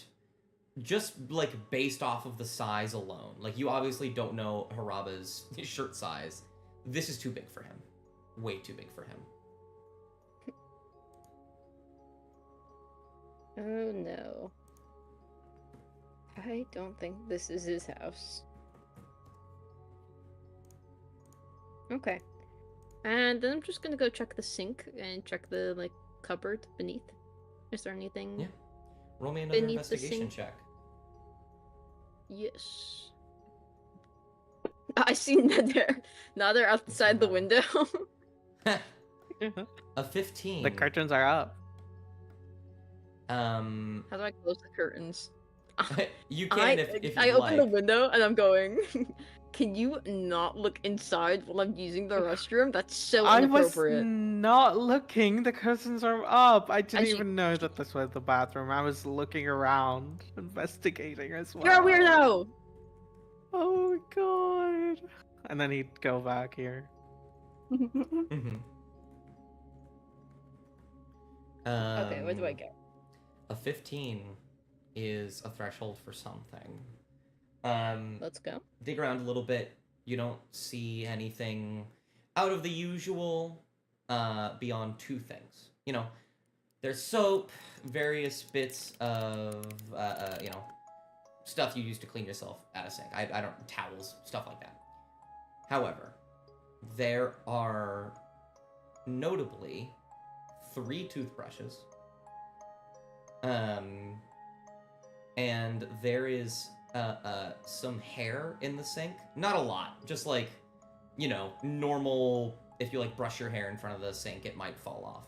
Speaker 4: just, like, based off of the size alone, like, you obviously don't know Haraba's shirt size. This is too big for him. Way too big for him.
Speaker 2: Oh no. I don't think this is his house. Okay. And then I'm just gonna go check the sink and check the, like, cupboard beneath. Is there anything?
Speaker 4: Yeah. Roll me another
Speaker 2: beneath
Speaker 4: investigation check.
Speaker 2: Yes. I see Nether. Nether outside the window.
Speaker 4: A 15.
Speaker 3: The curtains are up.
Speaker 2: How do I close the curtains?
Speaker 4: You can if you
Speaker 2: I open the
Speaker 4: like.
Speaker 2: window and I'm going. Can you not look inside while I'm using the restroom? That's so inappropriate.
Speaker 3: I was not looking. The curtains are up. I didn't
Speaker 2: As
Speaker 3: even know that this was the bathroom. I was looking around, investigating as well.
Speaker 2: You're a weirdo!
Speaker 3: Oh my god. And then he'd go back here.
Speaker 4: Mm-hmm.
Speaker 2: Okay, where do I go?
Speaker 4: A 15 is a threshold for something.
Speaker 2: Let's go.
Speaker 4: Dig around a little bit. You don't see anything out of the usual beyond two things. There's soap, various bits of, stuff you use to clean yourself at a sink. I don't, towels, stuff like that. However, there are notably 3 toothbrushes. And there is some hair in the sink. Not a lot, just like, you know, normal. If you like brush your hair in front of the sink, it might fall off.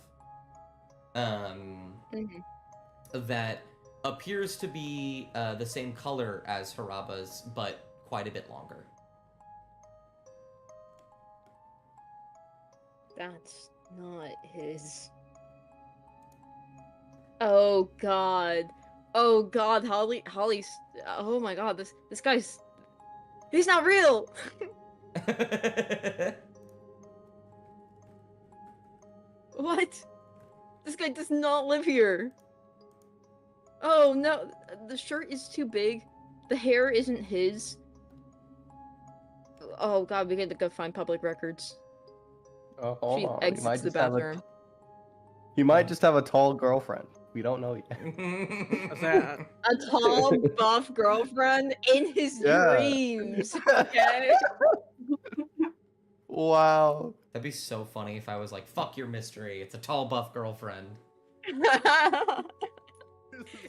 Speaker 4: That appears to be the same color as Haraba's, but quite a bit longer.
Speaker 2: That's not his. Oh god. Oh god, Holly's. Oh my god, this guy's. He's not real! What? This guy does not live here. Oh no, the shirt is too big. The hair isn't his. Oh god, we gotta go find public records.
Speaker 1: Oh, hold
Speaker 2: She
Speaker 1: on.
Speaker 2: exits the bathroom.
Speaker 1: He might just have a tall girlfriend. We don't know yet.
Speaker 3: What's that?
Speaker 2: A tall, buff girlfriend in his dreams. Okay.
Speaker 1: Wow.
Speaker 4: That'd be so funny if I was like, "Fuck your mystery. It's a tall, buff girlfriend."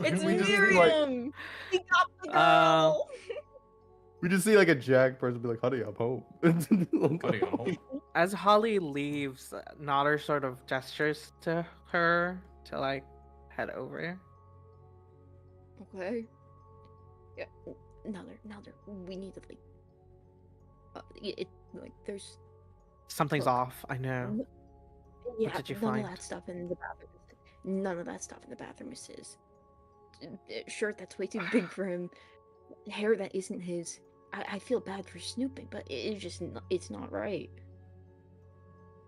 Speaker 2: It's
Speaker 1: We just see,
Speaker 2: Miriam. He got the girl.
Speaker 1: We just see like a Jack person be like, "Honey, I'm home."
Speaker 4: Honey, I'm home.
Speaker 3: As Holly leaves, Nodder sort of gestures to her to like head over.
Speaker 2: Okay. Yeah. Another. We need to like. Like there's.
Speaker 3: Something's
Speaker 2: Look.
Speaker 3: off. I know.
Speaker 2: Yeah,
Speaker 3: What did you
Speaker 2: none
Speaker 3: find?
Speaker 2: of that stuff in the bathroom. None of that stuff in the bathroom is his. Shirt that's way too big for him. Hair that isn't his. I feel bad for snooping, but it's just it's not right.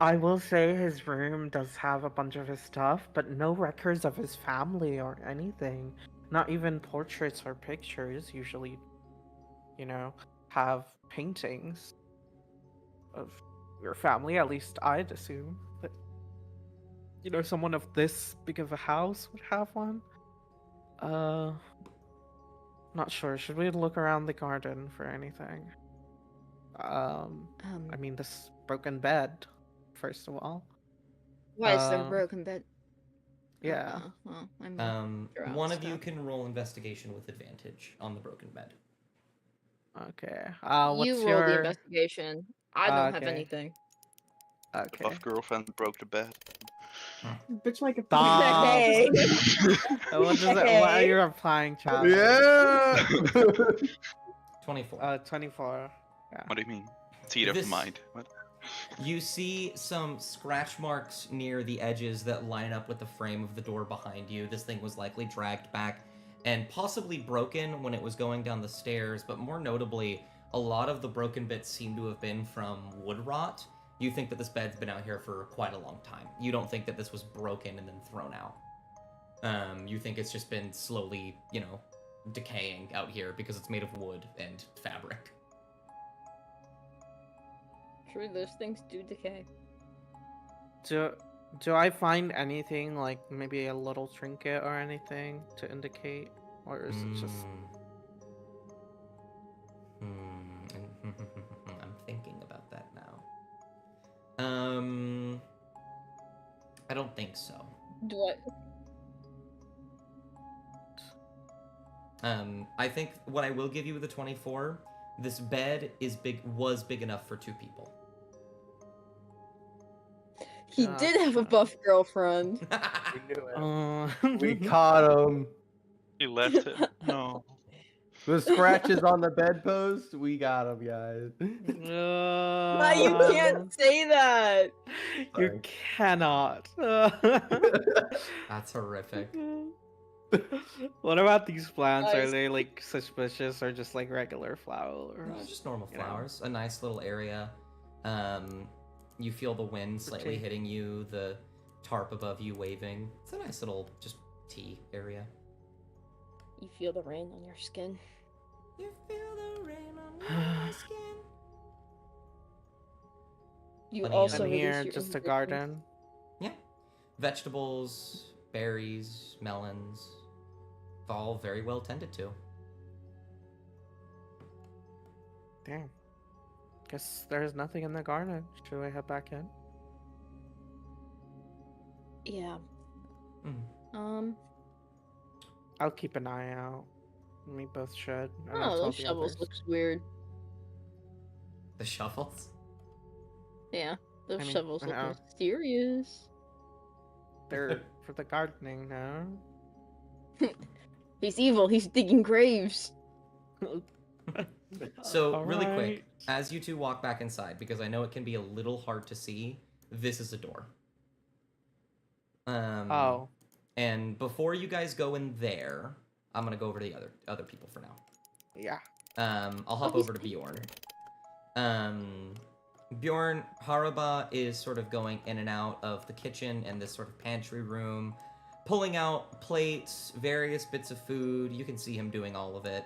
Speaker 3: I will say his room does have a bunch of his stuff, but no records of his family or anything. Not even portraits or pictures. Usually, you know, have paintings of your family. At least I'd assume that, you know, someone of this big of a house would have one. Not sure. Should we look around the garden for anything? I mean, this broken bed, first of all.
Speaker 2: Why is there a broken bed?
Speaker 3: Yeah.
Speaker 2: Well, I mean,
Speaker 4: One of you can roll investigation with advantage on the broken bed.
Speaker 3: Okay. What's
Speaker 2: you roll
Speaker 3: your
Speaker 2: the investigation. I don't have
Speaker 3: Okay.
Speaker 2: anything.
Speaker 5: The
Speaker 3: Okay.
Speaker 5: buff girlfriend broke the bed.
Speaker 6: Bitch like a
Speaker 3: Stop.
Speaker 2: Hey.
Speaker 3: What does it? What are you applying, child?
Speaker 1: Yeah.
Speaker 4: 24.
Speaker 3: 24. Yeah.
Speaker 5: What do you mean? Theater
Speaker 4: This-
Speaker 5: of mind. What?
Speaker 4: You see some scratch marks near the edges that line up with the frame of the door behind you. This thing was likely dragged back and possibly broken when it was going down the stairs, but more notably, a lot of the broken bits seem to have been from wood rot. You think that this bed's been out here for quite a long time. You don't think that this was broken and then thrown out. You think it's just been slowly, you know, decaying out here because it's made of wood and fabric.
Speaker 2: True, those things do decay.
Speaker 3: Do I find anything like maybe a little trinket or anything to indicate, or is it just?
Speaker 4: I'm thinking about that now. I don't think so.
Speaker 2: Do I?
Speaker 4: I think what I will give you with the 24, this bed was big enough for 2 people.
Speaker 2: He did have a buff girlfriend.
Speaker 1: We knew it. We
Speaker 3: We
Speaker 1: caught him.
Speaker 5: You left him. No.
Speaker 1: The scratches on the bedpost. We got him, guys.
Speaker 2: No, you can't say that.
Speaker 3: You
Speaker 1: Sorry.
Speaker 3: cannot.
Speaker 4: That's horrific.
Speaker 3: What about these plants? Are
Speaker 2: Guys.
Speaker 3: they like suspicious or just like regular flowers?
Speaker 4: No, just normal
Speaker 3: You know.
Speaker 4: flowers. A nice little area. You feel the wind slightly
Speaker 3: tea.
Speaker 4: hitting you, the tarp above you waving. It's a nice little just tea area.
Speaker 2: You feel the rain on your skin.
Speaker 4: You feel the rain on your skin.
Speaker 2: You
Speaker 4: Funny,
Speaker 2: also
Speaker 3: And
Speaker 2: release
Speaker 3: here,
Speaker 2: your
Speaker 3: just a
Speaker 2: inhibitions.
Speaker 3: garden.
Speaker 4: Yeah. Vegetables, berries, melons. All very well tended to.
Speaker 3: Damn. Guess there's nothing in the garden. Should we head back in?
Speaker 2: Yeah.
Speaker 4: Mm.
Speaker 3: I'll keep an eye out. We both should. And I'll
Speaker 2: Oh,
Speaker 3: tell
Speaker 2: those
Speaker 3: the
Speaker 2: shovels
Speaker 3: others.
Speaker 2: looks weird.
Speaker 4: The shovels?
Speaker 2: Yeah, those
Speaker 3: I mean,
Speaker 2: shovels look mysterious.
Speaker 3: They're for the gardening, no?
Speaker 2: He's evil. He's digging graves.
Speaker 4: So, really quick, as you two walk back inside, because I know it can be a little hard to see, this is a door. And before you guys go in there, I'm gonna go over to the other people for now.
Speaker 3: Yeah.
Speaker 4: I'll hop over to Bjorn. Bjorn, Haraba is sort of going in and out of the kitchen and this sort of pantry room, pulling out plates, various bits of food. You can see him doing all of it.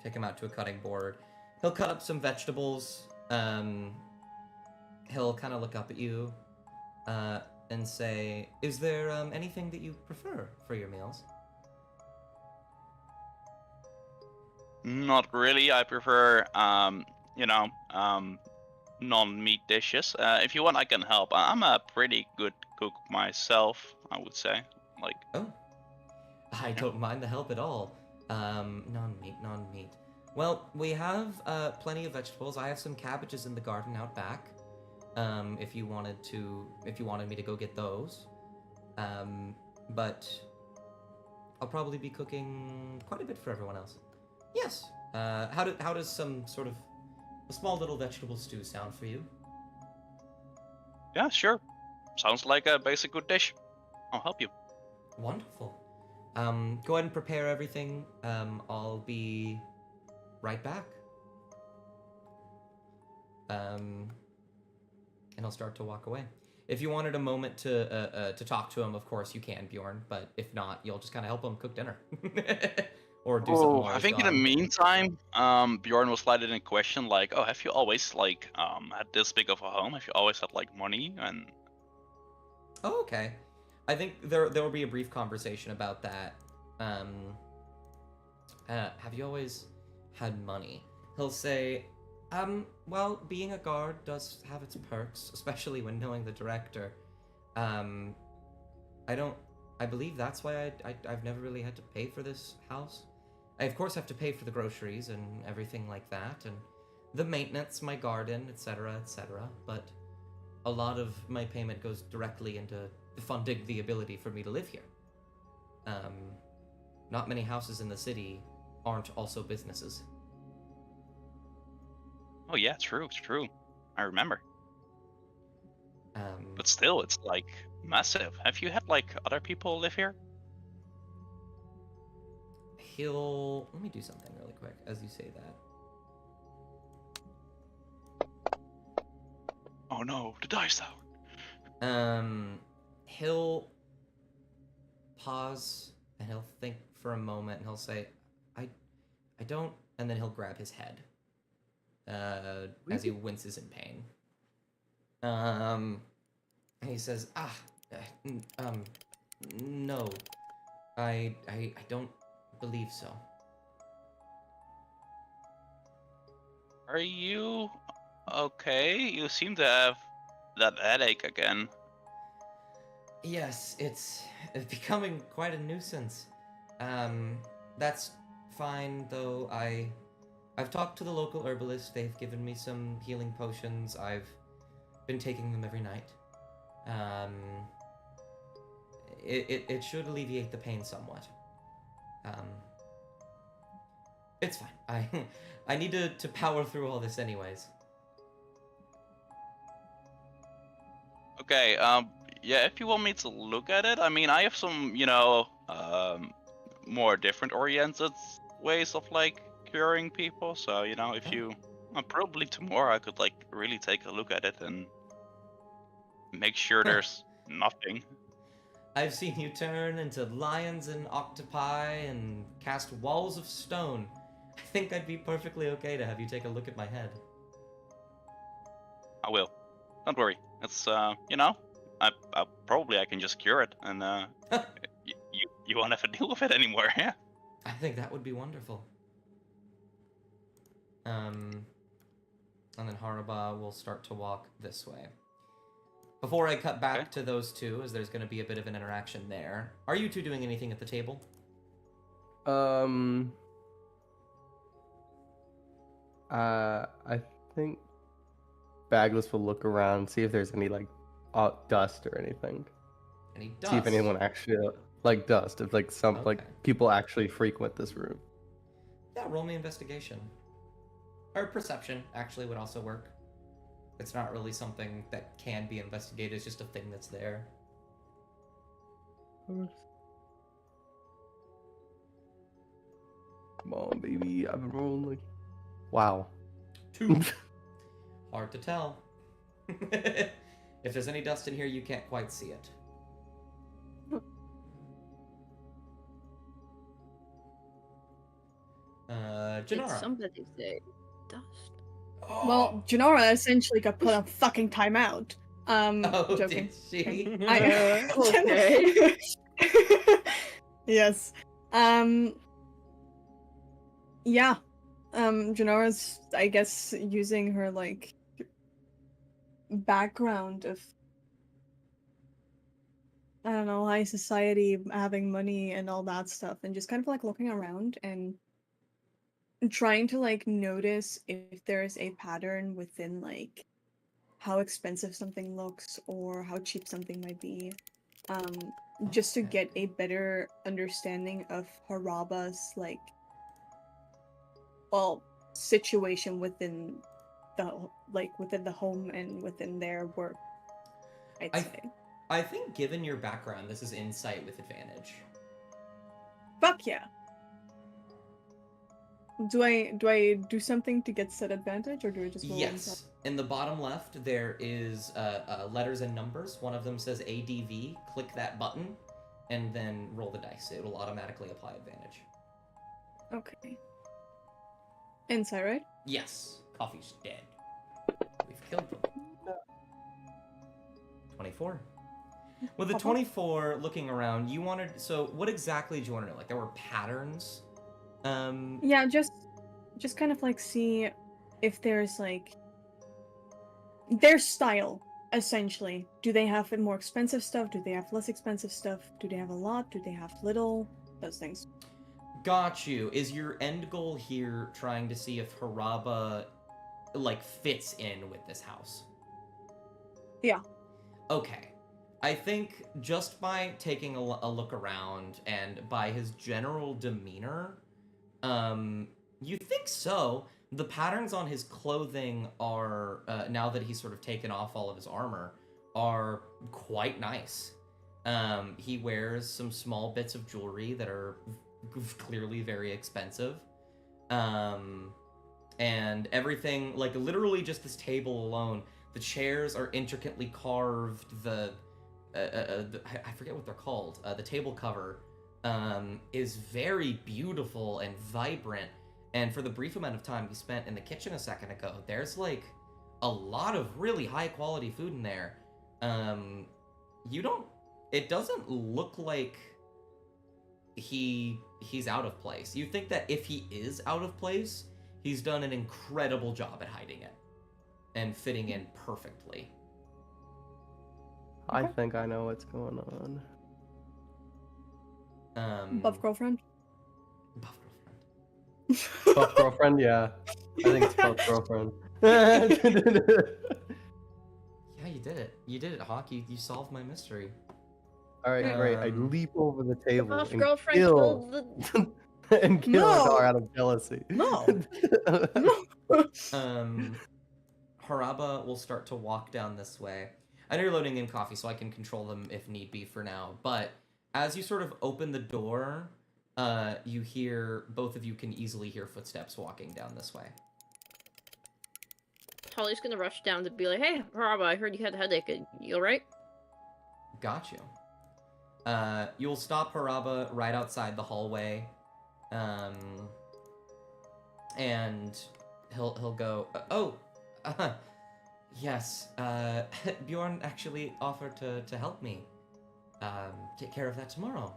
Speaker 4: Take him out to a cutting board. He'll cut up some vegetables. He'll kind of look up at you, and say, "Is there anything that you prefer for your meals?"
Speaker 5: Not really. I prefer, non-meat dishes. If you want, I can help. I'm a pretty good cook myself, I would say. Like.
Speaker 4: Oh, I don't mind the help at all. Non-meat. Well, we have plenty of vegetables. I have some cabbages in the garden out back. If you wanted me to go get those. But I'll probably be cooking quite a bit for everyone else. Yes. How does some sort of a small little vegetable stew sound for you?
Speaker 5: Yeah, sure. Sounds like a basic good dish. I'll help you.
Speaker 4: Wonderful. Go ahead and prepare everything. I'll be right back. And he'll start to walk away. If you wanted a moment to talk to him, of course you can, Bjorn. But if not, you'll just kind of help him cook dinner. Or do something more.
Speaker 5: I think in the meantime, Bjorn was slightly in question, like, oh, have you always like had this big of a home? Have you always had like money and?
Speaker 4: Oh, okay. I think there will be a brief conversation about that. Have you always had money? He'll say, well, being a guard does have its perks, especially when knowing the director. I believe that's why I've never really had to pay for this house. I, of course, have to pay for the groceries and everything like that, and the maintenance, my garden, etc., etc., but a lot of my payment goes directly into funding the ability for me to live here. Not many houses in the city aren't also businesses.
Speaker 5: Oh yeah, it's true. I remember. But still, it's like massive. Have you had like other people live here?
Speaker 4: Let me do something really quick as you say that.
Speaker 5: Oh no, the dice tower.
Speaker 4: He'll pause and he'll think for a moment and he'll say, I don't, and then he'll grab his head, as he winces in pain. And he says, no, I don't believe so.
Speaker 5: Are you okay? You seem to have that headache again.
Speaker 4: Yes, it's becoming quite a nuisance. That's fine, though. I've talked to the local herbalist. They've given me some healing potions. I've been taking them every night. It should alleviate the pain somewhat. It's fine. I need to power through all this anyways.
Speaker 5: Okay, yeah, if you want me to look at it, I mean, I have some, more different oriented ways of, like, curing people, so, if you... probably tomorrow I could, like, really take a look at it and make sure there's nothing.
Speaker 4: I've seen you turn into lions and octopi and cast walls of stone. I think I'd be perfectly okay to have you take a look at my head.
Speaker 5: I will. Don't worry. It's, I can just cure it, and, you won't have to deal with it anymore, yeah?
Speaker 4: I think that would be wonderful. And then Haraba will start to walk this way. Before I cut back to those two, as there's going to be a bit of an interaction there. Are you two doing anything at the table?
Speaker 1: I think Bagless will look around, see if there's any like dust or anything.
Speaker 4: Any dust?
Speaker 1: See if anyone actually like dust. If like some like people actually frequent this room.
Speaker 4: Yeah, roll me investigation. Or perception actually would also work. It's not really something that can be investigated. It's just a thing that's there.
Speaker 1: Come on, baby. I've been rolling like... Wow.
Speaker 4: 2. Hard to tell. If there's any dust in here, you can't quite see it.
Speaker 2: Did
Speaker 4: Janara.
Speaker 2: somebody say dust?
Speaker 4: Oh.
Speaker 6: Well, Janara essentially got put on fucking timeout. Joking.
Speaker 4: Did she?
Speaker 2: Okay.
Speaker 6: Yes. Yeah. Janara's, I guess, using her, like, background of, I don't know, high society, having money and all that stuff, and just kind of, like, looking around and trying to, like, notice if there's a pattern within, like, how expensive something looks or how cheap something might be. Just to get a better understanding of Haraba's, like, well, situation within the home and within their work, I'd say.
Speaker 4: I think given your background, this is insight with advantage.
Speaker 6: Fuck yeah. Do I do something to get set advantage, or do I just roll
Speaker 4: Yes. In the bottom left, there is letters and numbers. One of them says ADV. Click that button, and then roll the dice. It will automatically apply advantage.
Speaker 6: Okay. Insight, right?
Speaker 4: Yes. Coffee's dead. We've killed them. 24. With a 24, looking around, you wanted... So, what exactly did you want to know? Like, there were patterns?
Speaker 6: Yeah, just kind of, like, see if there's, like... their style, essentially. Do they have more expensive stuff? Do they have less expensive stuff? Do they have a lot? Do they have little? Those things.
Speaker 4: Got you. Is your end goal here trying to see if Haraba, like, fits in with this house?
Speaker 6: Yeah.
Speaker 4: Okay. I think just by taking a look around and by his general demeanor, you think so. The patterns on his clothing are, now that he's sort of taken off all of his armor, are quite nice. He wears some small bits of jewelry that are clearly very expensive. And everything, like literally just this table alone, the chairs are intricately carved, I forget what they're called, the table cover is very beautiful and vibrant. And for the brief amount of time he spent in the kitchen a second ago, there's like a lot of really high quality food in there. It doesn't look like he's out of place. You think that if he is out of place, he's done an incredible job at hiding it and fitting in perfectly.
Speaker 1: I think I know what's going on.
Speaker 6: Buff girlfriend?
Speaker 4: Buff girlfriend.
Speaker 1: Buff girlfriend, yeah. I think it's buff girlfriend.
Speaker 4: Yeah, you did it. You did it, Hawk. You solved my mystery.
Speaker 1: Alright, great. I leap over the table
Speaker 2: Buff
Speaker 1: and
Speaker 2: girlfriend
Speaker 1: kill and kill
Speaker 6: No.
Speaker 1: Adar out of jealousy.
Speaker 6: No.
Speaker 4: Haraba will start to walk down this way. I know you're loading in coffee, so I can control them if need be for now. But as you sort of open the door, you hear, both of you can easily hear footsteps walking down this way.
Speaker 2: Holly's gonna rush down to be like, "Hey, Haraba, I heard you had a headache. You alright?"
Speaker 4: Got you. You'll stop Haraba right outside the hallway, and he'll go, yes, Bjorn actually offered to help me take care of that tomorrow.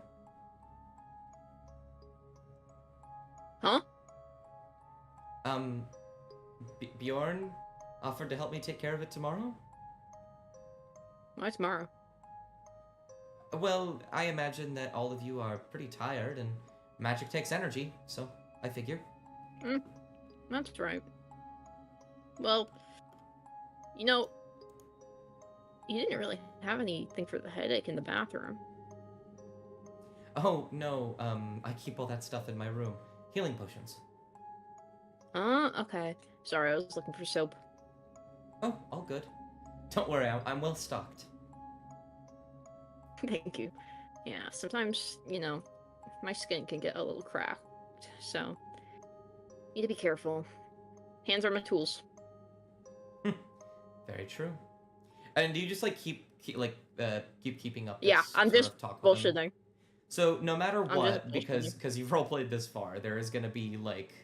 Speaker 2: Huh?
Speaker 4: Bjorn offered to help me take care of it tomorrow?
Speaker 2: Why tomorrow?
Speaker 4: Well, I imagine that all of you are pretty tired, and magic takes energy, so I figure.
Speaker 2: That's right. Well, you know, you didn't really have anything for the headache in the bathroom.
Speaker 4: Oh, no, I keep all that stuff in my room. Healing potions.
Speaker 2: Okay. Sorry, I was looking for soap.
Speaker 4: Oh, all good. Don't worry, I'm well stocked.
Speaker 2: Thank you. Yeah, sometimes, my skin can get a little cracked, so need to be careful. Hands are my tools.
Speaker 4: Very true. And do you just like keep keeping up this
Speaker 2: Yeah, I'm
Speaker 4: sort
Speaker 2: just
Speaker 4: of talk with them?
Speaker 2: bullshitting.
Speaker 4: So no matter
Speaker 2: I'm
Speaker 4: what,
Speaker 2: just
Speaker 4: because you've roleplayed this far, there is gonna be like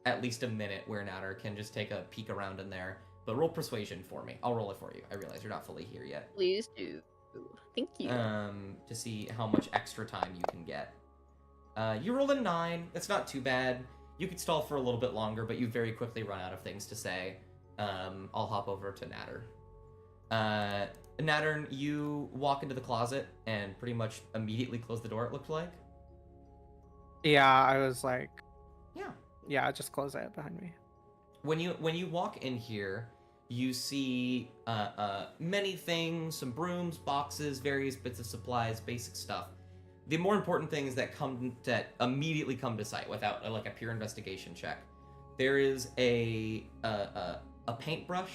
Speaker 4: at least a minute where Natter can just take a peek around in there. But roll persuasion for me. I'll roll it for you. I realize you're not fully here yet.
Speaker 2: Please do. Thank you.
Speaker 4: To see how much extra time you can get. You rolled a 9. That's not too bad. You could stall for a little bit longer, but you very quickly run out of things to say. I'll hop over to Natter. Nattern, you walk into the closet and pretty much immediately close the door, it looked like.
Speaker 3: Yeah, I was like...
Speaker 4: Yeah.
Speaker 3: Yeah, just close it behind me.
Speaker 4: When you walk in here, you see many things, some brooms, boxes, various bits of supplies, basic stuff. The more important things that immediately come to sight without like a pure investigation check. There is a paintbrush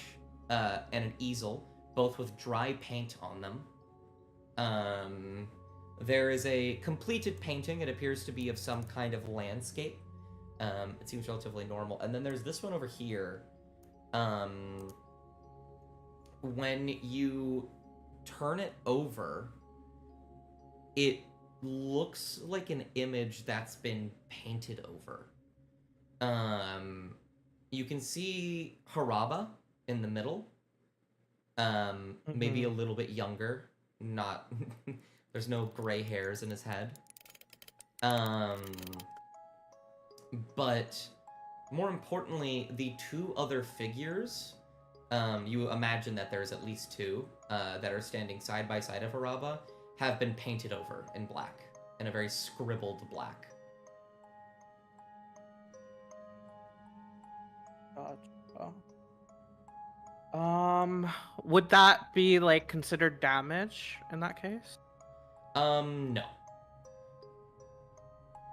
Speaker 4: and an easel, both with dry paint on them. There is a completed painting. It appears to be of some kind of landscape. It seems relatively normal. And then there's this one over here. When you turn it over, it looks like an image that's been painted over. You can see Haraba in the middle. Maybe a little bit younger. Not there's no gray hairs in his head. But more importantly, the two other figures, you imagine that there's at least two that are standing side by side of Haraba, have been painted over in black, in a very scribbled black.
Speaker 3: Would that be like considered damage in that case?
Speaker 4: No.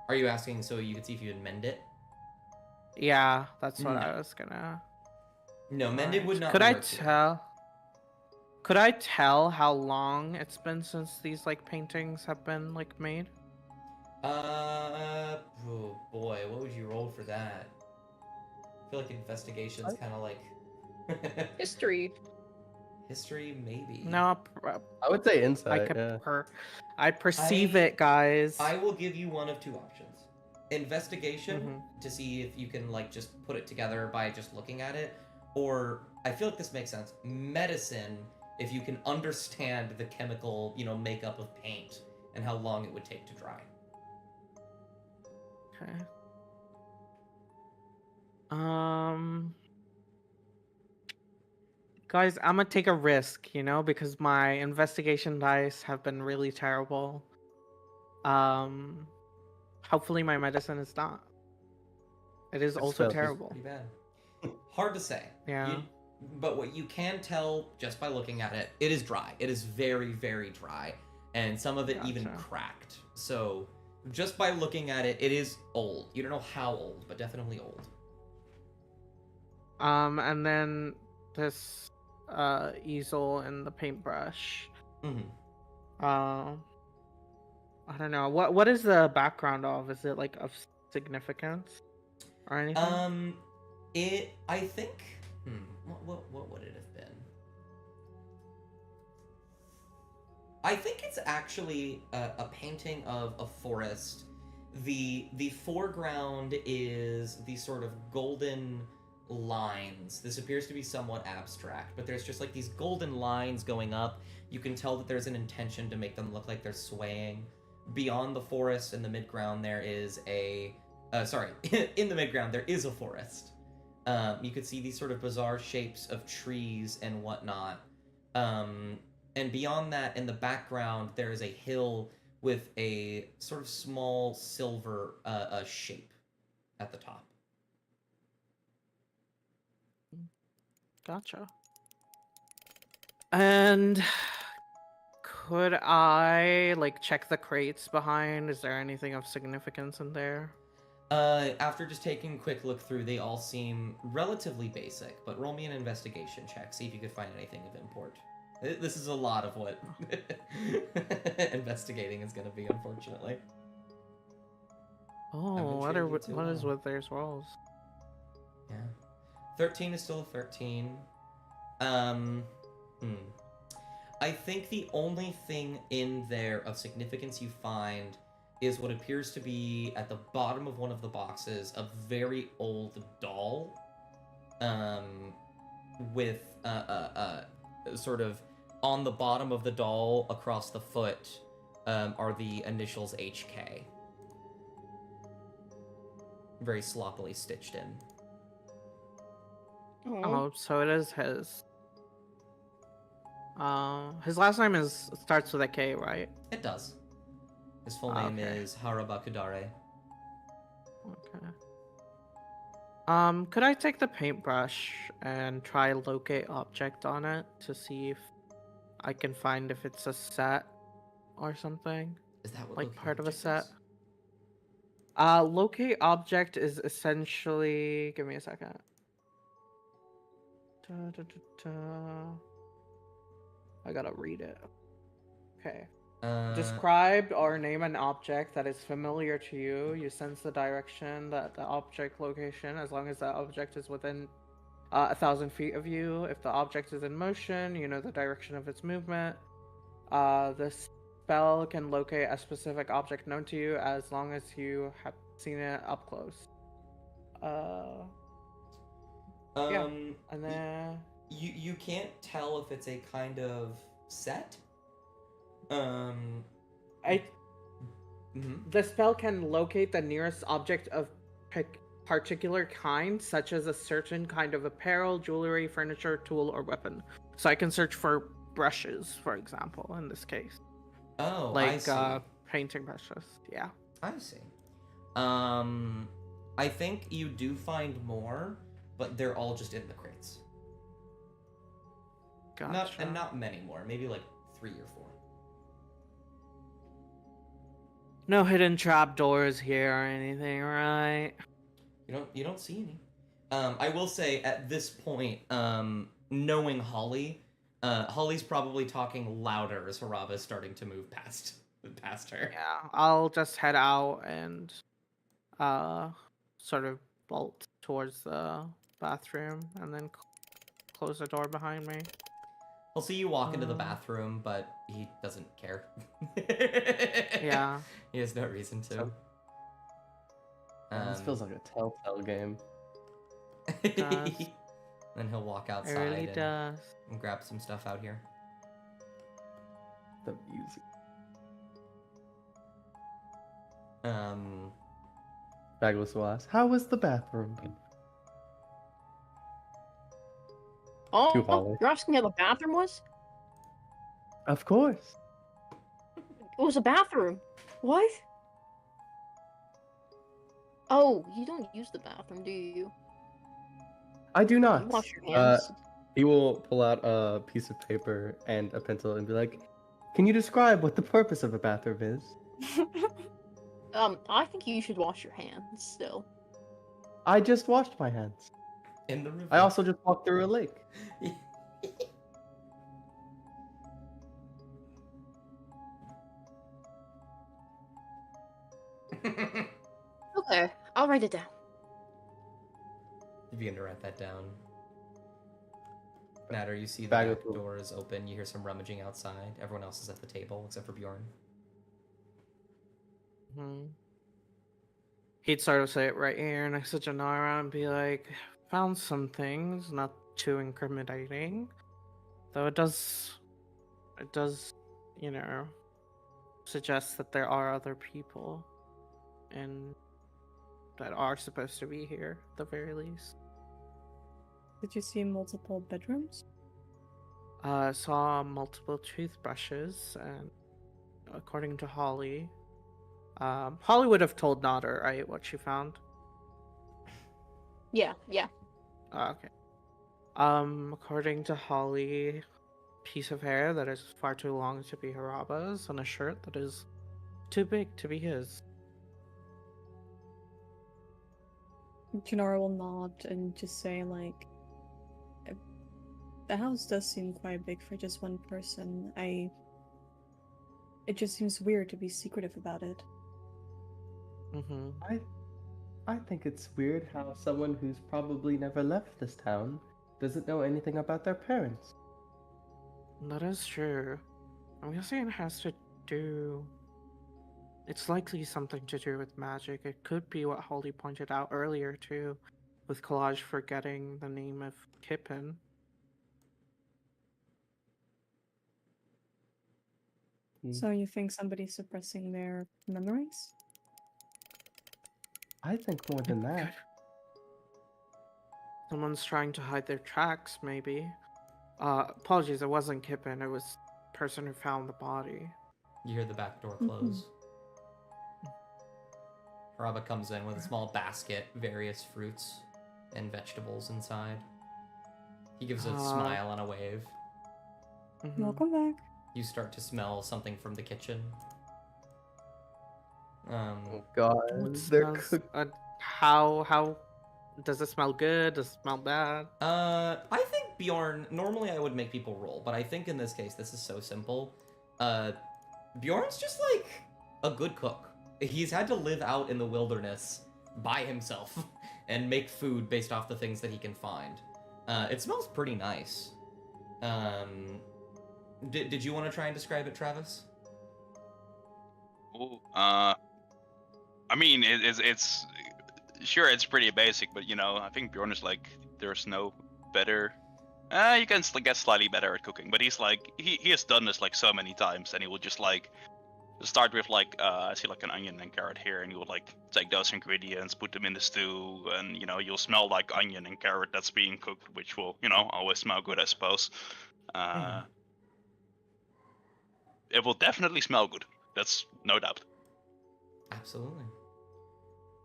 Speaker 4: Are you asking so you could see if you would mend it?
Speaker 3: Yeah, that's what I was gonna.
Speaker 4: No, mended would not.
Speaker 3: Could I tell? Could I tell how long it's been since these like paintings have been like made?
Speaker 4: Oh boy, what would you roll for that? I feel like investigation's kind of like
Speaker 2: history.
Speaker 4: History, maybe.
Speaker 3: No,
Speaker 1: I would say insight.
Speaker 3: I perceive it, guys.
Speaker 4: I will give you one of two options. Investigation to see if you can like just put it together by just looking at it, or I feel like this makes sense. Medicine, if you can understand the chemical, makeup of paint and how long it would take to dry.
Speaker 3: Okay. Guys, I'm gonna take a risk, because my investigation dice have been really terrible. Hopefully my medicine is not. It is also terrible.
Speaker 4: Pretty bad. Hard to say.
Speaker 3: Yeah.
Speaker 4: But what you can tell just by looking at it, it is dry. It is very, very dry. And some of it even cracked. So just by looking at it, it is old. You don't know how old, but definitely old.
Speaker 3: And then this easel and the paintbrush. I don't know. What is the background of? Is it like of significance or anything?
Speaker 4: I think. What would it have been? I think it's actually a painting of a forest. The foreground is the sort of golden lines. This appears to be somewhat abstract, but there's just like these golden lines going up. You can tell that there's an intention to make them look like they're swaying. Beyond the forest in the midground, there is in the midground, there is a forest. You could see these sort of bizarre shapes of trees and whatnot. And And beyond that, in the background, there is a hill with a sort of small silver shape at the top.
Speaker 3: Gotcha. And could I, like, check the crates behind? Is there anything of significance in there?
Speaker 4: After just taking a quick look through, they all seem relatively basic, but roll me an investigation check. See if you could find anything of import. This is a lot of what investigating is going to be, unfortunately.
Speaker 3: Oh, what is with their rolls?
Speaker 4: Yeah. 13 is still a 13. I think the only thing in there of significance you find is what appears to be at the bottom of one of the boxes a very old doll, with sort of on the bottom of the doll across the foot are the initials HK. Very sloppily stitched in.
Speaker 3: Oh, so it is his. His last name starts with a K, right?
Speaker 4: It does. His full name is Harabakudare.
Speaker 3: Okay. Could I take the paintbrush and try locate object on it to see if I can find if it's a set or something?
Speaker 4: Is that what
Speaker 3: like part of a
Speaker 4: object
Speaker 3: set?
Speaker 4: is?
Speaker 3: Locate object is essentially. Give me a second. I gotta read it. Okay. Describe or name an object that is familiar to you. You sense the direction that the object location, as long as that object is within 1,000 feet of you. If the object is in motion, you know the direction of its movement. This spell can locate a specific object known to you as long as you have seen it up close. Yeah, and then
Speaker 4: you can't tell if it's a kind of set.
Speaker 3: The spell can locate the nearest object of particular kind, such as a certain kind of apparel, jewelry, furniture, tool, or weapon. So I can search for brushes, for example, in this case.
Speaker 4: Oh,
Speaker 3: like
Speaker 4: I see.
Speaker 3: Painting brushes. Yeah.
Speaker 4: I see. I think you do find more, but they're all just in the crates.
Speaker 3: Gotcha.
Speaker 4: Not many more. Maybe like 3 or 4.
Speaker 3: No hidden trapdoors here or anything, right?
Speaker 4: You don't see any. I will say at this point, knowing Holly, Holly's probably talking louder as Haraba is starting to move past her.
Speaker 3: Yeah, I'll just head out and sort of bolt towards the bathroom and then close the door behind me.
Speaker 4: He'll see you walk into the bathroom, but he doesn't care.
Speaker 3: Yeah.
Speaker 4: He has no reason to.
Speaker 1: This feels like a Telltale game.
Speaker 4: Then he'll walk outside
Speaker 3: really
Speaker 4: and grab some stuff out here.
Speaker 1: The music. Bagless will ask, "How was the bathroom?"
Speaker 2: Oh,
Speaker 1: To Holly.
Speaker 2: you're asking how the bathroom was?
Speaker 1: Of course.
Speaker 2: It was a bathroom. What? Oh, you don't use the bathroom, do you?
Speaker 1: I do not.
Speaker 2: You wash your hands.
Speaker 1: He will pull out a piece of paper and a pencil and be like, "Can you describe what the purpose of a bathroom is?"
Speaker 2: I think you should wash your hands still.
Speaker 1: I just washed my hands.
Speaker 4: In the river.
Speaker 1: I also just walked through a lake.
Speaker 2: Okay, I'll write it down.
Speaker 4: You begin to write that down. Natter, you see the
Speaker 1: Bag
Speaker 4: back
Speaker 1: of-
Speaker 4: door is open. You hear some rummaging outside. Everyone else is at the table except for Bjorn.
Speaker 3: He'd sort of say it right here next to Janara and be like, found some things, not too incriminating. Though it does, you know, suggest that there are other people and that are supposed to be here at the very least.
Speaker 6: Did you see multiple bedrooms?
Speaker 3: Saw multiple toothbrushes, and according to Holly, Holly would have told Nodder, right, what she found?
Speaker 2: Yeah, yeah.
Speaker 3: Okay. According to Holly, piece of hair that is far too long to be Haraba's, and a shirt that is too big to be his.
Speaker 6: Janara will nod and just say, like, the house does seem quite big for just one person. It just seems weird to be secretive about it.
Speaker 3: Mm-hmm.
Speaker 1: I think it's weird how someone who's probably never left this town doesn't know anything about their parents.
Speaker 3: That is true. I'm guessing it has to do. It's likely something to do with magic. It could be what Holly pointed out earlier, too, with Collage forgetting the name of Kippen.
Speaker 6: So you think somebody's suppressing their memories?
Speaker 1: I think more than that.
Speaker 3: Someone's trying to hide their tracks, maybe. Apologies, it wasn't Kippen, it was the person who found the body.
Speaker 4: You hear the back door close. Haraba comes in with a small basket, various fruits and vegetables inside. He gives a smile and a wave.
Speaker 3: Mm-hmm.
Speaker 6: Welcome back.
Speaker 4: You start to smell something from the kitchen.
Speaker 1: Oh god, they're
Speaker 3: how does it smell good? Does it smell bad?
Speaker 4: I think Bjorn, normally I would make people roll, but I think in this case this is so simple. Bjorn's just like a good cook. He's had to live out in the wilderness by himself and make food based off the things that he can find. It smells pretty nice. Did you want to try and describe it, Travis?
Speaker 5: Ooh, I mean, it's sure it's pretty basic, but you know, I think Bjorn is like, there's no better. You can get slightly better at cooking, but he's like, he has done this like so many times, and he will just like start with like, I see like an onion and carrot here, and he would like take those ingredients, put them in the stew, and you know, you'll smell like onion and carrot that's being cooked, which will, you know, always smell good, I suppose. It will definitely smell good. That's no doubt.
Speaker 4: Absolutely.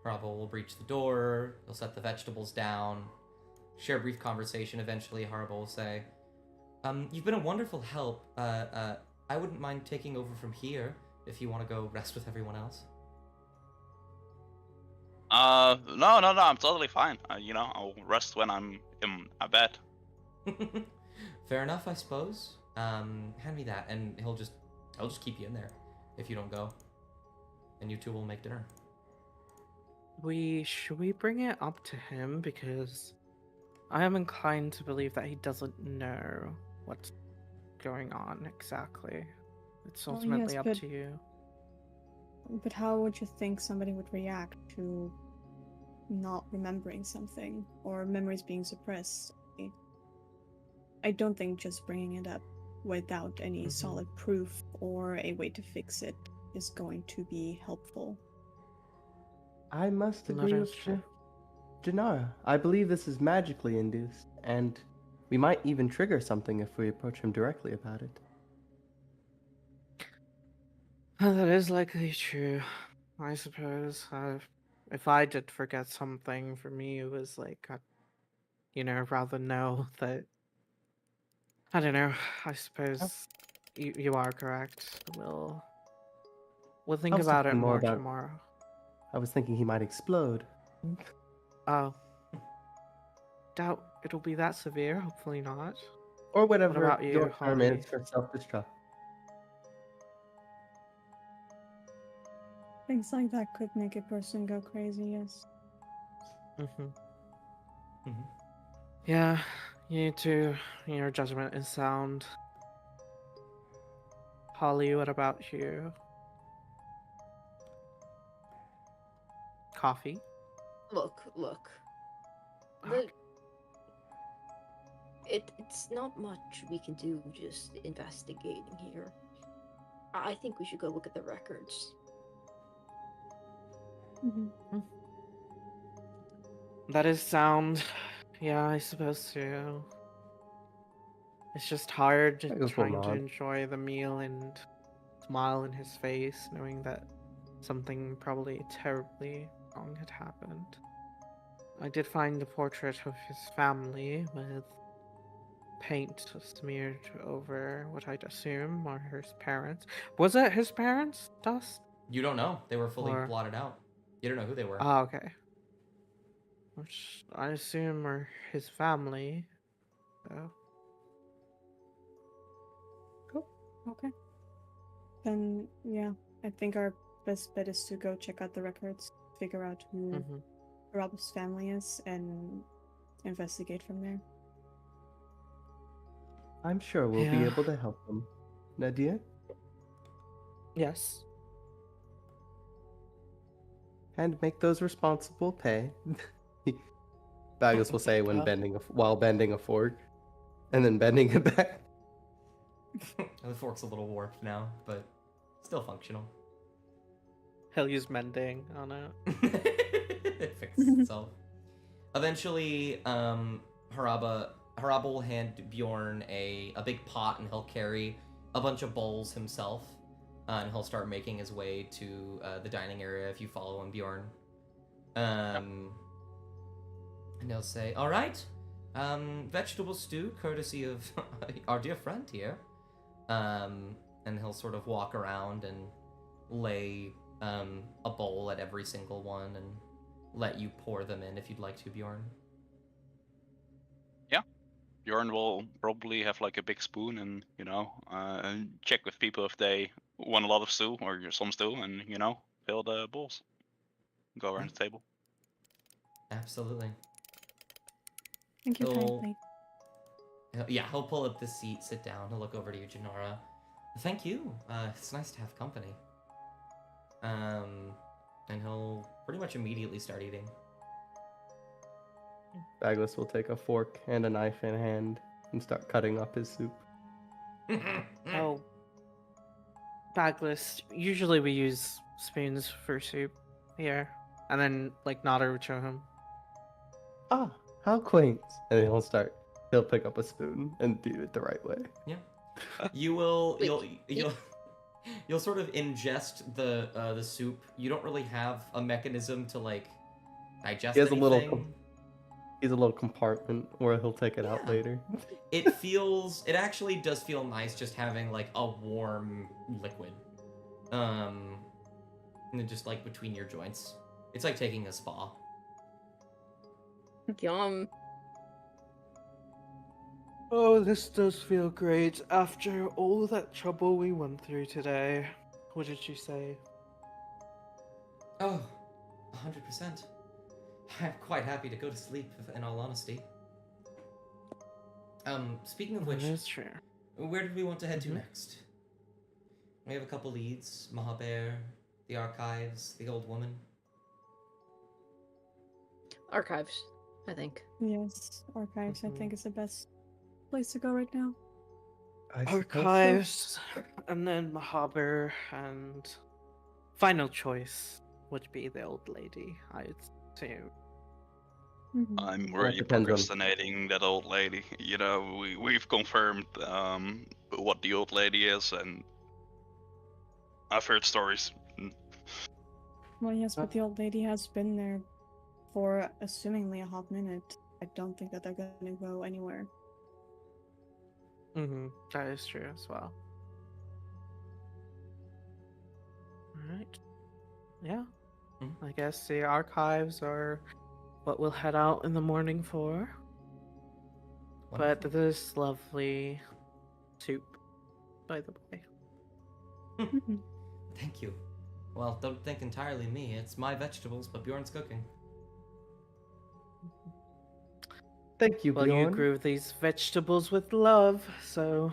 Speaker 4: Bravo will breach the door, he'll set the vegetables down, share a brief conversation. Eventually, Harbo will say, you've been a wonderful help. I wouldn't mind taking over from here if you want to go rest with everyone else.
Speaker 5: No, I'm totally fine. You know, I'll rest when I'm in a bed.
Speaker 4: Fair enough, I suppose. Hand me that, and he'll just keep you in there if you don't go. And you two will make dinner.
Speaker 3: Should we bring it up to him, because I am inclined to believe that he doesn't know what's going on exactly. It's ultimately up to you.
Speaker 6: But how would you think somebody would react to not remembering something or memories being suppressed? I don't think just bringing it up without any solid proof or a way to fix it is going to be helpful.
Speaker 1: I must agree with Janara. I believe this is magically induced, and we might even trigger something if we approach him directly about it.
Speaker 3: That is likely true, I suppose. If I did forget something, for me it was like, rather know that. I don't know. I suppose you are correct. We'll think about it more tomorrow.
Speaker 1: I was thinking he might explode.
Speaker 3: Oh. Doubt it'll be that severe. Hopefully not.
Speaker 1: Or whatever
Speaker 3: what about you,
Speaker 1: your term
Speaker 3: Holly?
Speaker 1: is for self-destruct.
Speaker 6: Things like that could make a person go crazy, yes.
Speaker 3: Yeah, you too. Your judgment is sound. Holly, what about you? Coffee?
Speaker 2: Look.
Speaker 3: Okay.
Speaker 2: It's not much we can do just investigating here. I think we should go look at the records.
Speaker 3: That is sound. Yeah, I suppose so. It's just hard
Speaker 1: I guess we'll
Speaker 3: trying to
Speaker 1: nod.
Speaker 3: enjoy the meal and smile in his face, knowing that something probably terribly wrong had happened. I did find the portrait of his family with paint smeared over what I'd assume are his parents. Was it his parents, Dust?
Speaker 4: You don't know. They were fully
Speaker 3: Or...
Speaker 4: blotted out. You don't know who they were.
Speaker 3: Ah, okay. Which I assume are his family. So.
Speaker 6: Cool. Okay. Then, yeah, I think our best bet is to go check out the records, figure out who
Speaker 3: Mm-hmm.
Speaker 6: Rob's family is, and investigate from there.
Speaker 1: I'm sure we'll be able to help them. Nadia?
Speaker 3: Yes.
Speaker 1: And make those responsible pay. Bagus will say when while bending a fork, and then bending it back.
Speaker 4: The fork's a little warped now, but still functional.
Speaker 3: He'll use mending on it.
Speaker 4: It fixes itself. Eventually, Haraba will hand Bjorn a big pot, and he'll carry a bunch of bowls himself, and he'll start making his way to the dining area if you follow him, Bjorn. And he'll say, "All right, vegetable stew, courtesy of our dear friend here." And he'll sort of walk around and lay a bowl at every single one and let you pour them in if you'd like to, Bjorn.
Speaker 5: Yeah. Bjorn will probably have like a big spoon and, check with people if they want a lot of stew or some stew and, fill the bowls. Go around the table.
Speaker 4: Absolutely.
Speaker 6: Thank you kindly.
Speaker 4: He'll pull up the seat, sit down, he'll look over to you, Janora. Thank you. It's nice to have company. And he'll pretty much immediately start eating.
Speaker 1: Bagless will take a fork and a knife in hand and start cutting up his soup.
Speaker 3: Oh. Bagless. Usually we use spoons for soup here. And then, Nada would show him.
Speaker 1: Ah, how quaint. And then he'll pick up a spoon and do it the right way.
Speaker 4: Yeah. You'll sort of ingest the soup. You don't really have a mechanism to digest anything.
Speaker 1: He's a little compartment where he'll take it out later.
Speaker 4: It actually does feel nice just having a warm liquid. And then just between your joints. It's like taking a spa.
Speaker 2: Yum.
Speaker 3: Oh, this does feel great after all that trouble we went through today. What did you say?
Speaker 4: Oh, 100%. I'm quite happy to go to sleep, in all honesty. Speaking of which,
Speaker 3: That's true.
Speaker 4: where did we want to head to next? We have a couple leads: Mahaber, the archives, the old woman.
Speaker 2: Archives, I think.
Speaker 6: Yes, archives. I think is the best place to go right now.
Speaker 3: Archives, and then Mahaber, and final choice would be the old lady, I'd assume.
Speaker 5: I'm really procrastinating that old lady. We've confirmed what the old lady is, and I've heard stories.
Speaker 6: Well, yes, but the old lady has been there for assumingly a hot minute. I don't think that they're going to go anywhere.
Speaker 3: That is true as well. Alright. Yeah. I guess the archives are what we'll head out in the morning for.
Speaker 4: Wonderful.
Speaker 3: But this lovely soup, by the way.
Speaker 4: Thank you. Well, don't think entirely me. It's my vegetables, but Bjorn's cooking.
Speaker 1: Thank you,
Speaker 3: Well,
Speaker 1: Bjorn.
Speaker 3: you grew these vegetables with love, so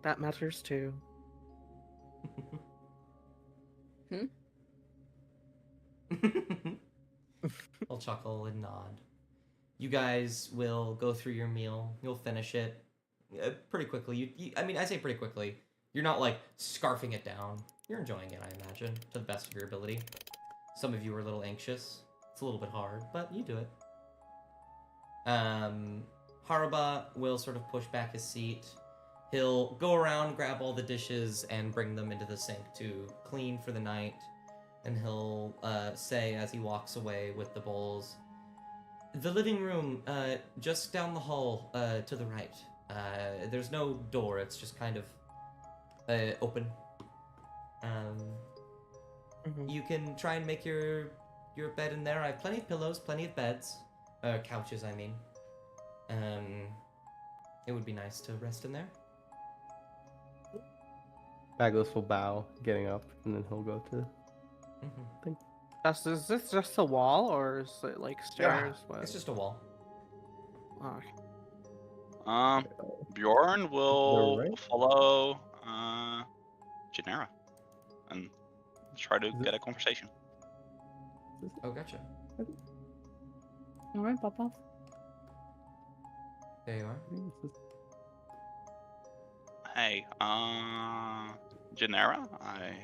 Speaker 3: that matters too.
Speaker 4: I'll chuckle and nod. You guys will go through your meal. You'll finish it pretty quickly. I say pretty quickly. You're not scarfing it down. You're enjoying it, I imagine, to the best of your ability. Some of you are a little anxious. It's a little bit hard, but you do it. Haruba will sort of push back his seat. He'll go around, grab all the dishes, and bring them into the sink to clean for the night. And he'll say as he walks away with the bowls, "The living room, just down the hall, to the right. There's no door, it's just kind of open. You can try and make your bed in there. I have plenty of pillows, plenty of beds. Couches, I mean. It would be nice to rest in there."
Speaker 1: Baglis will bow, getting up, and then he'll go to thing.
Speaker 3: Is this just a wall, or is it like stairs?
Speaker 4: Yeah, it's just a wall.
Speaker 3: Oh.
Speaker 5: Bjorn will
Speaker 1: right?
Speaker 5: follow Genera and try to get a conversation.
Speaker 4: Oh, gotcha.
Speaker 6: Alright, pop off.
Speaker 4: There you are.
Speaker 5: Hey, Genera, I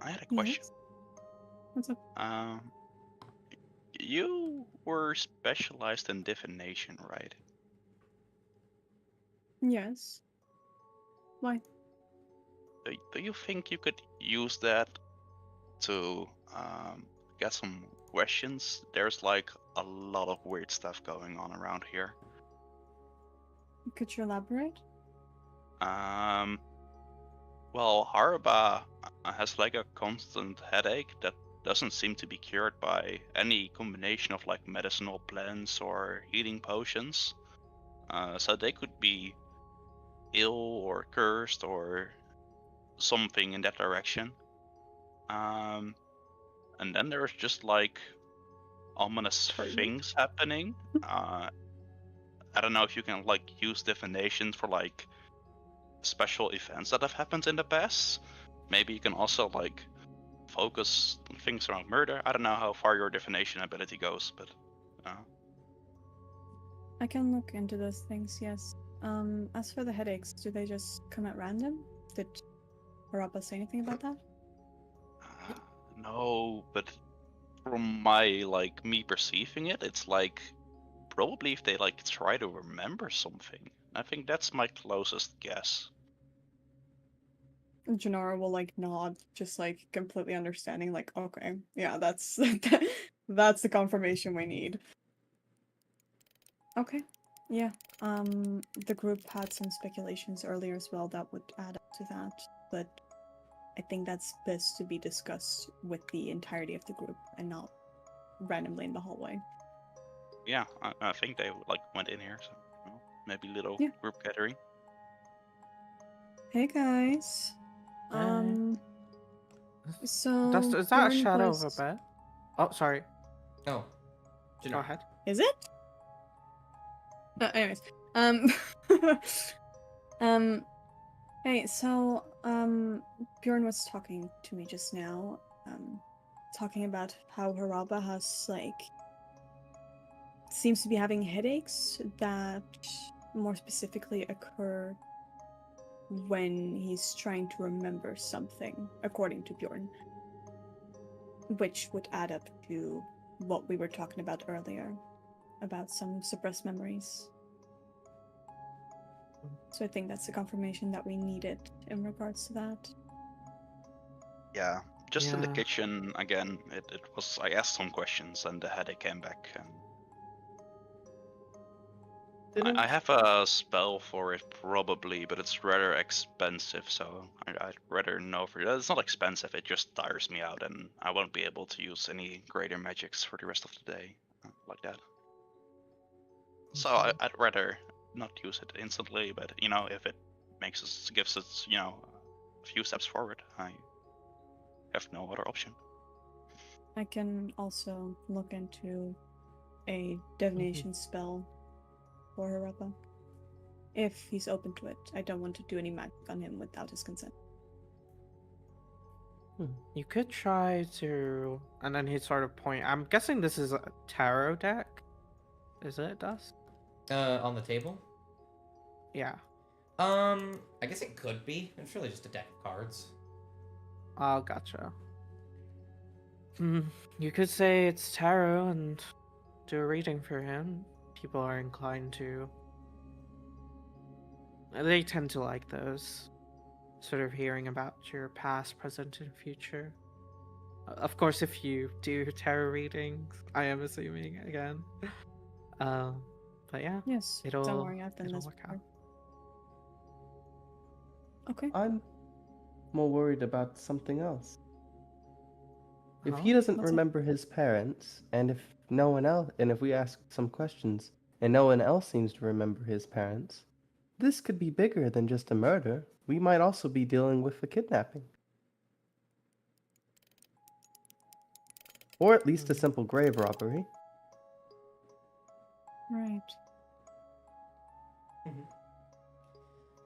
Speaker 5: had a question.
Speaker 6: Yes? What's up?
Speaker 5: You were specialized in divination, right?
Speaker 6: Yes. Why?
Speaker 5: Do you think you could use that to get some questions? There's like a lot of weird stuff going on around here.
Speaker 6: Could you elaborate?
Speaker 5: Well, Haruba has like a constant headache that doesn't seem to be cured by any combination of like medicinal plants or healing potions. So they could be ill or cursed or something in that direction. And then there's just like ominous things happening. I don't know if you can like use divination for like special events that have happened in the past. Maybe you can also like focus on things around murder. I don't know how far your divination ability goes, but
Speaker 6: I can look into those things, yes. As for the headaches, do they just come at random? Did Harappa say anything about that?
Speaker 5: no, but from my like me perceiving it, it's like probably if they like try to remember something. I think that's my closest guess.
Speaker 6: Janara will like nod, just like completely understanding, like, okay, yeah, that's that's the confirmation we need. Okay, yeah. The group had some speculations earlier as well that would add up to that, but I think that's best to be discussed with the entirety of the group and not randomly in the hallway.
Speaker 5: Yeah, I think they like went in here, so well, maybe little group gathering.
Speaker 6: Hey guys. So
Speaker 3: is that a
Speaker 6: Bjorn
Speaker 3: shadow
Speaker 6: was...
Speaker 3: of a bed? Oh, sorry.
Speaker 4: Oh,
Speaker 3: Go ahead.
Speaker 6: Is it? Anyways, hey, so, Bjorn was talking to me just now, talking about how Haraba has, like, seems to be having headaches that more specifically occur when he's trying to remember something, according to Bjorn. Which would add up to what we were talking about earlier, about some suppressed memories. So I think that's the confirmation that we needed in regards to that.
Speaker 5: Yeah, just in the kitchen again. It was. I asked some questions and the headache came back. And I have a spell for it probably, but it's rather expensive. So I'd rather know for it. It's not expensive. It just tires me out, and I won't be able to use any greater magics for the rest of the day like that. So I'd rather not use it instantly, but you know, if it gives us, you know, a few steps forward, I have no other option.
Speaker 6: I can also look into a divination spell for Harappa, if he's open to it. I don't want to do any magic on him without his consent.
Speaker 3: You could try to, and then he'd sort of point. I'm guessing this is a tarot deck. Is it, Dust?
Speaker 4: On the table?
Speaker 3: Yeah.
Speaker 4: I guess it could be. It's really just a deck of cards.
Speaker 3: Oh, gotcha. You could say it's tarot and do a reading for him. people are inclined to. They tend to like those, sort of hearing about your past, present, and future. Of course, if you do tarot readings, I am assuming again. But yeah,
Speaker 6: Yes.
Speaker 3: it'll
Speaker 6: Don't worry, I've done
Speaker 3: it'll
Speaker 6: this
Speaker 3: work
Speaker 6: before.
Speaker 3: out.
Speaker 6: Okay.
Speaker 1: I'm more worried about something else. If
Speaker 3: Huh?
Speaker 1: he doesn't
Speaker 6: What's up?
Speaker 1: remember his parents, and if no one else, and if we ask some questions, and no one else seems to remember his parents, this could be bigger than just a murder. We might also be dealing with a kidnapping. Or at least a simple grave robbery.
Speaker 6: Right.
Speaker 4: Mhm.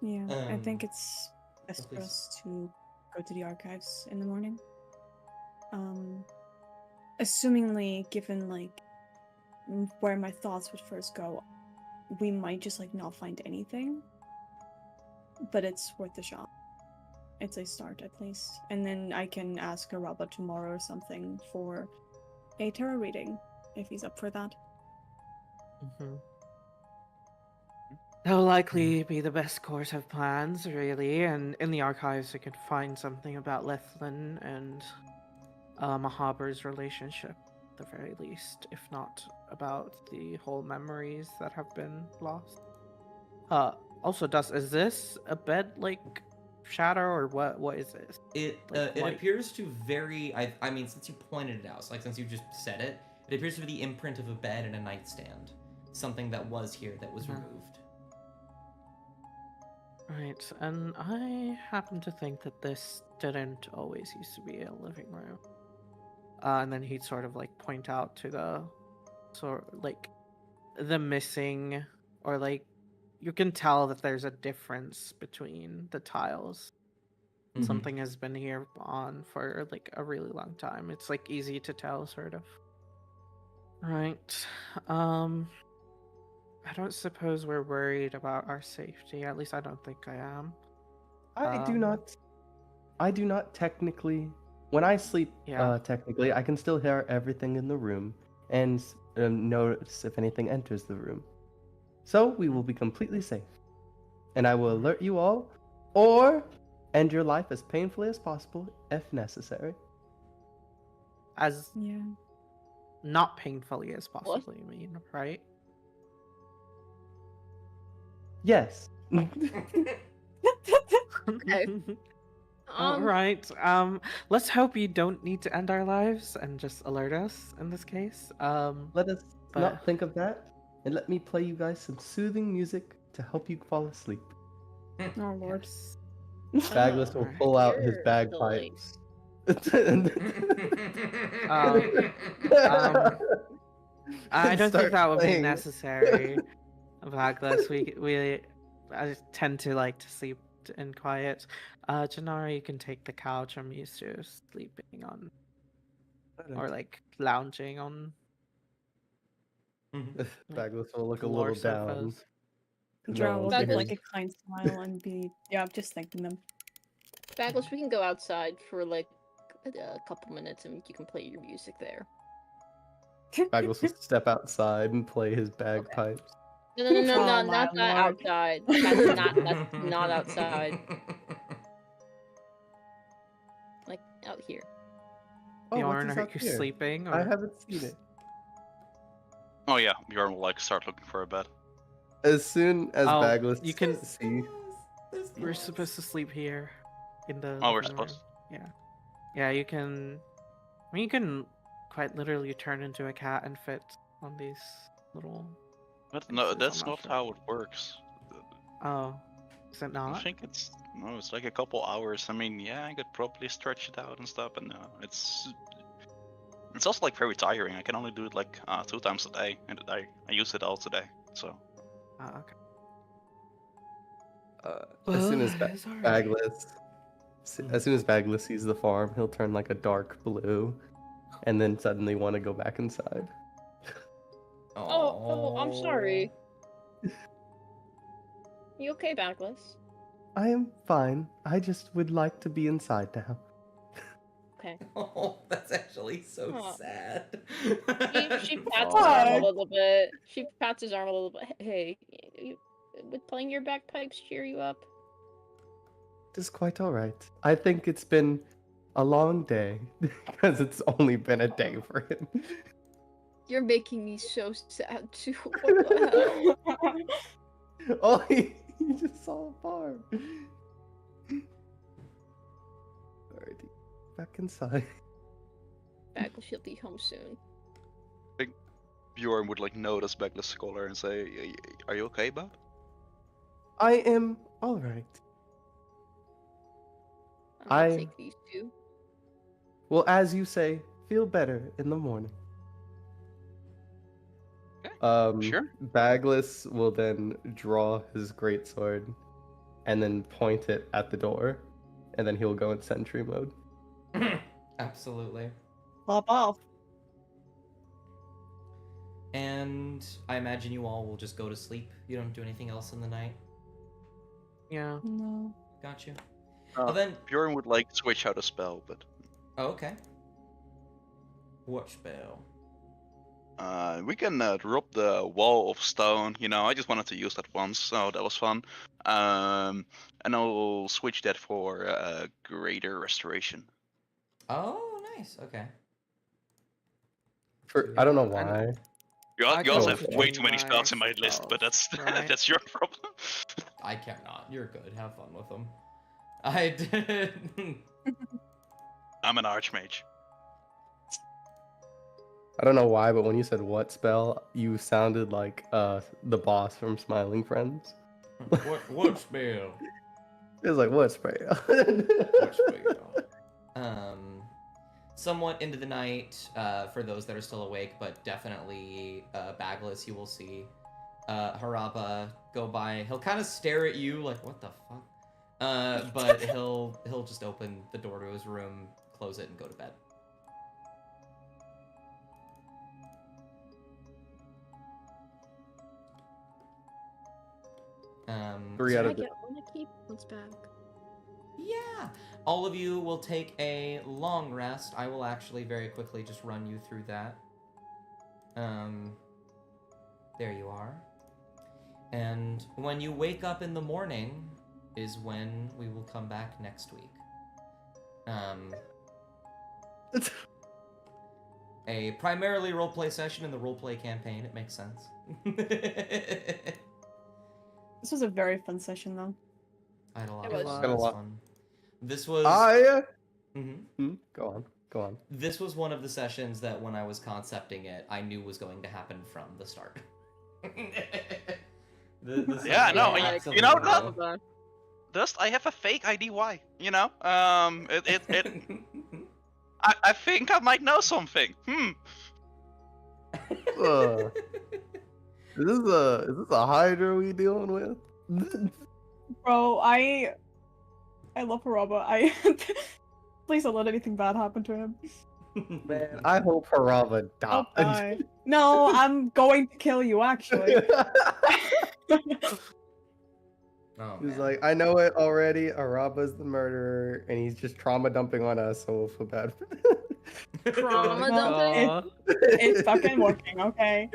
Speaker 6: Yeah, I think
Speaker 4: Um,
Speaker 6: it's
Speaker 4: oh,
Speaker 6: best for
Speaker 4: please.
Speaker 6: us to go to the archives in the morning. Assumingly, given like where my thoughts would first go, we might just like not find anything, but it's worth a shot. It's a start at least, and then I can ask Araba tomorrow or something for a tarot reading if he's up for that.
Speaker 3: That'll likely be the best course of plans, really, and in the archives we could find something about Lethlin and Mahaber's relationship, at the very least, if not about the whole memories that have been lost. Also, is this a bed, like, shadow, or what is this?
Speaker 4: It
Speaker 3: Like,
Speaker 4: it
Speaker 3: white?
Speaker 4: appears to very. I mean, since you pointed it out, so like since you just said it, it appears to be the imprint of a bed and a nightstand, something that was here that was removed.
Speaker 3: Right, and I happen to think that this didn't always used to be a living room. And then he'd sort of like point out to the the missing, or like you can tell that there's a difference between the tiles.
Speaker 4: Mhm.
Speaker 3: Something has been here on for like a really long time. It's like easy to tell, sort of. Right. I don't suppose we're worried about our safety. At least I don't think I am.
Speaker 1: I do not technically. When I sleep,
Speaker 3: Yeah.
Speaker 1: technically, I can still hear everything in the room and notice if anything enters the room. So we will be completely safe. And I will alert you all, or end your life as painfully as possible if necessary.
Speaker 3: As
Speaker 6: Yeah.
Speaker 3: not painfully as possible, you mean, right?
Speaker 1: Yes.
Speaker 2: Okay.
Speaker 3: All right. Let's hope you don't need to end our lives and just alert us in this case.
Speaker 1: Let us
Speaker 3: but
Speaker 1: not think of that, and let me play you guys some soothing music to help you fall asleep.
Speaker 6: Oh lord.
Speaker 3: yes.
Speaker 1: Bagless will
Speaker 3: Alright.
Speaker 1: pull out his
Speaker 2: You're
Speaker 1: bagpipes.
Speaker 3: I don't think
Speaker 1: Start
Speaker 3: that would be
Speaker 1: playing.
Speaker 3: necessary, Backless. We I tend to like to sleep in quiet. Janara, you can take the couch. I'm used to sleeping on, or like lounging on
Speaker 1: Bagless will look a
Speaker 3: floor
Speaker 1: little down.
Speaker 3: sofas.
Speaker 6: Drow will
Speaker 1: one's
Speaker 6: give
Speaker 2: Douglas-
Speaker 6: like a kind smile and be I'm just thanking them.
Speaker 2: Baggles, we can go outside for like a couple minutes and you can play your music there.
Speaker 1: Bagless will step outside and play his bagpipes.
Speaker 2: No,
Speaker 6: Oh, my
Speaker 2: not that
Speaker 6: lord.
Speaker 2: outside. That's not outside. Like out here.
Speaker 1: Oh, what
Speaker 3: Bjorn,
Speaker 1: is
Speaker 3: are
Speaker 1: out
Speaker 3: you
Speaker 1: here?
Speaker 3: sleeping? Or...
Speaker 1: I haven't seen it.
Speaker 5: Oh yeah, Bjorn will like start looking for a bed.
Speaker 1: As soon as
Speaker 3: Oh,
Speaker 1: Bagless
Speaker 3: you can-
Speaker 1: see,
Speaker 3: We're supposed to sleep here, in the.
Speaker 5: Oh, we're
Speaker 3: living room.
Speaker 5: supposed.
Speaker 3: Yeah, you can. I mean, you can quite literally turn into a cat and fit on these little.
Speaker 5: But no,
Speaker 3: places, I'm
Speaker 5: that's
Speaker 3: not
Speaker 5: not
Speaker 3: sure.
Speaker 5: how it works.
Speaker 3: Oh, is it
Speaker 5: I
Speaker 3: not?
Speaker 5: think it's it's like a couple hours. I mean, yeah, I could probably stretch it out and stuff, but no, it's also like very tiring. I can only do it like 2 times a day, and I use it all today. So
Speaker 3: Oh, okay.
Speaker 1: as soon as
Speaker 3: Well, it's alright.
Speaker 1: As soon as Bagless sees the farm, he'll turn like a dark blue, and then suddenly want to go back inside.
Speaker 2: Oh, I'm sorry. You okay, Backless?
Speaker 1: I am fine. I just would like to be inside now.
Speaker 2: Okay.
Speaker 4: Oh, that's actually so
Speaker 2: Aw.
Speaker 4: sad.
Speaker 2: She pats his arm a little bit. She pats his arm a little bit. Hey, would playing your bagpipes cheer you up?
Speaker 1: It is quite alright. I think it's been a long day because it's only been a day for him.
Speaker 2: You're making me so sad too. What the hell?
Speaker 1: Oh, he just saw a farm. Alrighty, back inside.
Speaker 2: She'll be home soon.
Speaker 5: Bjorn would like notice Beckless Scholar and say, "Are you okay, bud?"
Speaker 1: I am alright.
Speaker 2: I'm gonna
Speaker 1: I-
Speaker 2: take these two.
Speaker 1: Well, as you say, feel better in the morning.
Speaker 5: Sure.
Speaker 1: Bagless will then draw his greatsword and then point it at the door, and then he'll go in sentry mode.
Speaker 4: Absolutely.
Speaker 6: Pop off.
Speaker 4: And I imagine you all will just go to sleep. You don't do anything else in the night.
Speaker 3: Yeah.
Speaker 6: No.
Speaker 4: Got you.
Speaker 5: Uh,
Speaker 4: Well then.
Speaker 5: Bjorn would like switch out a spell, but
Speaker 4: Oh, okay. What spell?
Speaker 5: we can drop the wall of stone. You know, I just wanted to use that once, so that was fun. And I'll switch that for greater restoration.
Speaker 4: Oh, nice. Okay.
Speaker 1: I don't know
Speaker 3: Yeah, and-
Speaker 1: why.
Speaker 5: You,
Speaker 3: I
Speaker 5: you also
Speaker 3: can
Speaker 5: have way
Speaker 3: change
Speaker 5: too many
Speaker 3: my
Speaker 5: spells in my list, but that's
Speaker 3: spells, right?
Speaker 5: that's your problem.
Speaker 4: I cannot. You're good. Have fun with them. I did.
Speaker 5: I'm an archmage.
Speaker 1: I don't know why, but when you said what spell, you sounded like the boss from Smiling Friends.
Speaker 4: what spell?
Speaker 1: It was like, what spell?
Speaker 4: What spell? Somewhat into the night, for those that are still awake, but definitely Bagless, you will see Haraba go by. He'll kind of stare at you like, what the fuck? But he'll just open the door to his room, close it, and go to bed.
Speaker 1: Three
Speaker 2: Should
Speaker 1: out
Speaker 2: I
Speaker 1: of the
Speaker 2: get one to keep? One's back.
Speaker 4: Yeah. All of you will take a long rest. I will actually very quickly just run you through that. There you are. And when you wake up in the morning is when we will come back next week. A primarily roleplay session in the roleplay campaign. It makes sense.
Speaker 6: This was a very fun session, though.
Speaker 4: I had a lot
Speaker 2: It
Speaker 4: of
Speaker 2: was.
Speaker 4: fun.
Speaker 1: Got a
Speaker 4: It was
Speaker 1: lot.
Speaker 4: fun. This was.
Speaker 1: Mhm. Go on. Go on.
Speaker 4: This was one of the sessions that when I was concepting it, I knew was going to happen from the start.
Speaker 5: Yeah, no, you know that-
Speaker 2: that.
Speaker 5: Dust, I have a fake ID. Why? You know, I think I might know something.
Speaker 1: Is this a Hydra we dealing with?
Speaker 6: Bro, I love Haraba. Please don't let anything bad happen to him.
Speaker 1: Man, I hope Harava
Speaker 6: I'll
Speaker 1: dies.
Speaker 6: die. No, I'm going to kill you, actually.
Speaker 4: Oh,
Speaker 1: He's
Speaker 4: man.
Speaker 1: like, I know it already. Araba's the murderer, and he's just trauma dumping on us, so we'll feel bad.
Speaker 2: Trauma
Speaker 6: dumping? It's fucking working, okay?